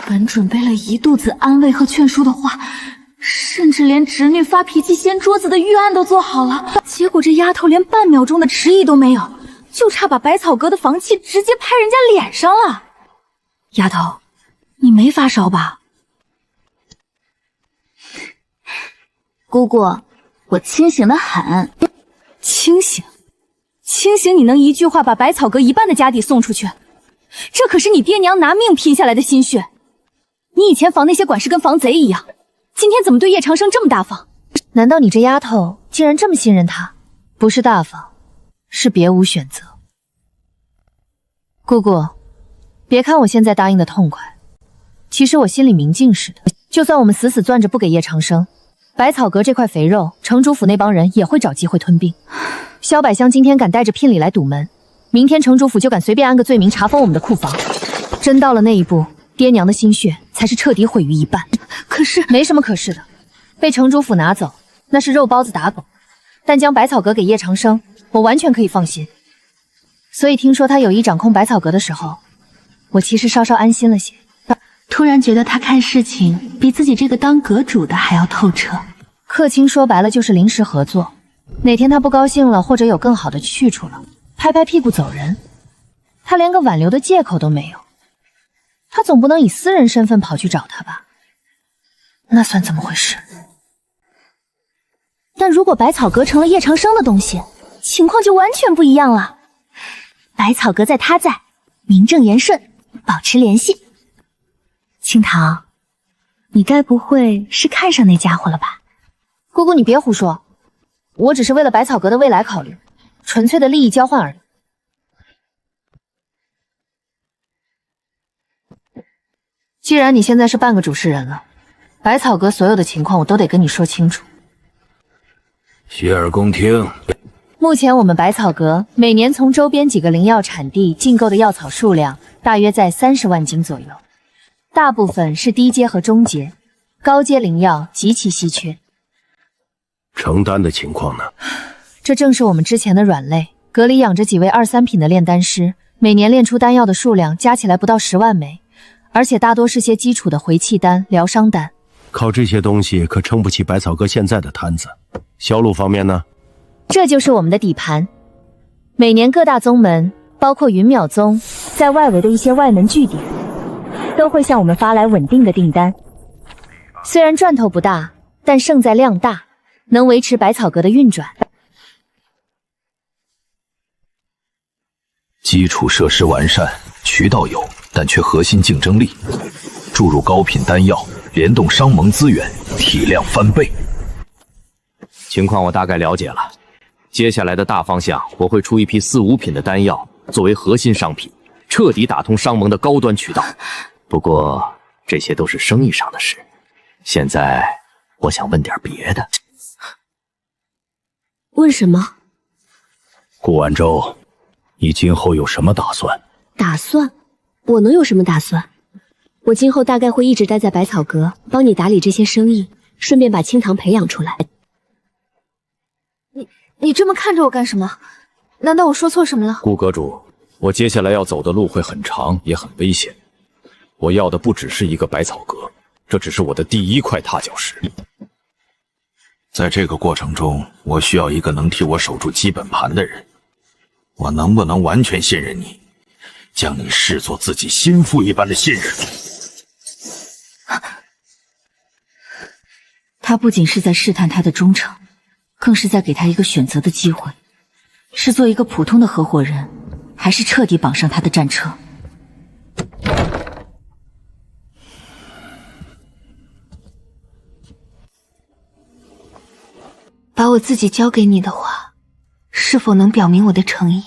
本准备了一肚子安慰和劝说的话，甚至连侄女发脾气掀桌子的预案都做好了，结果这丫头连半秒钟的迟疑都没有，就差把百草阁的房契直接拍人家脸上了。丫头，你没发烧吧？姑姑，我清醒得很。清醒？清醒你能一句话把百草阁一半的家底送出去？这可是你爹娘拿命拼下来的心血。你以前防那些管事跟防贼一样，今天怎么对叶长生这么大方？难道你这丫头竟然这么信任他？不是大方，是别无选择。姑姑，别看我现在答应的痛快，其实我心里明镜似的。就算我们死死攥着不给叶长生，百草阁这块肥肉，城主府那帮人也会找机会吞并。萧百香今天敢带着聘礼来堵门，明天城主府就敢随便安个罪名查封我们的库房。真到了那一步，爹娘的心血才是彻底毁于一半。可是没什么可是的，被城主府拿走那是肉包子打狗，但将百草阁给叶长生，我完全可以放心。所以听说他有意掌控百草阁的时候，我其实稍稍安心了些。突然觉得他看事情比自己这个当阁主的还要透彻。客卿说白了就是临时合作，哪天他不高兴了，或者有更好的去处了，拍拍屁股走人。他连个挽留的借口都没有，他总不能以私人身份跑去找他吧？那算怎么回事？但如果百草阁成了叶长生的东西，情况就完全不一样了。百草阁在他在，名正言顺，保持联系。清堂，你该不会是看上那家伙了吧？姑姑，你别胡说，我只是为了百草阁的未来考虑，纯粹的利益交换而已。既然你现在是半个主事人了，百草阁所有的情况我都得跟你说清楚。洗耳恭听。目前我们百草阁每年从周边几个灵药产地进购的药草数量大约在30万斤左右，大部分是低阶和中阶，高阶灵药极其稀缺。成丹的情况呢？这正是我们之前的软肋，阁里养着几位2、3品的炼丹师，每年炼出丹药的数量加起来不到10万枚，而且大多是些基础的回气丹、疗伤丹。靠这些东西可撑不起百草阁现在的摊子。销路方面呢？这就是我们的底盘。每年各大宗门，包括云淼宗在外围的一些外门据点，都会向我们发来稳定的订单。虽然赚头不大，但胜在量大，能维持百草阁的运转。基础设施完善，渠道有，但缺核心竞争力。注入高品丹药，联动商盟资源，体量翻倍。情况我大概了解了，接下来的大方向，我会出一批4、5品的丹药作为核心商品，彻底打通商盟的高端渠道。不过这些都是生意上的事，现在我想问点别的。问什么？顾晚舟，你今后有什么打算？打算？我能有什么打算？我今后大概会一直待在百草阁，帮你打理这些生意，顺便把清堂培养出来。你这么看着我干什么？难道我说错什么了？顾阁主，我接下来要走的路会很长，也很危险。我要的不只是一个百草阁，这只是我的第一块踏脚石。在这个过程中，我需要一个能替我守住基本盘的人。我能不能完全信任你，将你视作自己心腹一般的信任？他不仅是在试探他的忠诚，更是在给他一个选择的机会，是做一个普通的合伙人，还是彻底绑上他的战车。把我自己交给你的话，是否能表明我的诚意？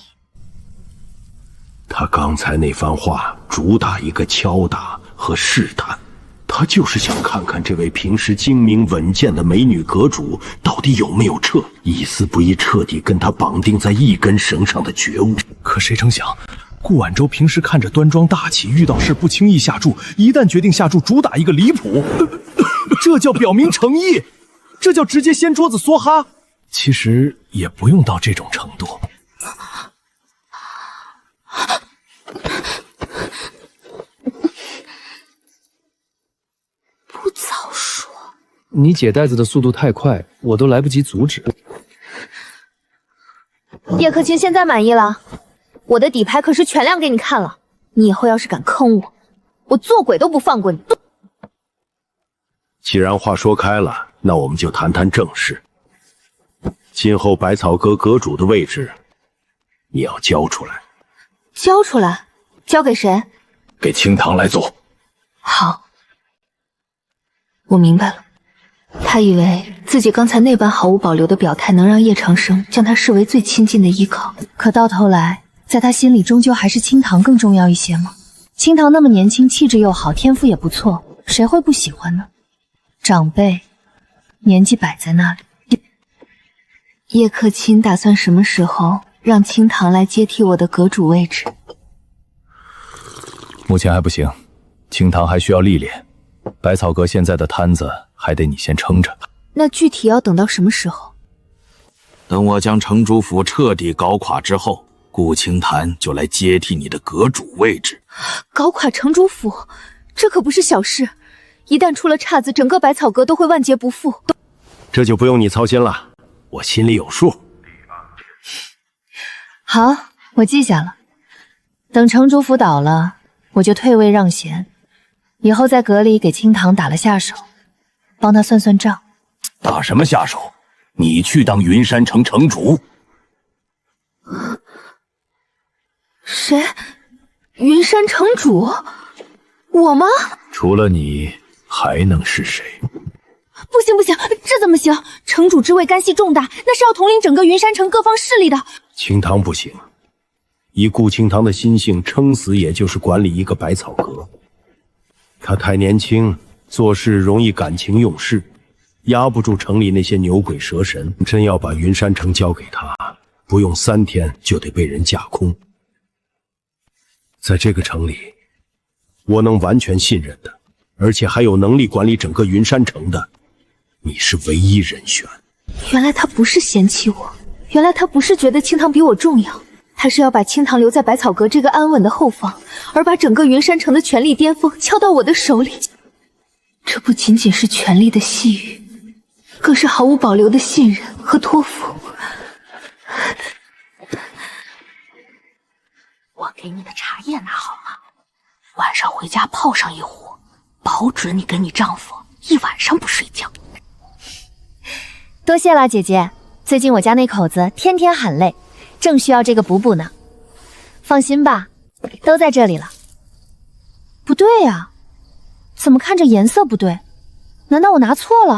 他刚才那番话主打一个敲打和试探，他就是想看看这位平时精明稳健的美女阁主到底有没有一丝不易彻底跟他绑定在一根绳上的觉悟。可谁成想，顾晚舟平时看着端庄大气，遇到事不轻易下注，一旦决定下注，主打一个离谱，这叫表明诚意，这叫直接掀桌子梭哈。其实也不用到这种程度。不早说，你解带子的速度太快，我都来不及阻止。叶克清现在满意了，我的底牌可是全亮给你看了，你以后要是敢坑我，我做鬼都不放过你。既然话说开了，那我们就谈谈正事。今后百草阁阁主的位置，你要交出来。交出来？交给谁？给清堂来做。好，我明白了。他以为自己刚才那般毫无保留的表态能让叶长生将他视为最亲近的依靠，可到头来，在他心里终究还是清堂更重要一些吗？清堂那么年轻，气质又好，天赋也不错，谁会不喜欢呢？长辈，年纪摆在那里。叶克清打算什么时候让清堂来接替我的阁主位置？目前还不行，清堂还需要历练，百草阁现在的摊子还得你先撑着。那具体要等到什么时候？等我将城主府彻底搞垮之后，顾清潭就来接替你的阁主位置。搞垮城主府，这可不是小事，一旦出了岔子，整个百草阁都会万劫不复。这就不用你操心了，我心里有数。好，我记下了。等城主府倒了，我就退位让贤，以后在阁里给清堂打了下手，帮他算算账。打什么下手？你去当云山城城主？谁？云山城主？我吗？除了你，还能是谁？不行不行，这怎么行？城主之位干系重大，那是要统领整个云山城各方势力的。清堂不行，以顾清堂的心性，撑死也就是管理一个百草阁。他太年轻，做事容易感情用事，压不住城里那些牛鬼蛇神。真要把云山城交给他，不用3天就得被人架空。在这个城里，我能完全信任的，而且还有能力管理整个云山城的，你是唯一人选。原来他不是嫌弃我，原来他不是觉得清堂比我重要，他是要把清堂留在百草阁这个安稳的后方，而把整个云山城的权力巅峰敲到我的手里。这不仅仅是权力的细语，更是毫无保留的信任和托付。我给你的茶叶拿好吗？晚上回家泡上一壶，保准你跟你丈夫一晚上不睡觉。多谢了，姐姐。最近我家那口子天天喊累，正需要这个补补呢。放心吧，都在这里了。不对呀，怎么看着颜色不对？难道我拿错了？